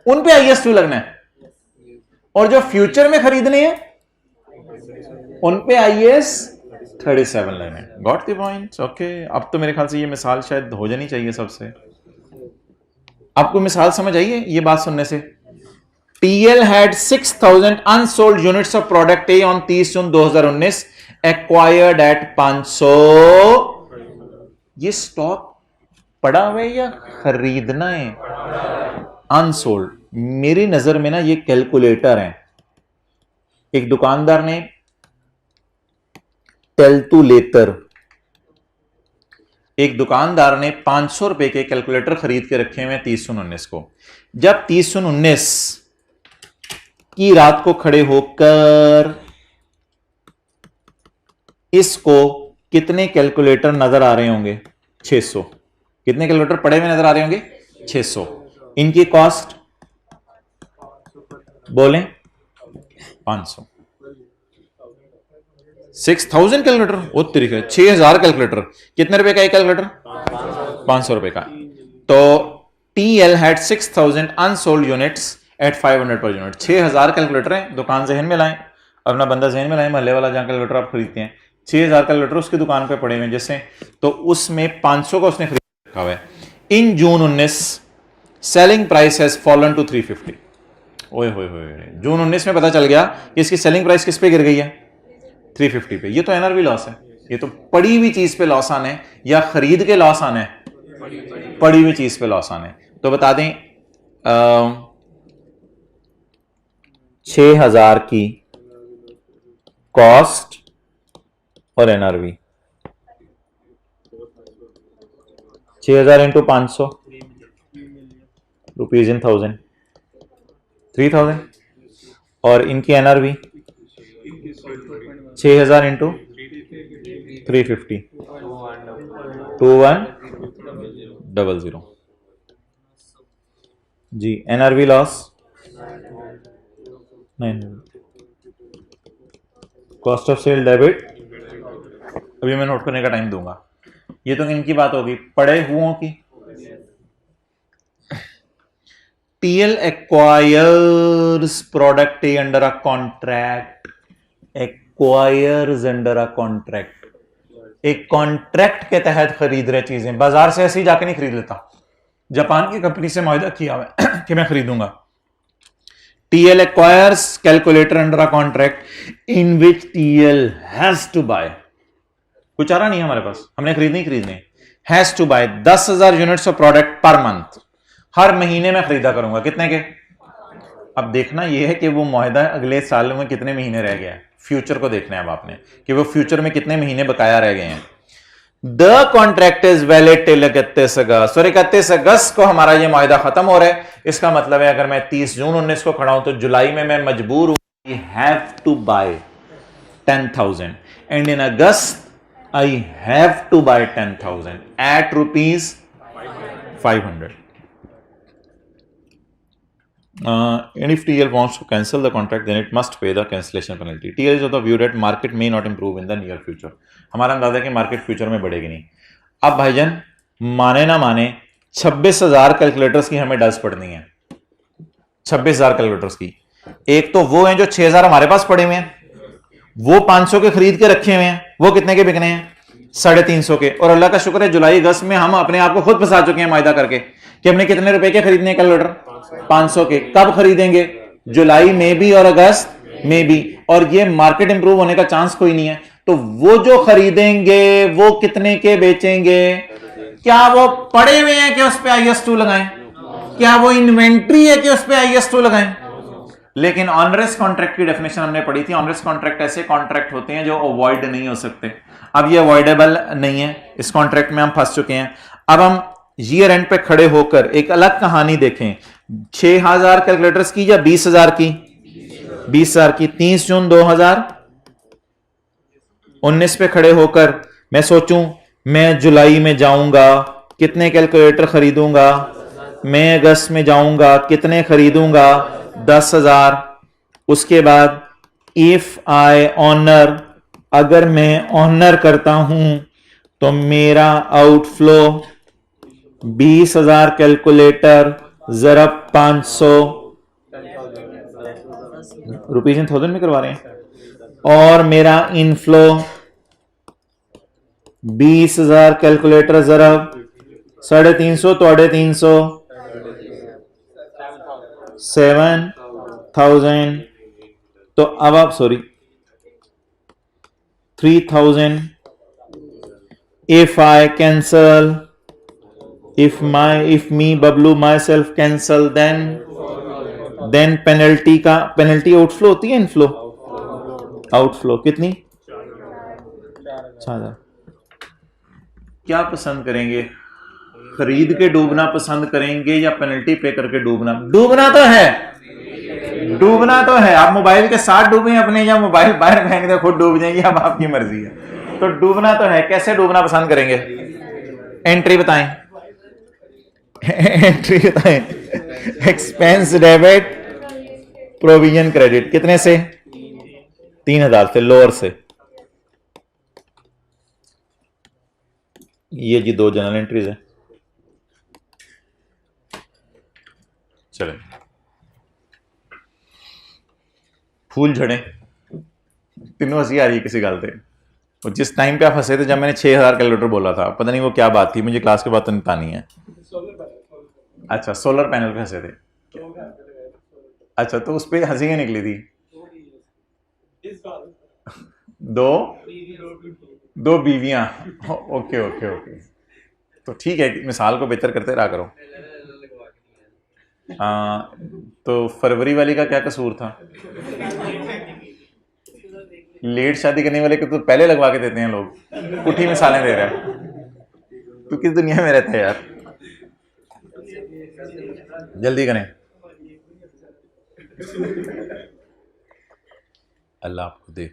उन पे IS2 लगना है, और जो फ्यूचर में खरीदने हैं उन पे IS37 लगना है। Got the point? ओके। अब तो मेरे ख्याल से ये मिसाल शायद हो जानी चाहिए सबसे। आपको मिसाल समझ आई है ये बात सुनने से? TL had 6,000 unsold units of product A on 30 June 2019, acquired at 500। ये स्टॉक पड़ा हुआ है या खरीदना है? अनसोल्ड। मेरी नजर में ना ये कैलकुलेटर है। एक दुकानदार ने टेल टू लेटर एक दुकानदार ने 500 रुपए के कैलकुलेटर खरीद के रखे हुए 30/19 को। जब 30/19 की रात को खड़े होकर इसको कितने कैलकुलेटर नजर आ रहे होंगे? 600। कितने कैलकुलेटर पड़े हुए नजर आ रहे होंगे? 600। इनकी कॉस्ट बोलें 500। 6000 कैलकुलेटर, वो तरीका 6000 कैलकुलेटर। कितने रुपए का एक कैलकुलेटर? 500 रुपए का। तो TL had 6000 unsold units at 500 per unit. 6000 calculator है, दुकान जहन में लाएं, अपना बंदा जहन में लाएं, महल्ले वाला जहां कैलकुलेटर आप खरीदते हैं, 6000 कैलकुलेटर उसकी दुकान पे पड़े हुए जैसे, तो उसमें 500 का उसने खरीद रखा हुआ है। In June 19 selling price has fallen to 350। ओए होए होए, जून 19 में पता चल गया कि इसकी सेलिंग प्राइस किस पे गिर गई है? 350 पे। ये तो एनआरवी लॉस है, ये तो पड़ी हुई चीज पे लॉस आने या खरीद के लॉस आने, पड़ी हुई चीज पे लॉस आने। तो बता दें 6000 की कॉस्ट और एनआरवी 6000 इंटू 500 रुपीज इन 1000, 3000। और इनकी एनआरवी 6000 इंटू 350 2100 जी। एनआरवी लॉस नहीं, कॉस्ट ऑफ सेल डेबिट अभी मैं नोट करने का टाइम दूंगा। ये तो इनकी बात होगी पड़े हुओं की। TL acquires product A under a contract, acquires under a contract, एक कॉन्ट्रैक्ट के तहत खरीद रहे चीजें, बाजार से ऐसे ही जाके नहीं खरीद लेता। जापान की कंपनी से मुआहदा किया हुआ है कि मैं खरीदूंगा। TL acquires calculator under a contract in which TL has to buy, कुछ आ रहा नहीं हमारे पास, हमने खरीदने has to buy 10,000 units of product per month. हर महीने में खरीदा करूंगा, कितने के? अब देखना यह है कि वो मुआहदा अगले साल में कितने महीने रह गया है, फ्यूचर को देखना है अब आपने कि वो फ्यूचर में कितने महीने बकाया रह गए हैं। The contract is valid till 31 अगस्त, और 31 अगस्त को हमारा ये मुआहदा खत्म हो रहा है। इसका मतलब है अगर मैं 30 जून 19 को खड़ा हूं तो जुलाई में मैं मजबूर हूं have to buy 10,000 and in August I have to buy 10,000 at rupees 500. And if TL wants to cancel the contract, then it must pay the cancellation penalty. TL is of the view that market may not improve in the near future. हमारा अंदाजा है कि market future में बढ़ेगी नहीं। अब भाईजान माने ना माने 26,000 कैलकुलेटर्स की हमें डज पड़नी है। 26,000 कैलकुलेटर्स की, एक तो वो हैं जो 6,000 हमारे पास पड़े हुए हैं, वो 500 के खरीद के रखे हुए हैं, वो कितने के बिकने हैं? 350 के। और अल्लाह का शुक्र है जुलाई अगस्त में हम अपने आप को खुद फंसा चुके हैं मुआहदा करके कि हमने कितने रुपए के खरीदने हैं कैलकुलेटर? 500 के। कब खरीदेंगे? जुलाई में भी और अगस्त में भी। और ये मार्केट इंप्रूव होने का चांस कोई नहीं है, तो वो जो खरीदेंगे वो कितने के बेचेंगे? क्या वो पड़े हुए हैं कि उस पर IS2 लगाएं? क्या वो इन्वेंट्री है कि उस पर IS2 लगाएं? लेकिन ऑनरेस कॉन्ट्रैक्ट की डेफिनेशन हमने पढ़ी थी। ऑनरेस कॉन्ट्रैक्ट ऐसे कॉन्ट्रैक्ट होते हैं जो अवॉइड नहीं हो सकते। अब ये अवॉइडेबल नहीं है, इस कॉन्ट्रैक्ट में हम फंस चुके हैं। अब हम ईयर एंड पे खड़े होकर एक अलग कहानी देखें। 6,000 कैलकुलेटर्स की या 20,000 की? 20,000 की। 30 जून 2019 पे खड़े होकर मैं सोचूं मैं जुलाई में जाऊंगा कितने कैलकुलेटर खरीदूंगा, मैं अगस्त में जाऊंगा कितने खरीदूंगा? 10,000। उसके बाद इफ आई ऑनर, अगर मैं ऑनर करता हूं तो मेरा आउटफ्लो 20,000 कैलकुलेटर जरा 500 रुपीज इन 1000 में करवा रहे हैं, और मेरा इनफ्लो 20,000 कैलकुलेटर जरा 350 तो 350 7,000। तो अब आप 3,000 if I cancel, if me Bablu myself cancel, then penalty outflow होती है, इनफ्लो आउटफ्लो कितनी? 4,000। क्या पसंद करेंगे, खरीद के डूबना पसंद करेंगे या पेनल्टी पे करके डूबना? डूबना तो है, डूबना तो है। आप मोबाइल के साथ डूबे अपने या मोबाइल बाहर फेंक दे खुद डूब जाएंगे, अब आपकी मर्जी है। तो डूबना तो है। कैसे डूबना पसंद करेंगे? एंट्री बताएं, एंट्री बताएं। Expense debit, provision credit. कितने से? 3000 से, लोअर से। ये जी 2 जनरल एंट्रीज है। चले, फूल झड़े, तीनों हंसी आ रही है किसी गल पे। और जिस टाइम पे आप हंसे थे जब मैंने 6000 कैलकुलेटर बोला था, पता नहीं वो क्या बात थी, मुझे क्लास के बाद तो नहीं है। अच्छा, सोलर पैनल पे हंसे थे। अच्छा, तो उस पर हंसी क्यों निकली थी? दो बीवियां। ओके ओके ओके, तो ठीक है, मिसाल को बेहतर करते रहा करो। तो फरवरी वाली का क्या कसूर था? लेट शादी करने वाले को तो पहले लगवा के देते हैं लोग। उठी मिसालें दे रहे हैं, तू किस दुनिया में रहते हैं यार? जल्दी करें, अल्लाह आपको दे।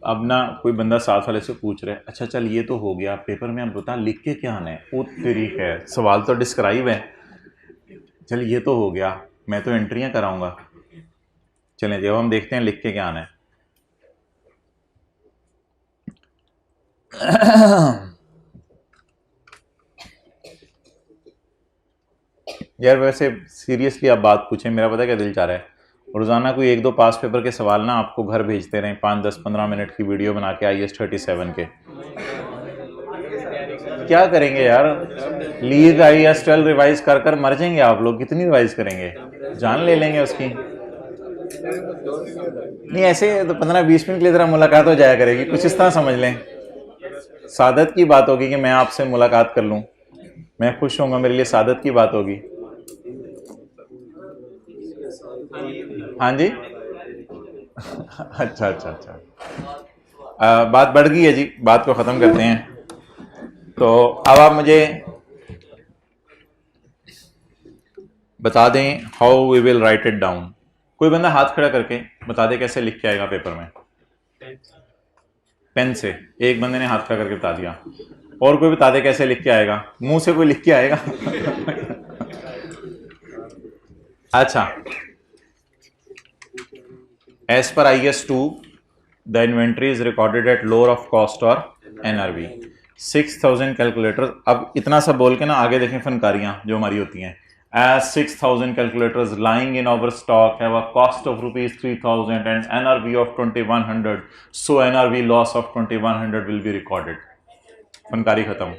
अब ना कोई बंदा साथ वाले से पूछ रहा है, अच्छा चल ये तो हो गया, पेपर में अब बता लिख के क्या आना है? वो तेरी है, सवाल तो डिस्क्राइब है। चल ये तो हो गया, मैं तो एंट्रियां कराऊंगा। चलें जब हम देखते हैं लिख के क्या आना है। यार वैसे सीरियसली आप बात पूछें, मेरा पता क्या दिल चाह रहा है, रोज़ाना कोई 1-2 पास पेपर के सवाल ना आपको घर भेजते रहें, 5, 10, 15 मिनट की वीडियो बना के IAS 37 के। क्या करेंगे यार, लीग IAS 12 रिवाइज कर कर मर जाएंगे आप लोग। कितनी रिवाइज करेंगे, जान ले लेंगे उसकी। नहीं ऐसे तो 15-20 मिनट के लिए ज़रा मुलाकात हो जाया करेगी, कुछ इस तरह समझ लें। सादत की बात होगी कि मैं आपसे मुलाकात कर लूं, मैं खुश होऊंगा, मेरे लिए सादत की बात होगी। हाँ जी। अच्छा अच्छा अच्छा, बात बढ़ गई है जी, बात को ख़त्म करते हैं। तो अब आप मुझे बता दें how we will write it down. कोई बंदा हाथ खड़ा करके बता दे कैसे लिख के आएगा पेपर में। पेन से। एक बंदे ने हाथ खड़ा करके बता दिया। और कोई बता दे कैसे लिख के आएगा? मुंह से कोई लिख के आएगा? अच्छा, एज पर IAS 2 the inventory is recorded at lower of cost और NRV 6000 कैलकुलेटर। अब इतना सा बोल के ना आगे देखें फनकारियां जो हमारी होती हैं। As 6000 calculators lying in our stock have a cost of rupees 3000 and NRV of 2100, so NRV loss of 2100 will be recorded. फनकारी खत्म,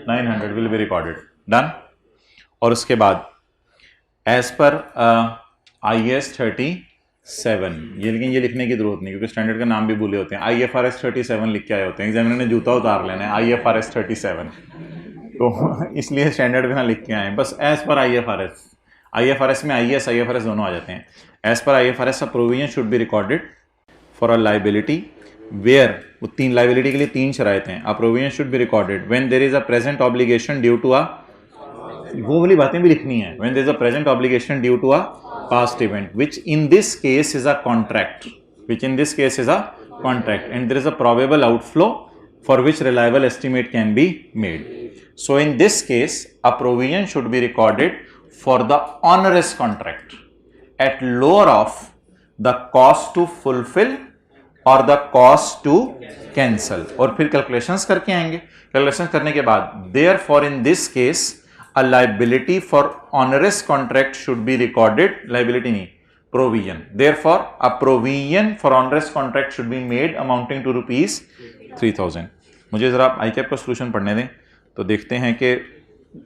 900 will be recorded. Done. और उसके बाद एज पर IAS 37, ये लेकिन ये लिखने की जरूरत नहीं क्योंकि स्टैंडर्ड का नाम भी भूले होते हैं। IFRS 37 लिख के आए होते हैं, एग्जामिनर ने जूता उतार लेना है IFRS 37, तो इसलिए स्टैंडर्ड भी ना लिख के आए, बस एज पर IFRS में IAS IFRS दोनों आ जाते हैं। एज पर IFRS a provision should be recorded for a liability where, वो 3 लाइबिलिटी के लिए 3 शराइत हैं। A provision should be recorded when there is a present obligation due to a, वो वाली बातें भी लिखनी है, when there is a present obligation due to a past event which in this case is a contract, which in this case is a contract and there is a probable outflow for which reliable estimate can be made. So in this case, a provision should be recorded for the onerous contract at lower of the cost to fulfill or the cost to cancel. और फिर calculations करके आएंगे। Calculations करने के बाद therefore in this case a liability for onerous contract should be recorded, liability नहीं, provision. Therefore a provision for onerous contract should be made amounting to rupees 3000। मुझे ज़रा ICAP का सोल्यूशन पढ़ने दें तो देखते हैं कि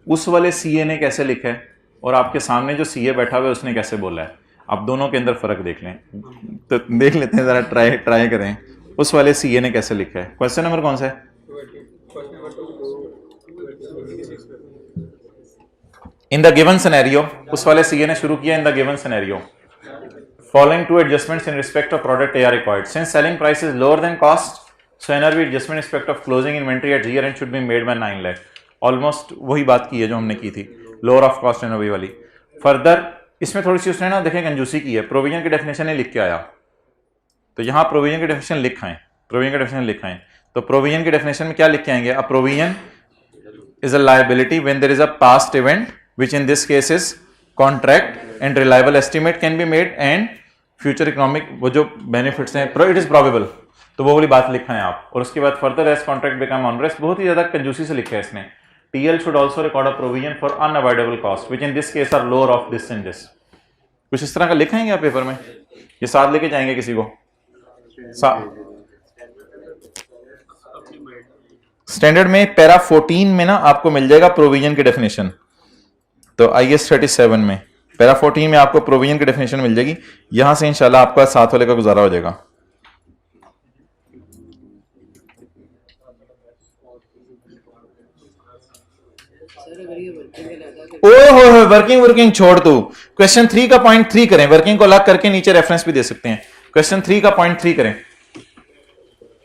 उस वाले CA ने कैसे लिखा है और आपके सामने जो CA बैठा हुआ है उसने कैसे बोला है। आप दोनों के अंदर फ़र्क देख लें, तो देख लेते हैं, ज़रा ट्राई करें उस वाले CA ने कैसे लिखा है। क्वेश्चन नंबर कौन सा है? इन द गिवन सिनेरियो, उस वाले सीए ने शुरू किया, in the given scenario following two adjustments in respect of product A are required. Since selling price is lower than cost, so NRV adjustment in respect of closing inventory at year end should be made by 9 lakh. Almost वही बात की है जो हमने की थी, lower of cost NRV वाली. Further, इसमें थोड़ी सी उसने ना देखें कंजूसी की है, प्रोविजन की डेफिनेशन लिख के आया, तो यहाँ प्रोविजन की डेफिनेशन लिखाएं, प्रोविजन की डेफिनेशन लिखाएं, तो प्रोविजन की डेफिनेशन में क्या लिख के आएंगे? A provision is a liability when there is a past event, which in this case is contract, and reliable estimate can be made, and future economic वो जो benefits हैं it is probable, तो वो वाली बात लिखा है आप. और उसके बाद further as contract become onerous, बहुत ही ज्यादा कंजूसी से लिखा है इसने. TL should also record a provision for unavoidable cost, which in this case are lower of this and this. कुछ इस तरह का लिखाएंगे आप पेपर में, ये साथ लेके जाएंगे किसी को. स्टैंडर्ड में पैरा 14 में ना आपको मिल जाएगा प्रोविजन की डेफिनेशन. तो IS 37 में पैरा 14 में आपको प्रोविजन की डेफिनेशन मिल जाएगी. यहां से इंशाल्लाह आपका साथ वाले का गुजारा हो जाएगा. ओहो वर्किंग छोड़ दो. क्वेश्चन 3 का पॉइंट 3 करें, वर्किंग को अलग करके नीचे रेफरेंस भी दे सकते हैं. क्वेश्चन 3 का पॉइंट 3 करें.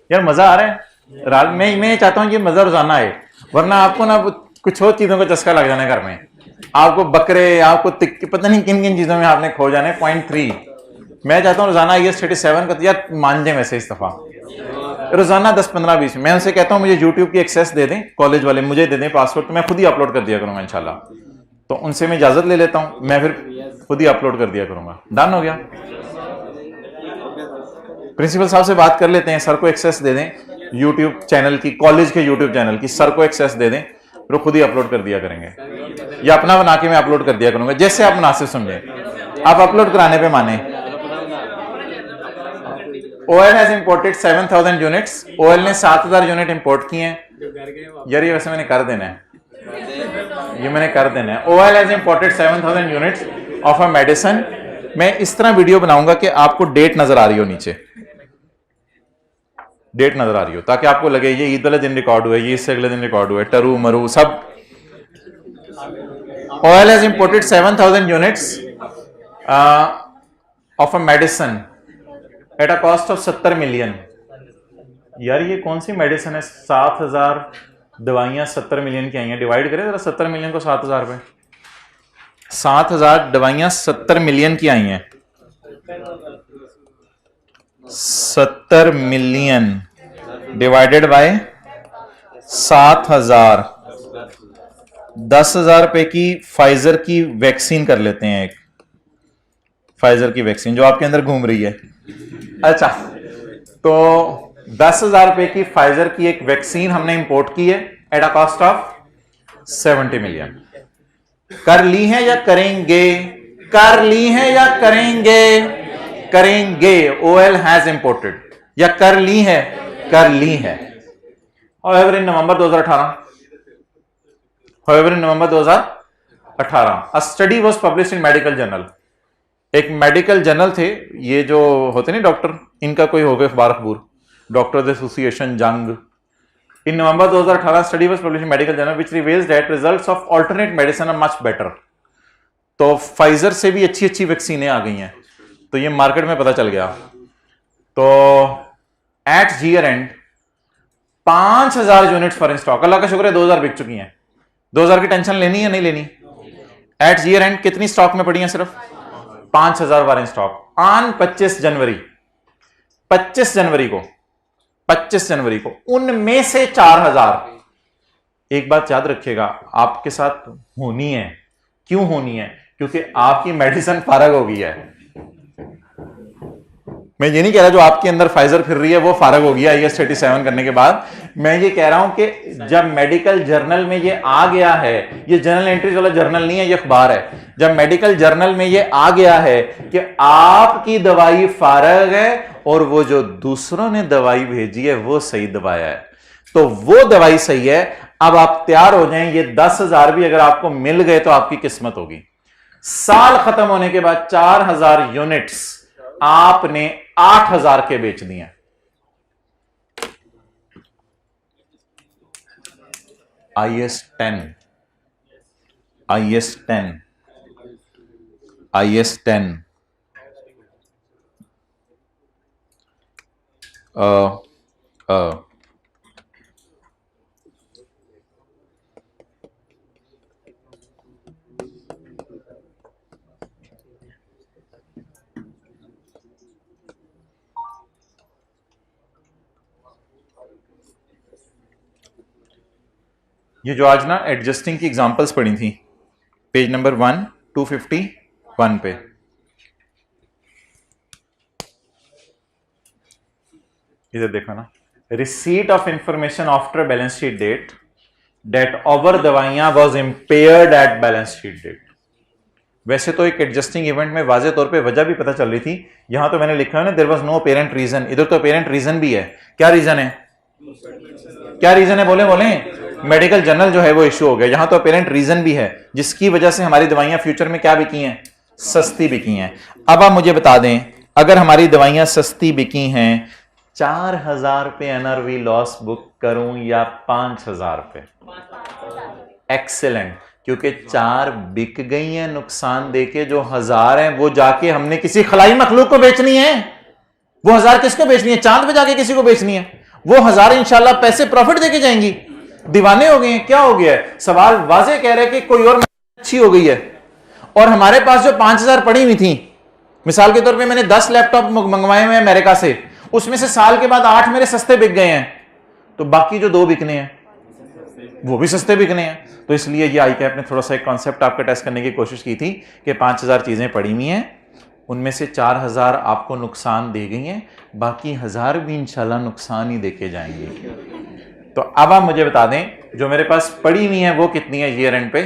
यार मजा आ रहा है. मैं चाहता हूं कि मजा रोजाना आए, वरना आपको ना कुछ और चीजों का चस्का लग जाना घर में. आपको बकरे, आपको तिक्के, पता नहीं किन किन चीजों में आपने खो जाने. पॉइंट 3 मैं चाहता हूं रोजाना IS 37 का यार मान जाए वैसे इस दफा रोजाना 10-15-20. मैं उनसे कहता हूं मुझे YouTube की एक्सेस दे दें, कॉलेज वाले मुझे दे दें पासवर्ड, तो मैं खुद ही अपलोड कर दिया करूंगा इंशाल्लाह. तो उनसे मैं इजाजत ले लेता हूं, मैं फिर खुद ही अपलोड कर दिया करूंगा. डन हो गया. प्रिंसिपल साहब से बात कर लेते हैं, सर को एक्सेस दे दें यूट्यूब चैनल की, कॉलेज के यूट्यूब चैनल की, सर को एक्सेस दे दें, फिर खुद ही अपलोड कर दिया करेंगे, या अपना बना के मैं अपलोड कर दिया करूंगा, जैसे आप मुनासिब समझें. आप अपलोड कराने पे माने. OL has imported 7000 units. OL ने 7000 यूनिट इंपोर्ट किए हैं. यार ये वैसे मैंने कर देना है, ये मैंने कर देना है. OL has imported 7000 units of a medicine. मैं इस तरह वीडियो बनाऊंगा कि आपको डेट नजर आ रही हो, नीचे डेट नजर आ रही हो, ताकि आपको लगे ये ईद वाले दिन रिकॉर्ड हुआ है, ये इससे अगले दिन रिकॉर्ड हुआ है, टरू मरू सब. OL has imported 7000 units of a medicine at a cost of 70 million. यार ये कौन सी मेडिसिन है? 7000 दवाइयां 70 मिलियन की आई हैं. डिवाइड करें जरा 70 मिलियन को 7000 पे. 7000 दवाइयां 70 मिलियन की आई हैं. 70 मिलियन डिवाइडेड बाय 7000. 10,000 रुपए की फाइजर की वैक्सीन कर लेते हैं. एक फाइजर की वैक्सीन जो आपके अंदर घूम रही है. अच्छा, तो 10,000 रुपए की फाइजर की एक वैक्सीन हमने इंपोर्ट की है at a cost of 70 million. कर ली है या करेंगे? कर ली है या करेंगे? करेंगे. OL has imported. या कर ली है? कर ली है. However, in November 2018, a study was published in medical journal. एक मेडिकल जर्नल थे, ये जो होते नहीं डॉक्टर, इनका कोई हो गया अखबार अखबूर, डॉक्टर्स एसोसिएशन जंग. In November 2018, study was published in medical journal which reveals that results of alternate medicine are much better. तो फाइजर से भी अच्छी अच्छी वैक्सीनें आ गई हैं, तो ये मार्केट में पता चल गया. तो at year end 5000 units for in stock. Allah का शुक्र है 2000 बिक चुकी हैं. 2000 की टेंशन लेनी है नहीं लेनी? एट ईयर एंड कितनी स्टॉक में पड़ी हैं? सिर्फ 5000 फॉर इन स्टॉक. ऑन 25 जनवरी को उनमें से 4000. एक बात याद रखिएगा, आपके साथ होनी है. क्यों होनी है? क्योंकि आपकी मेडिसिन फारग हो गई है. मैं ये नहीं कह रहा जो आपके अंदर फाइजर फिर रही है वो फारग हो गया IS 37 करने के बाद. मैं ये कह रहा हूं कि जब मेडिकल जर्नल में ये आ गया है, ये जर्नल एंट्रीज वाला जर्नल नहीं है, ये अखबार है. जब मेडिकल जर्नल में ये आ गया है कि आपकी दवाई फारग है और वो जो दूसरों ने दवाई भेजी है वो सही दवाया है, तो वो दवाई सही है. अब आप तैयार हो जाएं. ये 10,000 भी अगर आपको मिल गए तो आपकी किस्मत होगी. साल खत्म होने के बाद 4000 यूनिट्स आपने 8000 के बेच दिए. IS 10 IS-10 IS-10 ये जो आज ना एडजस्टिंग की एग्जांपल्स पढ़ी थी, पेज नंबर 251 पे, इधर देखो ना, receipt of information after balance sheet date date over दवाइयां was impaired at balance sheet date. वैसे तो एक एडजस्टिंग इवेंट में वाजे तौर पे वजह भी पता चल रही थी, यहां तो मैंने लिखा है ना there was no apparent reason, इधर तो अपेरेंट रीजन भी है। क्या रीजन है, क्या रीजन है, बोले बोले, मेडिकल जर्नल जो है वो इशू हो गया। यहां तो अपेरेंट रीजन भी है जिसकी वजह से हमारी दवाइयां फ्यूचर में क्या बिकी हैं, सस्ती बिकी हैं। अब आप मुझे बता दें, अगर हमारी दवाइयां सस्ती बिकी हैं, 4,000 रुपए एनआरवी लॉस बुक करूं या 5,000 रुपए? एक्सेलेंट, क्योंकि 4 बिक गई हैं नुकसान देके, जो 1,000 है वो जाके हमने किसी खलाई मखलूक को बेचनी है। वो 1,000 किसको बेचनी है, चांद पे जाके किसी को बेचनी है। वो 1,000 इंशाल्लाह पैसे प्रॉफिट देके जाएंगी। दीवाने हो गए हैं, क्या हो गया है? सवाल वाजे कह रहे हैं कि कोई और अच्छी हो गई है, और हमारे पास जो 5,000 पड़ी हुई थी, मिसाल के तौर पे मैंने 10 लैपटॉप मंगवाए हुए अमेरिका से, उसमें से साल के बाद 8 मेरे सस्ते बिक गए हैं, तो बाकी जो 2 बिकने हैं वो भी सस्ते बिकने हैं। तो इसलिए ये आई कैप ने थोड़ा सा एक कॉन्सेप्ट आपका टेस्ट करने की कोशिश की थी कि 5,000 चीजें पड़ी हुई हैं, उनमें से 4,000 आपको नुकसान दे गई हैं, बाकी 1,000 भी इंशाल्लाह नुकसान ही देके जाएंगे। तो अब आप मुझे बता दें, जो मेरे पास पड़ी हुई है वो कितनी है ईयर एंड पे?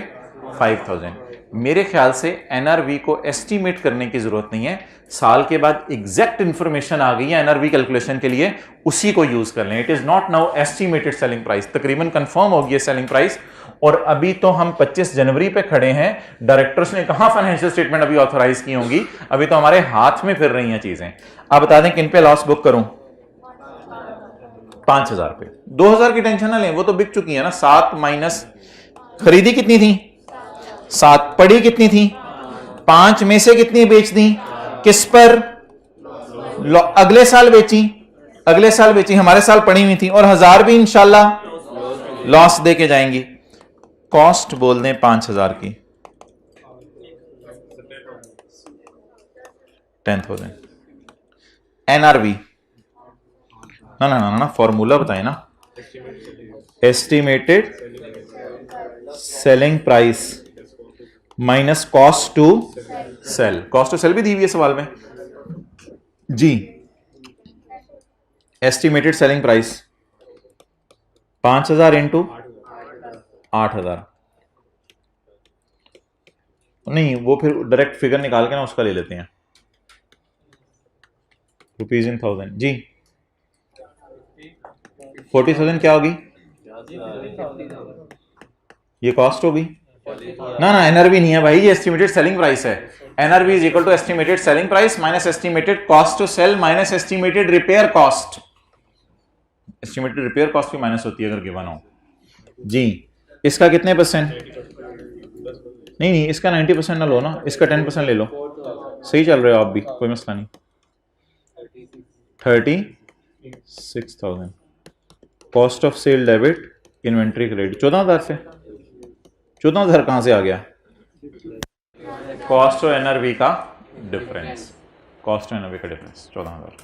5,000। मेरे ख्याल से एनआरवी को एस्टीमेट करने की जरूरत नहीं है, साल के बाद एग्जैक्ट इंफॉर्मेशन आ गई है एनआरवी कैलकुलेशन के लिए, उसी को यूज कर लें। It is not now estimated selling price, तकरीबन कंफर्म हो गई है सेलिंग प्राइस। और अभी तो हम 25 जनवरी पे खड़े हैं, डायरेक्टर्स ने कहां फाइनेंशियल स्टेटमेंट अभी ऑथराइज की होंगी, अभी तो हमारे हाथ में फिर रही हैं चीजें। अब बता दें किन पे लॉस बुक करूं? 5,000 पे। 2,000 की टेंशन ना लें, वो तो बिक चुकी है ना। 7 माइनस खरीदी कितनी थी? 7। पड़ी कितनी थी? 5 में से कितनी बेच दी? किस पर? अगले साल बेची, अगले साल बेची, हमारे साल पड़ी हुई थी, और 1,000 भी इंशाल्लाह लॉस दे के जाएंगी। कॉस्ट बोल दें 5,000 की, 10,000। एनआरवी ना ना ना ना, फॉर्मूला बताए ना, estimated selling price minus cost to sell. Cost to sell भी दी हुई है सवाल में जी। एस्टिमेटेड सेलिंग प्राइस 5,000 इंटू 8,000, नहीं वो फिर डायरेक्ट फिगर निकाल के ना उसका ले लेते हैं, रुपीज इन 1000 जी। 40,000 क्या होगी? ये कॉस्ट होगी ना ना, एनआरवी नहीं है भाई, ये एस्टिमेटेड सेलिंग प्राइस है। NRV is equal to estimated selling price minus estimated cost to sell minus estimated repair cost. Estimated repair cost भी माइनस होती है अगर गिवन हो जी। इसका कितने परसेंट? नहीं नहीं, इसका 90% ना लो ना, इसका 10% ले लो, सही चल रहे हो आप भी, कोई मसला नहीं। 36,000 cost of sale debit inventory credit 14,000 से। 14,000 कहां से आ गया? कॉस्ट और एनआरवी का डिफरेंस, कॉस्ट और एनआरवी का डिफरेंस 14,000।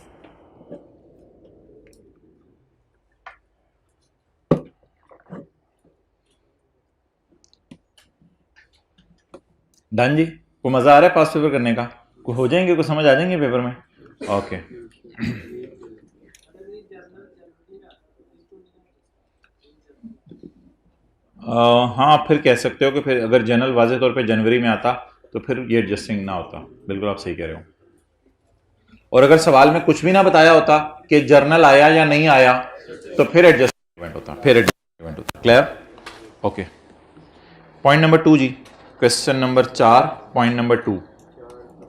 डन जी। को मजा आ रहा है पास पेपर करने का? को हो जाएंगे, को समझ आ जाएंगे पेपर में? ओके। हाँ, फिर कह सकते हो कि फिर अगर जनरल वाजे तौर पे जनवरी में आता तो फिर ये एडजस्टिंग ना होता। बिल्कुल आप सही कह रहे हो। और अगर सवाल में कुछ भी ना बताया होता कि जर्नल आया या नहीं आया तो फिर एडजस्टमेंट होता, फिर एडजस्टमेंट होता। क्लियर? ओके। पॉइंट नंबर 2 जी, क्वेश्चन नंबर 4 पॉइंट नंबर 2।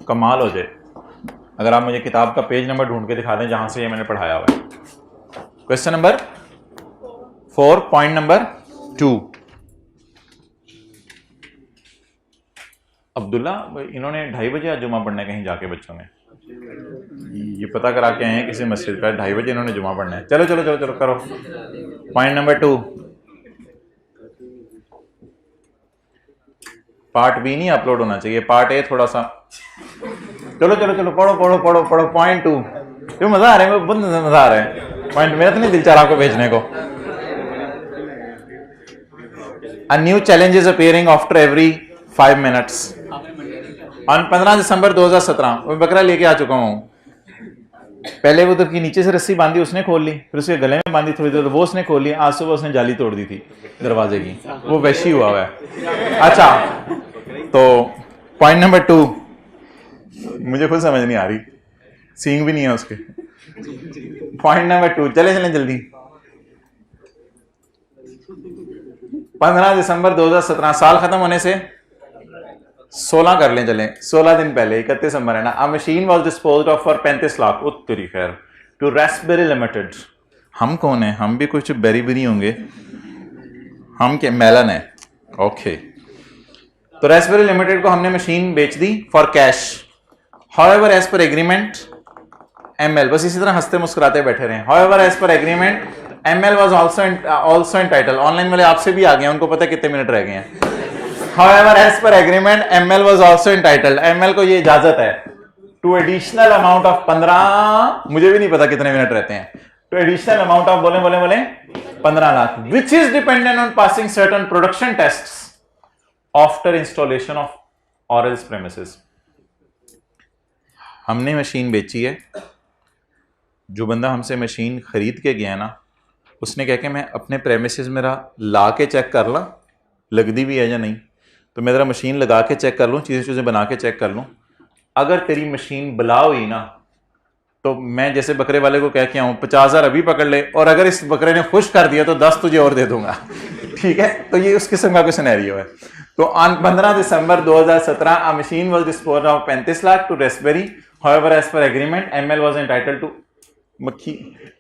कमाल हो जाए अगर आप मुझे किताब का पेज नंबर ढूंढ के दिखा दें जहां से ये मैंने पढ़ाया हुआ है। Question number 4 point number 2। Abdullah, इन्होंने 2:30 बजे आज जुमा पढ़ना है कहीं जाके बच्चों ने, ये पता करा के आए हैं किसी मस्जिद का, 2:30 बजे इन्होंने जुमा पढ़ना है। चलो चलो चलो चलो करो। पॉइंट नंबर 2, पार्ट बी नहीं अपलोड होना चाहिए, पार्ट ए थोड़ा सा। चलो चलो चलो पढ़ो पढ़ो पढ़ो पढ़ो। पॉइंट 2, क्यों मजा आ रहा है? बहुत मजा आ रहा है। पॉइंट मेरा तो नहीं दिल चाह रहा आपको भेजने को। A new challenge is appearing after every 5 minutes. On 15 December 2017 मैं बकरा लेके आ चुका हूँ। पहले वो तो की नीचे से रस्सी बांधी उसने खोल ली, फिर उसके गले में बांधी थोड़ी देर वो उसने खोल ली, आज सुबह उसने जाली तोड़ दी थी दरवाजे की, वो वैसी हुआ हुआ है। अच्छा, तो पॉइंट नंबर 2 मुझे खुद समझ नहीं आ रही, सींग भी नहीं है उसके। पॉइंट नंबर 2, चले चलें जल्दी। 15 दिसंबर 2017, साल खत्म होने से 16 कर लें, चलें 16 दिन पहले, 31 दिसंबर है ना। अ machine was disposed of for 35 lakh उत्तरी खैर टू रास्पबेरी लिमिटेड। हम कौन है? हम भी कुछ बेरी बेरी होंगे, हम क्या मेलन है? ओके, तो रास्पबेरी लिमिटेड को हमने मशीन बेच दी for cash. However as per agreement ML, बस इसी तरह हंसते मुस्कुराते बैठे रहे। However as per agreement ML was also entitled. Online वाले आपसे भी आ गए, उनको पता है कितने मिनट रह गए हैं। However, as per agreement, ML was also entitled. ML को ये इजाजत है to additional amount of 15, मुझे भी नहीं पता कितने मिनट रहते हैं, to additional amount of बोले बोले बोले 15 lakh, which is dependent on passing certain production tests after installation of Oral's premises. हमने मशीन बेची है, जो बंदा हमसे मशीन खरीद के गया ना, उसने कह के मैं अपने प्रेमिसेस मेरा ला के चेक कर ला लगती भी है या नहीं, तो मैं ज़रा मशीन लगा के चेक कर लूँ, चीज़ें बना के चेक कर लूँ। अगर तेरी मशीन बला हुई ना, तो मैं जैसे बकरे वाले को कह के आऊँ 50,000 अभी पकड़ ले, और अगर इस बकरे ने खुश कर दिया तो 10 तुझे और दे दूंगा। ठीक है, तो ये उस किस्म का कोई सिनेरियो है। तो on 15 December 2017 a machine was disposed of 35 lakh to Raspberry. However as per agreement ML was entitled to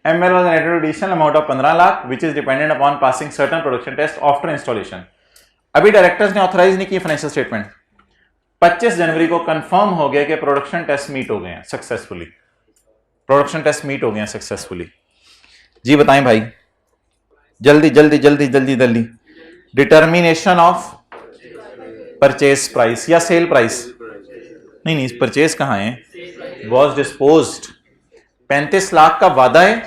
ML was entitled to additional amount of 15 lakh which is dependent upon passing certain production test after installation. अभी directors ने authorise नहीं की financial statement, 25 जनवरी को confirm हो गया कि production test meet हो गए हैं सक्सेसफुली, प्रोडक्शन टेस्ट मीट हो गए हैं सक्सेसफुली। जी बताएं भाई, जल्दी जल्दी जल्दी जल्दी जल्दी। डिटर्मिनेशन ऑफ परचेज प्राइस या सेल प्राइस, नहीं नहीं परचेज कहां है, वॉज डिस्पोज्ड। 35 लाख का वादा है,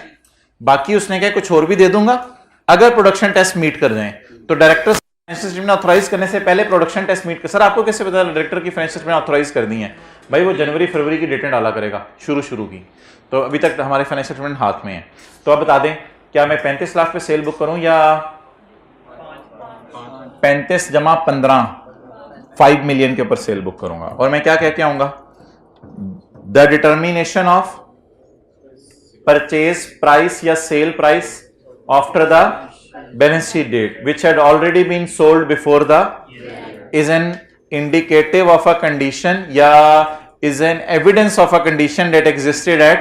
बाकी उसने क्या कुछ और भी दे दूंगा अगर प्रोडक्शन टेस्ट मीट कर जाएं। तो डायरेक्टर फाइनेंशियल स्टेटमेंट ऑथराइज करने से पहले प्रोडक्शन टेस्ट मीट कर। सर आपको कैसे पता डायरेक्टर की फाइनेंशियल स्टेटमेंट ऑथराइज कर दी है? भाई वो जनवरी फरवरी की डेटें डाला करेगा शुरू की, तो अभी तक हमारे फाइनेंशियल स्टेटमेंट हाथ में है। तो आप बता दें क्या मैं 35 लाख पे सेल बुक करूं या 35 जमा 15 5 मिलियन के ऊपर सेल बुक करूंगा? और मैं क्या कह के आऊंगा, the determination of purchase price या sale price after the balance sheet date which had already been sold before the is an indicative of a condition या is an evidence of a condition that existed at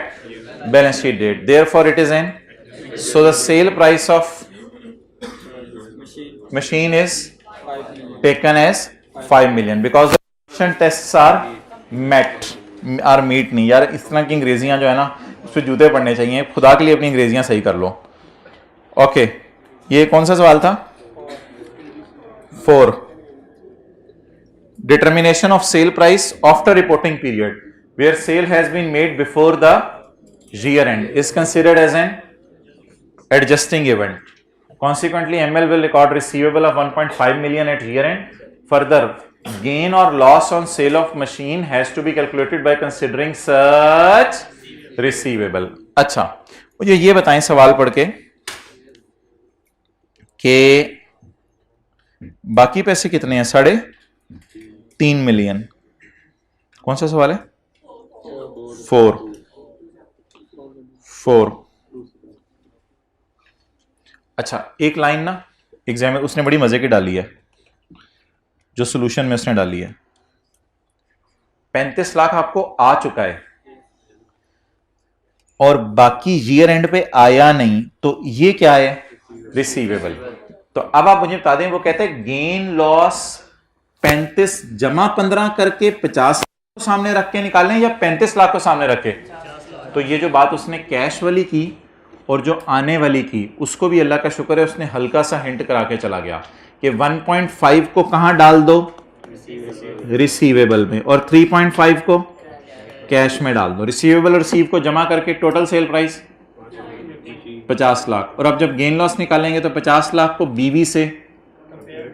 balance sheet date, therefore it is an, so the sale price of machine is taken as 5 million because the production tests are met or meet नहीं। यार इस तरह की अंग्रेजियां जो है ना उस पर जूते पड़ने चाहिए, खुदा के लिए अपनी अंग्रेजियां सही कर लो। ओके, ये कौन सा सवाल था? 4, determination of sale price after reporting period where sale has been made before the year end is considered as an adjusting event. Consequently ML will record receivable of 1.5 million at year end. Further gain or loss on sale of machine has to be calculated by considering such receivable। अच्छा, मुझे ये बताएं सवाल पढ़ के कि बाकी पैसे कितने हैं? 3.5 मिलियन। कौन सा सवाल है? 4। अच्छा, एक लाइन ना एग्जाम में उसने बड़ी मजे की डाली है, जो सॉल्यूशन में उसने डाली है। 35 लाख आपको आ चुका है और बाकी ईयर एंड पे आया नहीं, तो ये क्या है? रिसीवेबल। तो अब आप मुझे बता दें, वो कहते हैं गेन लॉस 35 जमा 15 करके 50 को सामने रख के निकालें या 35 लाख को सामने रखे? तो ये जो बात उसने कैश वाली की और जो आने वाली की, उसको भी अल्लाह का शुक्र है उसने हल्का सा हिंट करा के चला गया कि 1.5 को कहां डाल दो? रिसीवेबल में, और 3.5 को कैश में डाल दो। रिसीवेबल और रिसीव को जमा करके टोटल सेल प्राइस 50 लाख। और अब जब गेन लॉस निकालेंगे तो 50 लाख को बीवी से,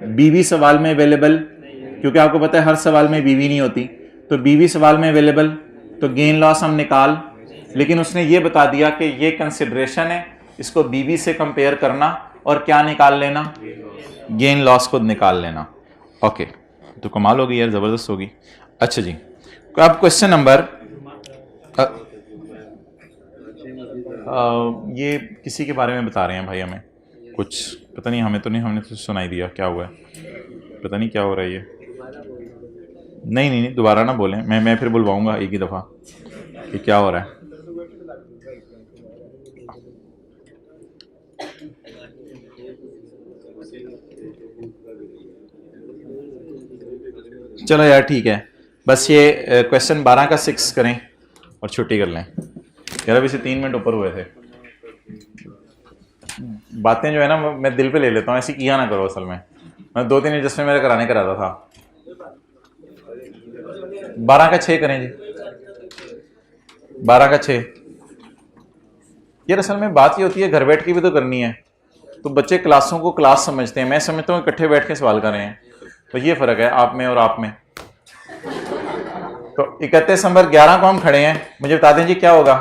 बीवी सवाल में अवेलेबल, क्योंकि आपको पता है हर सवाल में बीवी नहीं होती, तो बीवी सवाल में अवेलेबल, तो गेन लॉस हम निकाल, लेकिन उसने ये बता दिया कि ये कंसिडरेशन है, इसको बीवी से कंपेयर करना और क्या निकाल लेना? गेन लॉस को निकाल लेना। ओके, तो कमाल होगी यार, जबरदस्त होगी। अच्छा जी, तो अब क्वेश्चन नंबर ये किसी के बारे में बता रहे हैं भाई, हमें कुछ पता नहीं, हमें तो नहीं, हमने तो सुनाई दिया क्या हुआ है, पता नहीं क्या हो रहा है ये। नहीं नहीं नहीं, दोबारा ना बोलें, मैं फिर बुलवाऊंगा एक ही दफ़ा कि क्या हो रहा है। चलो यार ठीक है, बस ये क्वेश्चन 12 का 6 करें और छुट्टी कर लें यार। अभी से 3 मिनट ऊपर हुए थे। बातें जो है ना मैं दिल पे ले लेता हूँ, ऐसी किया ना करो। असल में मैं 2-3 एडजस्टमेंट मेरे कराने कराता था। 12 का 6 करें जी, 12 का 6 यार। असल में बात ये होती है, घर बैठ के भी तो करनी है, तो बच्चे क्लासों को क्लास समझते हैं, मैं समझता हूँ इकट्ठे बैठ के सवाल कर रहे हैं, तो ये फर्क है आप में और आप में। तो 31 दिसंबर 11 को हम खड़े हैं, मुझे बता दें जी क्या होगा?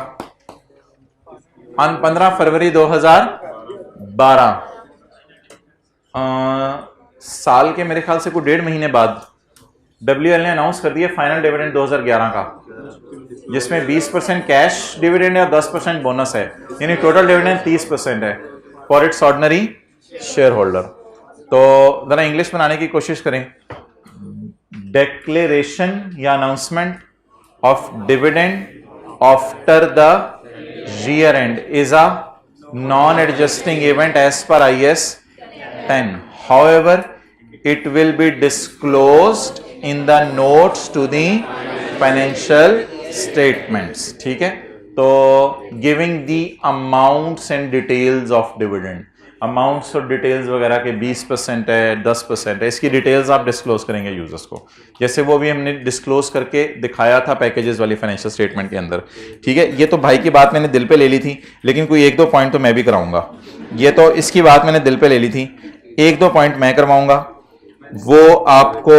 15 फरवरी 2012 साल के मेरे ख्याल से कोई 1.5 महीने बाद WL ने अनाउंस कर दिया फाइनल डिविडेंड 2011 का, जिसमें 20% कैश डिविडेंड है और 10% बोनस है, यानी टोटल डिविडेंड 30% है for its ordinary share holder. तो जरा इंग्लिश बनाने की कोशिश करें। Declaration या announcement of dividend after the year end is a non-adjusting event as per IAS 10. However, it will be disclosed in the notes to the financial statements. ठीक है, तो giving the amounts and details of dividend, amounts और details वगैरह के 20% है, 10% है, इसकी details आप डिस्क्लोज करेंगे यूजर्स को, जैसे वो भी हमने डिस्क्लोज करके दिखाया था पैकेजेस वाली फाइनेंशियल स्टेटमेंट के अंदर। ठीक है, ये तो भाई की बात मैंने दिल पे ले ली थी, लेकिन कोई 1-2 पॉइंट तो मैं भी कराऊंगा। ये तो इसकी बात मैंने दिल पे ले ली थी, 1-2 पॉइंट मैं करवाऊंगा, वो आपको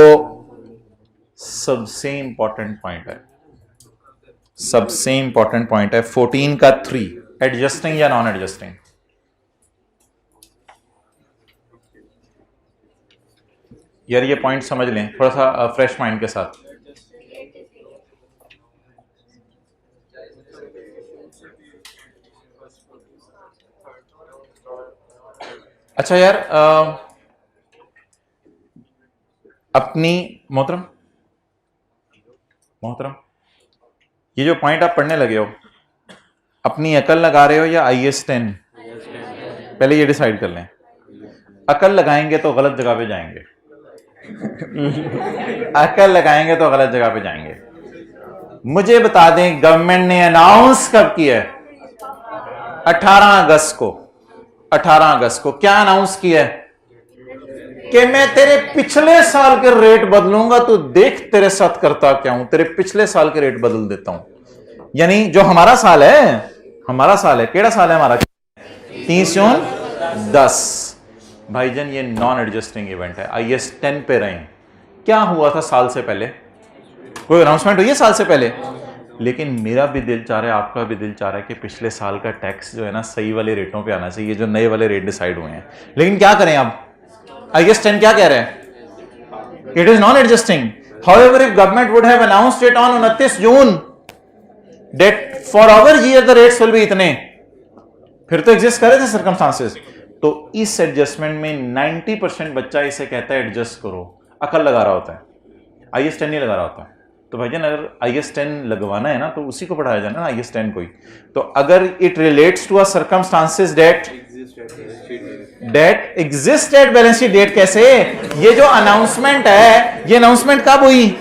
सबसे इंपॉर्टेंट पॉइंट है, सबसे इंपॉर्टेंट पॉइंट है 14 का 3, एडजस्टिंग या नॉन एडजस्टिंग। यार ये पॉइंट समझ लें थोड़ा सा फ्रेश माइंड के साथ। अच्छा यार, अपनी मोहतरम ये जो पॉइंट आप पढ़ने लगे हो, अपनी अकल लगा रहे हो या IAS 10? पहले ये डिसाइड कर लें। अकल लगाएंगे तो गलत जगह पे जाएंगे अकल लगाएंगे तो गलत जगह पे जाएंगे। मुझे बता दें गवर्नमेंट ने अनाउंस कब किया है? 18 अगस्त को। 18 अगस्त को क्या अनाउंस किया है? कि मैं तेरे पिछले साल के रेट बदलूंगा, तो देख तेरे साथ करता क्या हूं, तेरे पिछले साल के रेट बदल देता हूं। यानी जो हमारा साल है, केड़ा साल है हमारा? 30 जून 10। भाईजान ये नॉन एडजस्टिंग इवेंट है, IAS 10 पे रहे। क्या हुआ था साल से पहले? कोई अनाउंसमेंट हुई है साल से पहले? लेकिन मेरा भी दिल चाह रहा है, आपका भी दिल चाह रहा है कि पिछले साल का टैक्स जो है ना सही वाले रेटों पे आना चाहिए, जो नए वाले रेट डिसाइड हुए हैं। लेकिन क्या करें अब? IAS 10 क्या कह रहे हैं? It is non adjusting. However if government would have announced it on 29 June that for our year the rates will be इतने, फिर तो एग्जिस्ट कर रहे थे सर्कमस्टांसेस। तो इस एडजस्टमेंट में 90% बच्चा इसे कहता है एडजस्ट करो, अकल लगा रहा होता है, IAS 10 नहीं लगा रहा होता है। तो भाईजान अगर IAS 10 लगवाना है ना तो उसी को पढ़ाया जाना ना, IAS 10 को ही। तो अगर it relates to a circumstances that date exist at balance sheet date कैसे? ये जो अनाउंसमेंट है, ये अनाउंसमेंट कब हुई?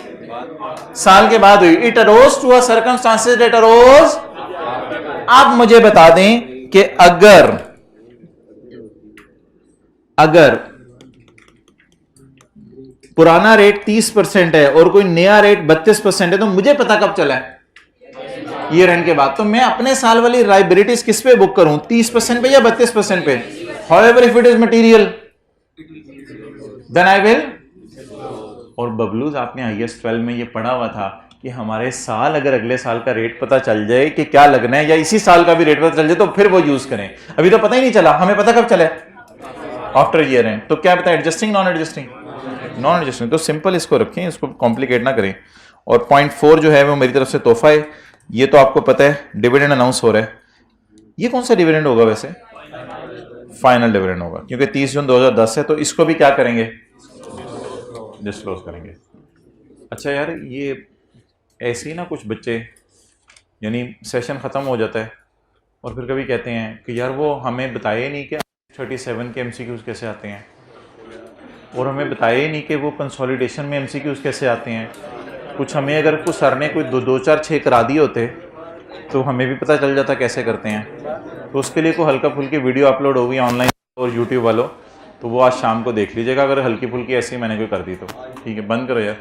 साल के बाद हुई। It arose to a circumstances that arose. आप मुझे बता दें कि अगर पुराना रेट 30% है और कोई नया रेट 32% है, तो मुझे पता कब चला है? ईयर एंड के बाद। तो मैं अपने साल वाली लाइबिलिटीज किस पे बुक करूं, 30% पे या 32% पे? However, if it is material, then I will। और बबलूज, आपने IS 12 में ये पढ़ा हुआ था कि हमारे साल अगर अगले साल का रेट पता चल जाए कि क्या लगना है, या इसी साल का भी रेट पता चल जाए, तो फिर वो यूज करें। अभी तो पता ही नहीं चला, हमें पता कब चला? After year end. तो क्या पता, adjusting non adjusting? Non adjusting. तो सिंपल इसको रखें, इसको कॉम्प्लिकेट ना करें। और पॉइंट 4 जो है वो मेरी तरफ से तोहफा है। ये तो आपको पता है, डिविडेंड अनाउंस हो रहा है। ये कौन सा डिविडेंड होगा वैसे? फाइनल डिविडेंड होगा, क्योंकि 30 जून 2010 है, तो इसको भी क्या करेंगे? डिस्क्लोज करेंगे। अच्छा यार, ये ऐसे ही ना कुछ बच्चे, यानी सेशन ख़त्म हो जाता है और फिर कभी कहते हैं कि यार वो हमें बताया ही नहीं कि 37 के MCQs कैसे आते हैं, और हमें बताया ही नहीं कि वो कंसोलिडेशन में MCQs कैसे आते हैं। कुछ हमें अगर कुछ सर ने कोई 2-4-6 करा दिए होते तो हमें भी पता चल जाता कैसे करते हैं। तो उसके लिए कोई हल्का फुल्की वीडियो अपलोड होगी ऑनलाइन और यूट्यूब वालों, तो वो आज शाम को देख लीजिएगा, अगर हल्की फुल्की ऐसी मैंने कोई कर दी तो। ठीक है, बंद करो यार।